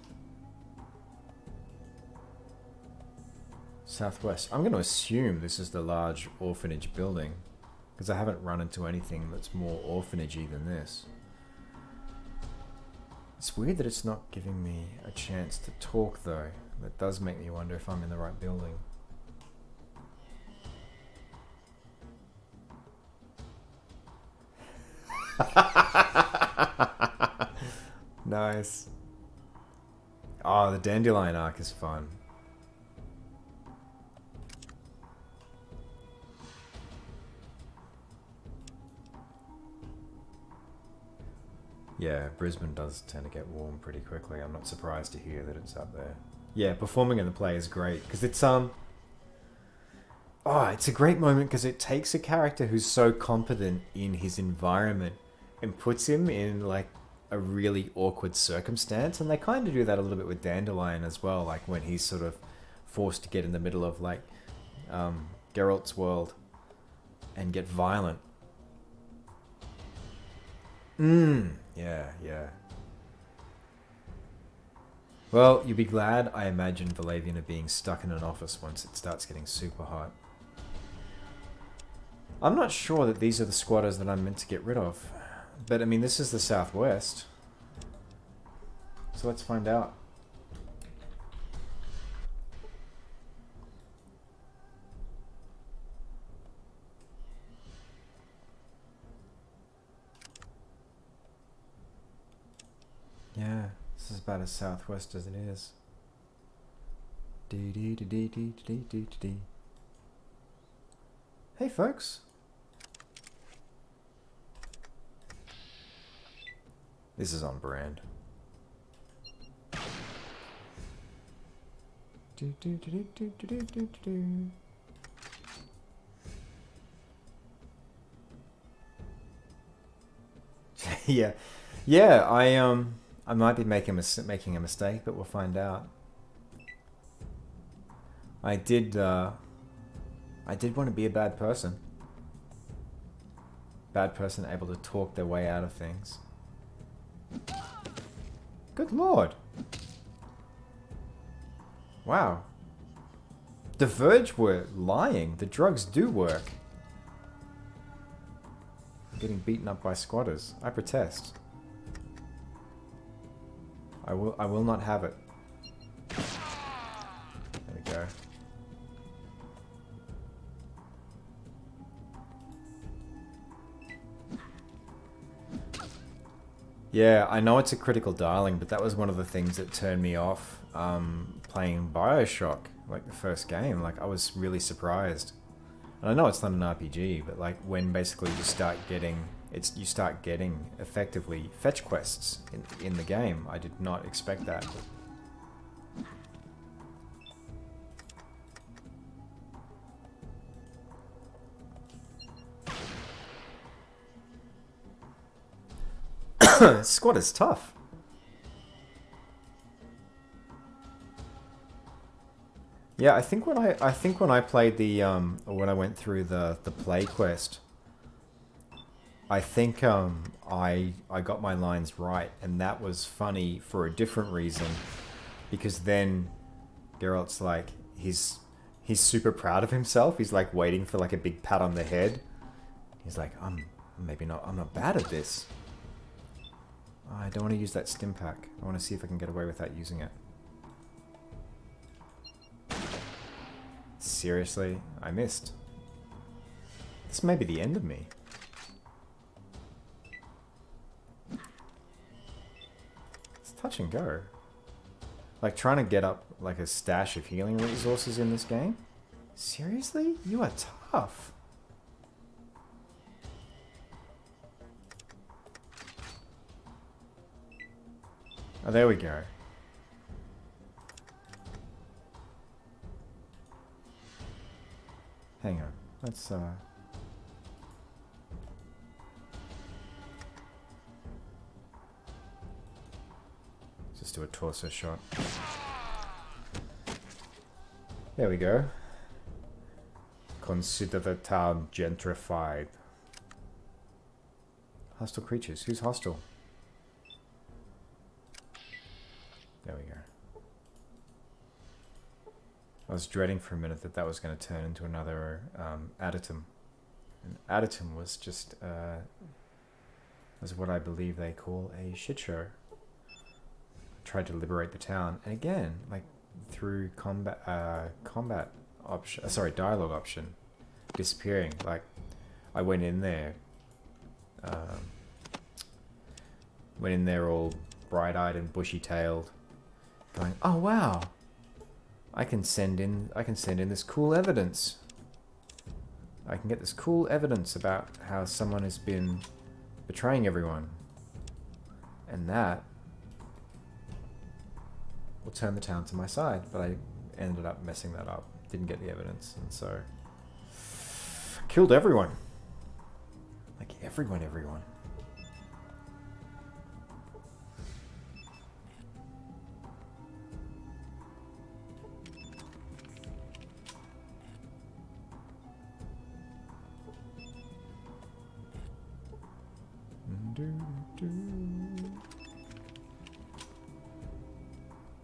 Southwest. I'm going to assume this is the large orphanage building, because I haven't run into anything that's more orphanagey than this. It's weird that it's not giving me a chance to talk, though. That does make me wonder if I'm in the right building. Nice. Oh, the Dandelion arc is fun. Yeah, Brisbane does tend to get warm pretty quickly. I'm not surprised to hear that it's up there. Yeah, performing in the play is great because it's it's a great moment because it takes a character who's so competent in his environment and puts him in, like, a really awkward circumstance. And they kind of do that a little bit with Dandelion as well, like when he's sort of forced to get in the middle of, like, Geralt's world and get violent. Yeah. Well, you'll be glad, I imagine, Valavian are being stuck in an office once it starts getting super hot. I'm not sure that these are the squatters that I'm meant to get rid of. But, I mean, this is the Southwest. So let's find out. Yeah, this is about as Southwest as it is. Hey, folks. This is on brand. Yeah. I might be making a mistake, but we'll find out. I did want to be a bad person. Bad person able to talk their way out of things. Good lord. Wow. The Verge were lying. The drugs do work. I'm getting beaten up by squatters. I protest. I will not have it. There we go. Yeah, I know it's a critical darling, but that was one of the things that turned me off playing BioShock, like the first game. Like, I was really surprised. And I know it's not an RPG, but like when basically you start getting effectively fetch quests in the game. I did not expect that. Squad is tough. Yeah, I think when I played the or when I went through the play quest, I think I got my lines right, and that was funny for a different reason, because then Geralt's like he's super proud of himself. He's like waiting for like a big pat on the head. He's like, I'm not bad at this. Oh, I don't want to use that stim pack. I want to see if I can get away without using it. Seriously, I missed. This may be the end of me. It's touch and go. Like trying to get up like a stash of healing resources in this game? Seriously? You are tough. Oh, there we go. Hang on. Let's just do a torso shot. There we go. Consider the town gentrified. Hostile creatures. Who's hostile? There we go. I was dreading for a minute that was going to turn into another additum. And additum was just was what I believe they call a shit show. I tried to liberate the town, and again, like through dialogue option, disappearing. Like I went in there all bright-eyed and bushy-tailed, going, "Oh wow, I can send in this cool evidence. I can get this cool evidence about how someone has been betraying everyone, and that will turn the town to my side." But I ended up messing that up. Didn't get the evidence, and so killed everyone. Like everyone.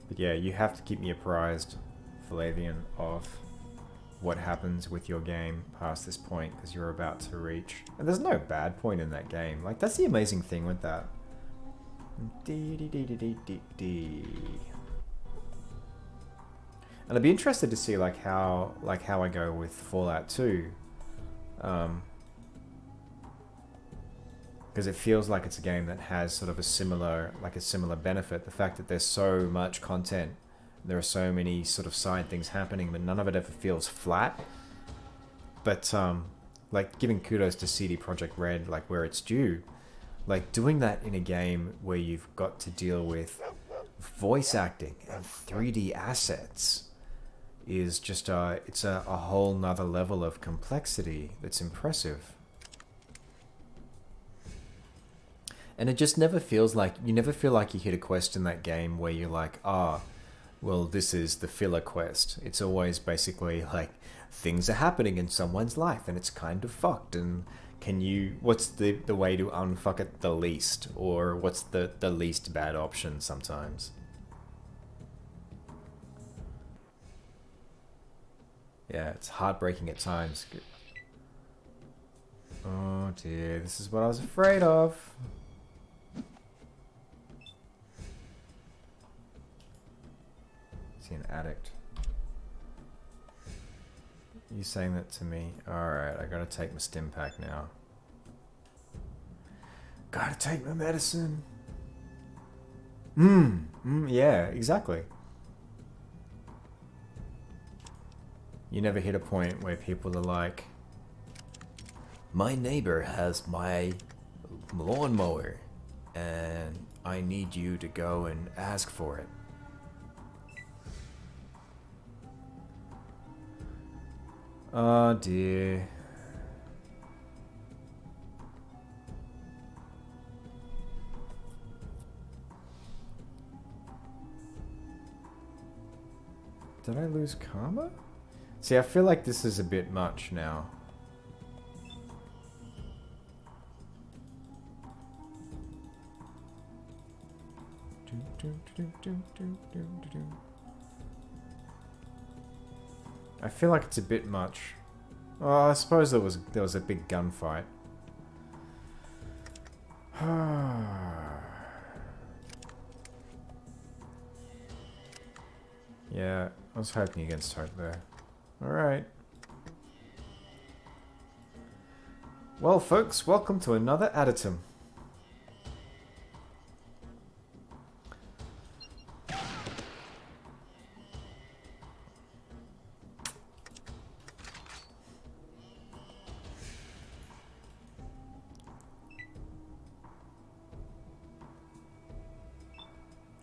But yeah, you have to keep me apprised, Flavian, of what happens with your game past this point, because you're about to reach... And there's no bad point in that game. Like, that's the amazing thing with that. And I'd be interested to see how I go with Fallout 2. Because it feels like it's a game that has sort of a similar benefit. The fact that there's so much content, there are so many sort of side things happening, but none of it ever feels flat. But like giving kudos to CD Projekt Red, like where it's due, like doing that in a game where you've got to deal with voice acting and 3D assets is just it's a whole nother level of complexity that's impressive. And it just never feels like, you never feel like you hit a quest in that game where you're like, Well, this is the filler quest. It's always basically like things are happening in someone's life and it's kind of fucked, and can you, what's the way to unfuck it the least, or what's the least bad option sometimes. Yeah, it's heartbreaking at times. Oh dear, this is what I was afraid of. Is he an addict? You saying that to me? Alright, I gotta take my stim pack now. Gotta take my medicine. Yeah, exactly. You never hit a point where people are like, my neighbor has my lawnmower and I need you to go and ask for it. Oh dear. Did I lose karma? See, I feel like this is a bit much now. I feel like it's a bit much. Oh, I suppose there was a big gunfight. Yeah, I was hoping against hope there. Alright. Well, folks, welcome to another additum.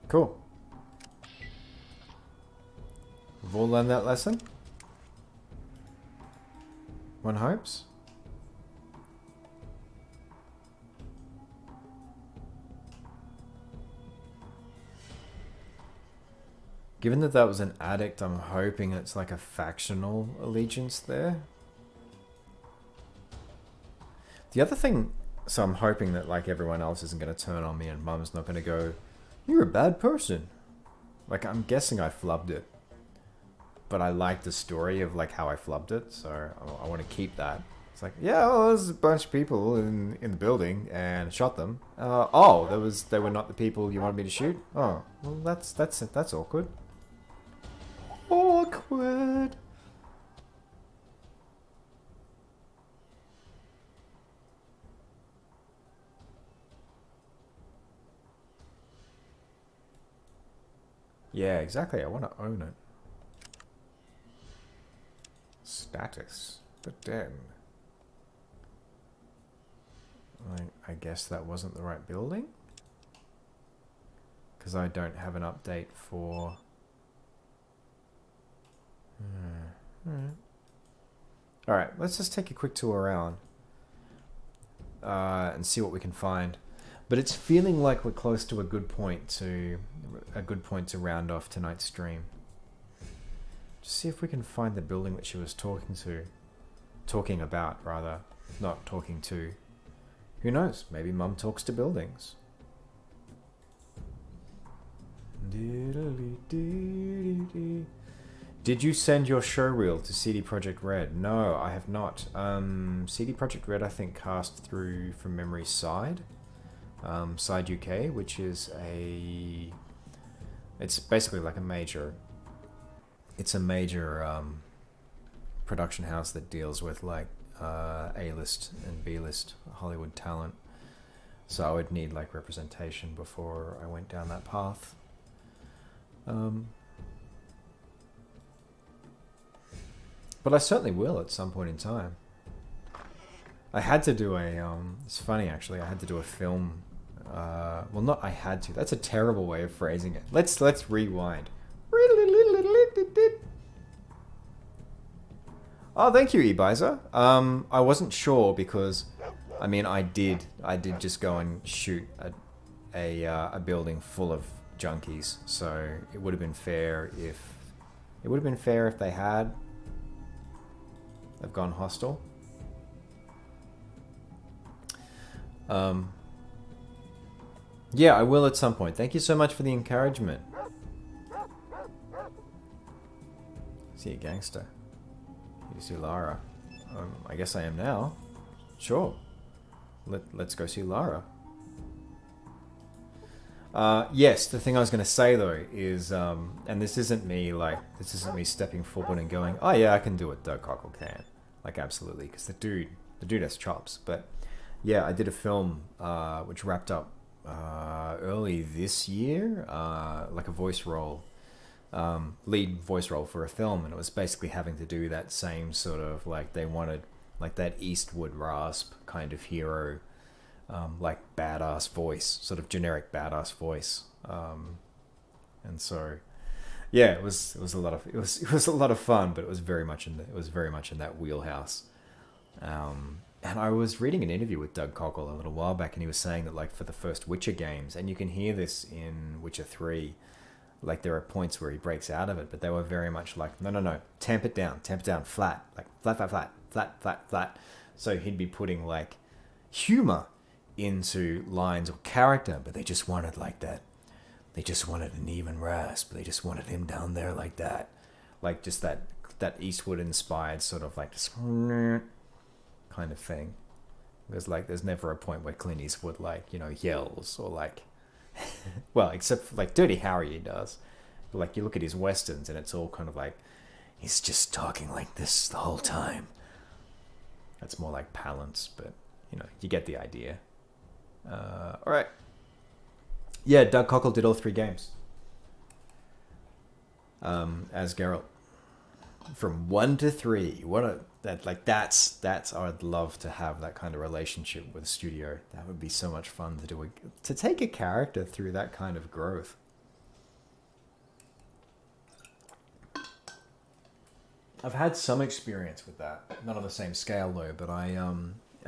Cool. We've all learned that lesson? One hopes? Given that that was an addict, I'm hoping it's like a factional allegiance there. The other thing, so I'm hoping that like everyone else isn't going to turn on me and Mum's not going to go, you're a bad person. Like, I'm guessing I flubbed it. But I like the story of like how I flubbed it, so I want to keep that. It's like, yeah, well, there's a bunch of people in the building and shot them. Oh, they were not the people you wanted me to shoot? Oh, well that's awkward. Awkward. Yeah, exactly. I want to own it. Status. The den. I guess that wasn't the right building? Because I don't have an update for... Alright, let's just take a quick tour around. And see what we can find. But it's feeling like we're close to a good point to round off tonight's stream. Just see if we can find the building that she was talking about rather, not talking to. Who knows? Maybe Mum talks to buildings. Did you send your showreel to CD Projekt Red? No, I have not. CD Projekt Red, I think, cast through from memory Side UK, which is it's basically like a major production house that deals with like A-list and B-list Hollywood talent. So I would need like representation before I went down that path. But I certainly will at some point in time. I had to do it's funny actually, I had to do a film. Well, not I had to. That's a terrible way of phrasing it. Let's rewind. Oh, thank you, Ebiza. I wasn't sure because, I mean, I did just go and shoot a building full of junkies. So it would have been fair if they had have gone hostile. Yeah, I will at some point. Thank you so much for the encouragement. See a gangster. You see Lara. I guess I am now. Sure. Let's go see Lara. Yes, the thing I was going to say though is, and this isn't me stepping forward and going, oh yeah, I can do what Doug Cockle can. Like absolutely, because the dude has chops. But yeah, I did a film which wrapped up early this year, like a voice role, lead voice role for a film, and it was basically having to do that same sort of like they wanted like that Eastwood rasp kind of hero. Like badass voice, sort of generic badass voice, and so yeah, it was a lot of fun, but it was very much in that wheelhouse. And I was reading an interview with Doug Cockle a little while back, and he was saying that like for the first Witcher games, and you can hear this in Witcher 3, like there are points where he breaks out of it, but they were very much like no, tamp it down, flat, like flat. So he'd be putting like humor into lines or character, but they just wanted like that. They just wanted an even rasp. They just wanted him down there like that, like just that Eastwood inspired sort of like this kind of thing. There's never a point where Clint Eastwood yells or like, well, except for like Dirty Harry does. But like you look at his westerns and it's all kind of like he's just talking like this the whole time. That's more like Palance, but you get the idea. All right. Yeah, Doug Cockle did all 3 games. As Geralt. From 1 to 3. That's I'd love to have that kind of relationship with a studio. That would be so much fun to take a character through that kind of growth. I've had some experience with that. Not on the same scale though, but I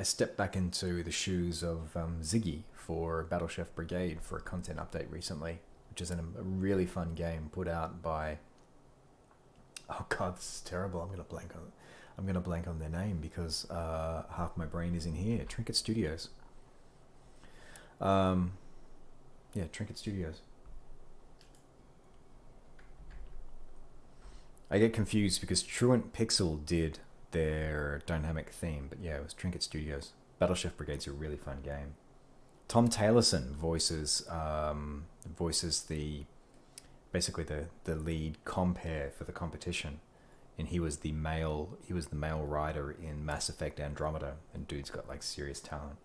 stepped back into the shoes of Ziggy for Battle Chef Brigade for a content update recently, which is a really fun game put out by. Oh god, this is terrible. I'm gonna blank on their name because half my brain is in here. Trinket Studios. Yeah, Trinket Studios. I get confused because Truant Pixel did their dynamic theme, but yeah, it was Trinket Studios. Battle Chef Brigade's a really fun game. Tom Taylorson voices the lead compere for the competition, and he was the male rider in Mass Effect Andromeda, and dude's got like serious talent.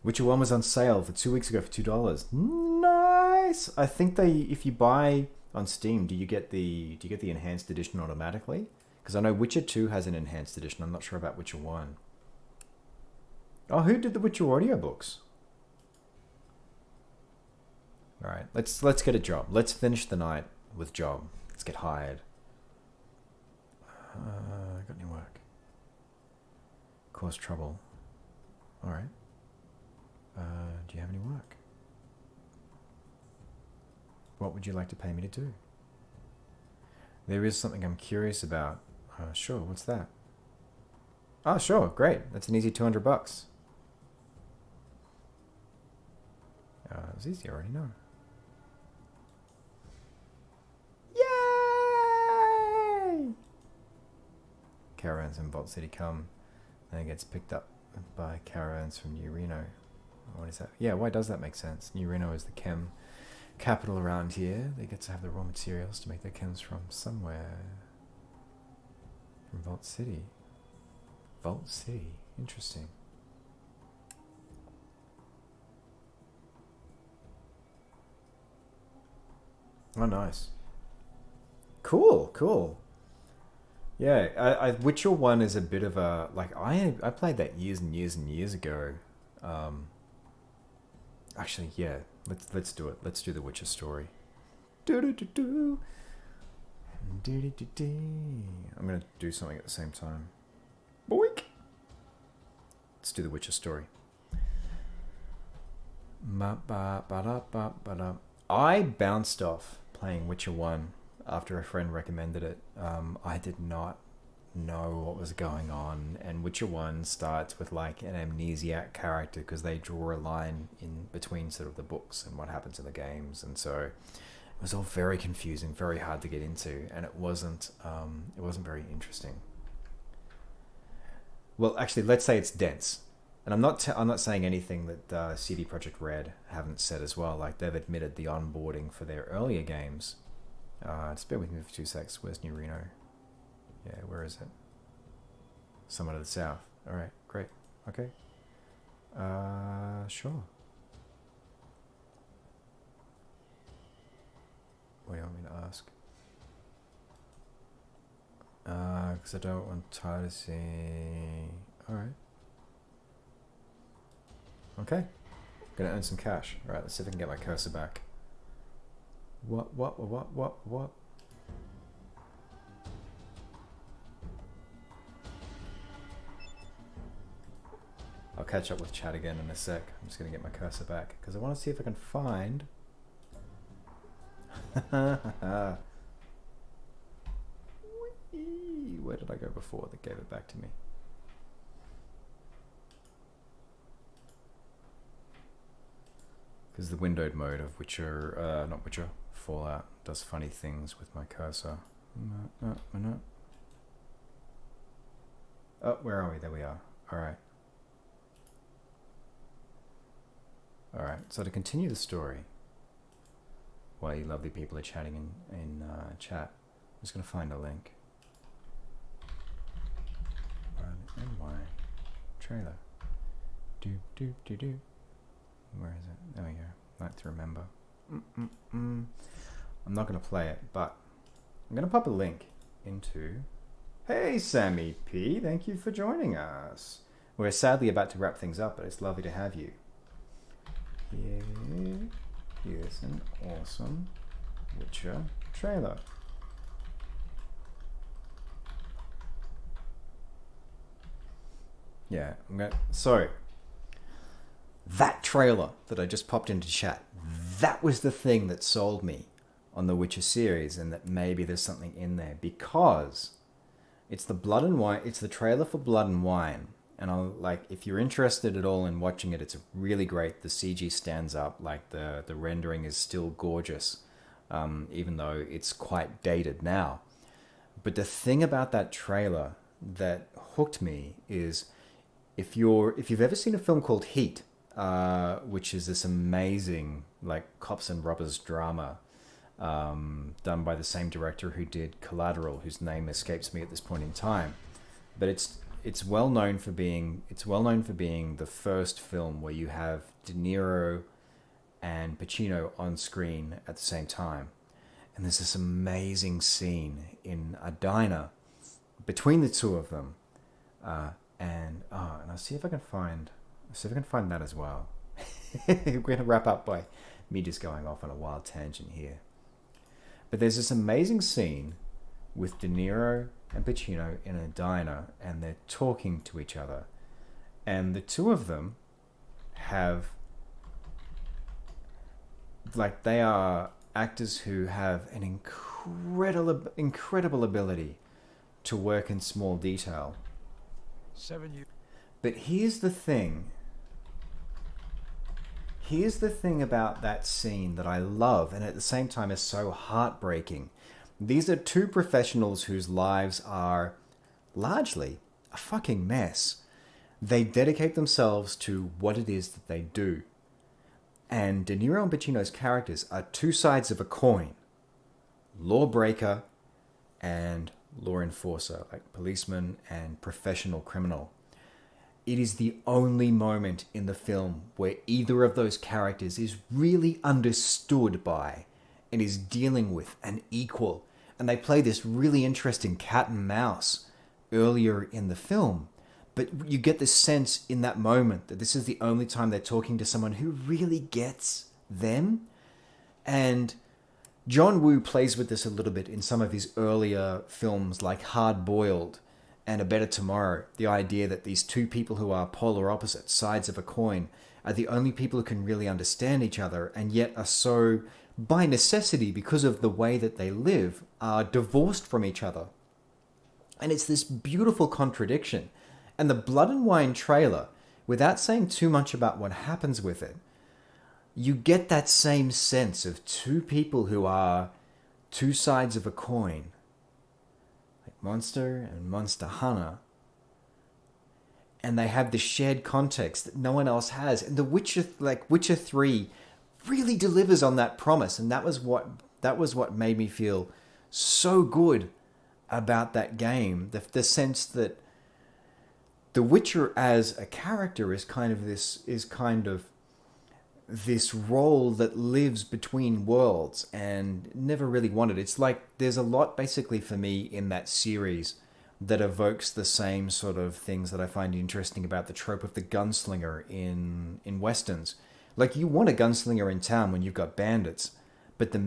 Witcher 1 was on sale for 2 weeks ago for $2. Nice. I think if you buy on Steam, do you get the enhanced edition automatically? Because I know Witcher 2 has an enhanced edition. I'm not sure about Witcher 1. Oh, who did the Witcher audiobooks? All right, let's get a job. Let's finish the night with job. Let's get hired. Got any work? Cause trouble. All right. Do you have any work? What would you like to pay me to do? There is something I'm curious about. Sure, what's that? Oh, sure, great. That's an easy $200. It was easy, I already know. Yay! Caravans in Vault City come, and it gets picked up by caravans from New Reno. What is that? Yeah, why does that make sense? New Reno is the chem capital around here. They get to have the raw materials to make their chems from somewhere. From Vault City. Vault City. Interesting. Oh, nice. Cool. Yeah, Witcher 1 is a bit of a... Like, I played that years and years ago. Actually, yeah. Let's do it. Let's do the Witcher story. I'm gonna do something at the same time. Boink. Let's do the Witcher story. I bounced off playing Witcher 1 after a friend recommended it. I did not know what was going on, and Witcher 1 starts with like an amnesiac character because they draw a line in between sort of the books and what happens in the games, and so it was all very confusing, very hard to get into, and it wasn't very interesting. Well, actually, let's say it's dense. And I'm not saying anything that CD Projekt Red haven't said as well. Like, they've admitted the onboarding for their earlier games. Just bear with me for 2 secs. Where's New Reno? Yeah, where is it? Somewhere to the south. All right, great. Okay. Sure. What do you want me to ask? Because I don't want Ty to see... All right. Okay. Gonna earn some cash. All right, let's see if I can get my cursor back. What? I'll catch up with chat again in a sec. I'm just gonna get my cursor back because I want to see if I can find... Where did I go before that gave it back to me? Because the windowed mode of Witcher, not Witcher, Fallout does funny things with my cursor. No. Oh, where are we? There we are. Alright. Alright, so to continue the story, while you lovely people are chatting in chat, I'm just going to find a link. NY trailer. Do. Where is it? There we go. Like to remember. I'm not going to play it, but I'm going to pop a link into... Hey, Sammy P. Thank you for joining us. We're sadly about to wrap things up, but it's lovely to have you. Here's an awesome Witcher trailer. Yeah, so that trailer that I just popped into chat, that was the thing that sold me on the Witcher series, and that maybe there's something in there, because it's the Blood and Wine, it's the trailer for Blood and Wine, and I'll, like, if you're interested at all in watching it, it's really great. The CG stands up, like the rendering is still gorgeous, even though it's quite dated now. But the thing about that trailer that hooked me is, if you've ever seen a film called Heat, which is this amazing like cops and robbers drama, done by the same director who did Collateral, whose name escapes me at this point in time, but it's well known for being the first film where you have De Niro and Pacino on screen at the same time, and there's this amazing scene in a diner between the two of them. And I'll see if I can find that as well. We're going to wrap up by me just going off on a wild tangent here. But there's this amazing scene with De Niro and Pacino in a diner, and they're talking to each other. And the two of them have, like, they are actors who have an incredible ability to work in small detail. 7 years. But here's the thing about that scene that I love, and at the same time is so heartbreaking. These are two professionals whose lives are largely a fucking mess. They dedicate themselves to what it is that they do. And De Niro and Pacino's characters are two sides of a coin. Lawbreaker and law enforcer, like policeman and professional criminal. It is the only moment in the film where either of those characters is really understood by and is dealing with an equal. And they play this really interesting cat and mouse earlier in the film. But you get this sense in that moment that this is the only time they're talking to someone who really gets them. And John Woo plays with this a little bit in some of his earlier films like Hard Boiled and A Better Tomorrow. The idea that these two people who are polar opposite sides of a coin are the only people who can really understand each other, and yet are so, by necessity, because of the way that they live, are divorced from each other. And it's this beautiful contradiction. And the Blood and Wine trailer, without saying too much about what happens with it, you get that same sense of two people who are two sides of a coin, like Monster and Monster Hunter, and they have this shared context that no one else has. And the Witcher 3 really delivers on that promise, and that was what made me feel so good about that game. The sense that The Witcher as a character is kind of this role that lives between worlds and never really wanted. It's like there's a lot basically for me in that series that evokes the same sort of things that I find interesting about the trope of the gunslinger in westerns. Like, you want a gunslinger in town when you've got bandits, but the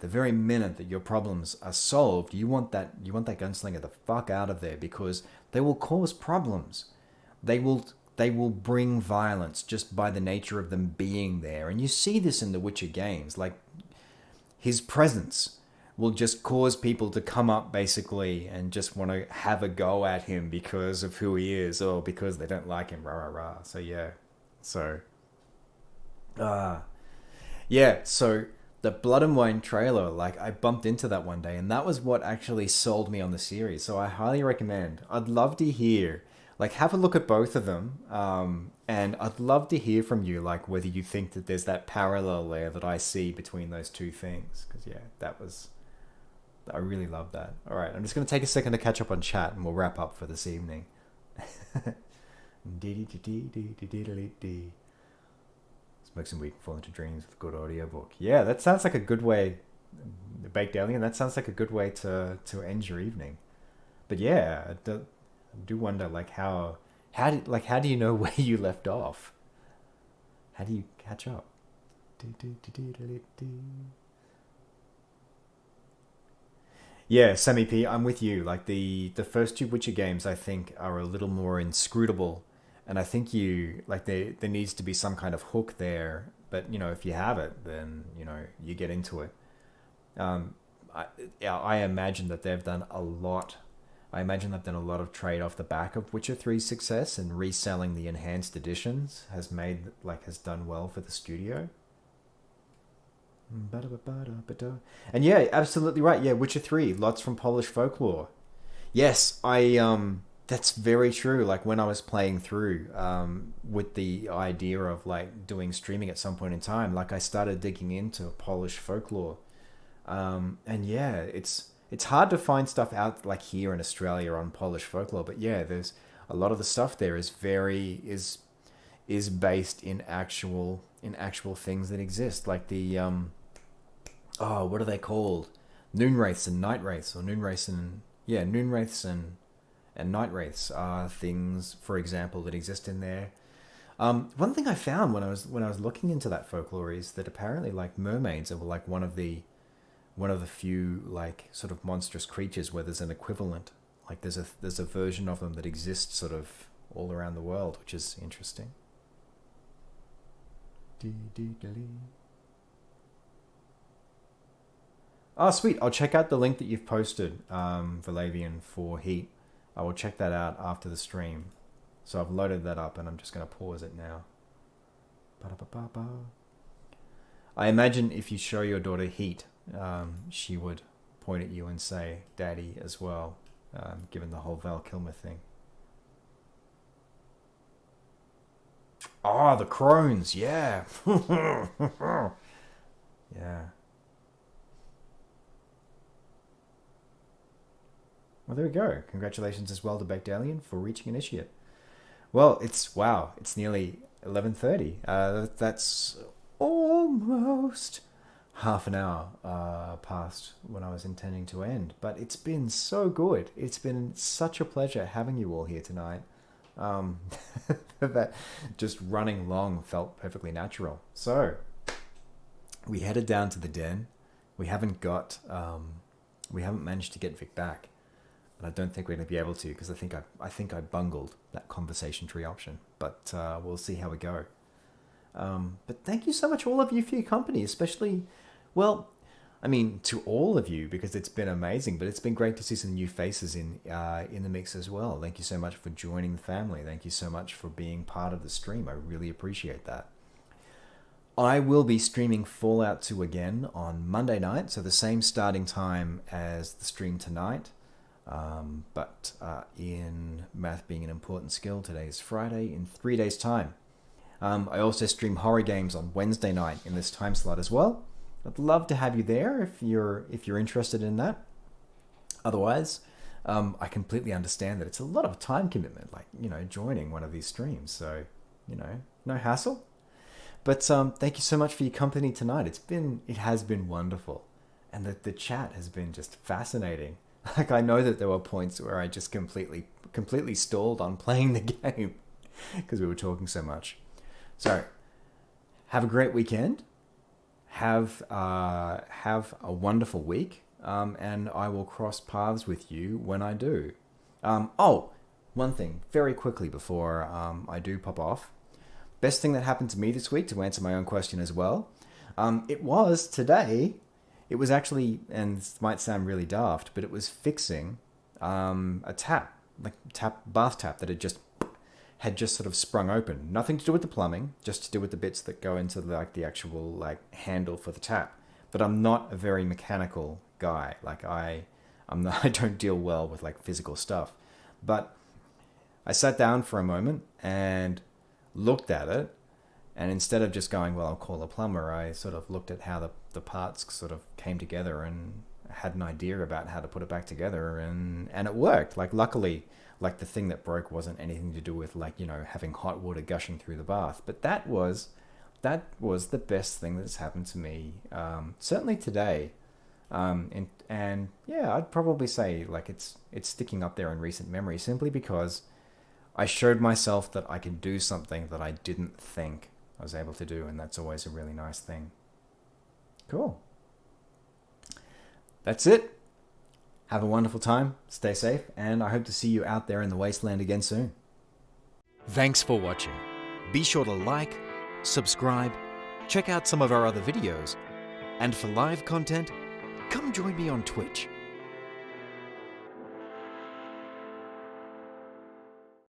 very minute that your problems are solved, you want that gunslinger the fuck out of there, because they will cause problems. They will bring violence just by the nature of them being there. And you see this in the Witcher games. Like, his presence will just cause people to come up basically and just want to have a go at him because of who he is, or because they don't like him, rah rah rah. So yeah. So so the Blood and Wine trailer, like, I bumped into that one day, and that was what actually sold me on the series. So I highly recommend. I'd love to hear, like, have a look at both of them, and I'd love to hear from you, like, whether you think that there's that parallel there that I see between those two things. Because yeah, I really love that. All right, I'm just going to take a second to catch up on chat, and we'll wrap up for this evening. Smoke some weed and fall into dreams with a good audiobook. Yeah, that sounds like a good way, Baked Alien, that sounds like a good way to end your evening. But yeah, I do wonder, like, how do you know where you left off? How do you catch up? Yeah, Sammy P, I'm with you. Like, the first two Witcher games, I think, are a little more inscrutable. And I think there needs to be some kind of hook there. But, if you have it, then, you get into it. I imagine that they've done a lot. I imagine they've done a lot of trade off the back of Witcher 3's success, and reselling the enhanced editions has done well for the studio. And yeah, absolutely right. Yeah, Witcher 3, lots from Polish folklore. Yes, that's very true. Like, when I was playing through, with the idea of, like, doing streaming at some point in time, like, I started digging into Polish folklore. And yeah, it's hard to find stuff out, like, here in Australia on Polish folklore, but yeah, there's a lot of the stuff there is based in actual things that exist, like the what are they called? Noon wraiths and night wraiths, or noon wraiths and night wraiths are things, for example, that exist in there. One thing I found when I was looking into that folklore is that apparently, like, mermaids are, like, one of the few, like, sort of monstrous creatures where there's an equivalent. Like, there's a version of them that exists sort of all around the world, which is interesting. Oh, sweet. I'll check out the link that you've posted, Valavian, for Heat. I will check that out after the stream. So I've loaded that up, and I'm just going to pause it now. Ba-da-ba-ba-ba. I imagine if you show your daughter Heat, she would point at you and say "Daddy" as well, given the whole Val Kilmer thing. Oh, the crones, yeah. Yeah. Well, there we go. Congratulations as well to Baked Alien for reaching initiate. Well, it's nearly 11:30. That's almost half an hour past when I was intending to end. But it's been so good. It's been such a pleasure having you all here tonight. That just running long felt perfectly natural. So we headed down to the den. We haven't managed to get Vic back. And I don't think we're going to be able to because I think I bungled that conversation tree option. But we'll see how we go. But thank you so much, all of you, for your company, especially, well, I mean, to all of you, because it's been amazing, but it's been great to see some new faces in the mix as well. Thank you so much for joining the family. Thank you so much for being part of the stream. I really appreciate that. I will be streaming Fallout 2 again on Monday night, so the same starting time as the stream tonight. But in math being an important skill, today is Friday, in 3 days' time. I also stream horror games on Wednesday night in this time slot as well. I'd love to have you there if you're interested in that. Otherwise, I completely understand that it's a lot of time commitment, like, joining one of these streams. So, no hassle. But thank you so much for your company tonight. It has been wonderful, and the chat has been just fascinating. Like, I know that there were points where I just completely stalled on playing the game because we were talking so much. So, have a great weekend. Have a wonderful week, and I will cross paths with you when I do. One thing, very quickly before I do pop off. Best thing that happened to me this week, to answer my own question as well, it was actually, and this might sound really daft, but it was fixing a tap, bath tap that had just sort of sprung open. Nothing to do with the plumbing, just to do with the bits that go into the actual handle for the tap. But I'm not a very mechanical guy. I don't deal well with physical stuff. But I sat down for a moment and looked at it, and instead of just going, well, I'll call a plumber, I sort of looked at how the parts sort of came together and had an idea about how to put it back together, and it worked. Luckily, the thing that broke wasn't anything to do with having hot water gushing through the bath. But that was the best thing that's happened to me, certainly today. And yeah, I'd probably say it's sticking up there in recent memory, simply because I showed myself that I could do something that I didn't think I was able to do, and that's always a really nice thing. Cool. That's it. Have a wonderful time, stay safe, and I hope to see you out there in the wasteland again soon. Thanks for watching. Be sure to like, subscribe, check out some of our other videos, and for live content, come join me on Twitch.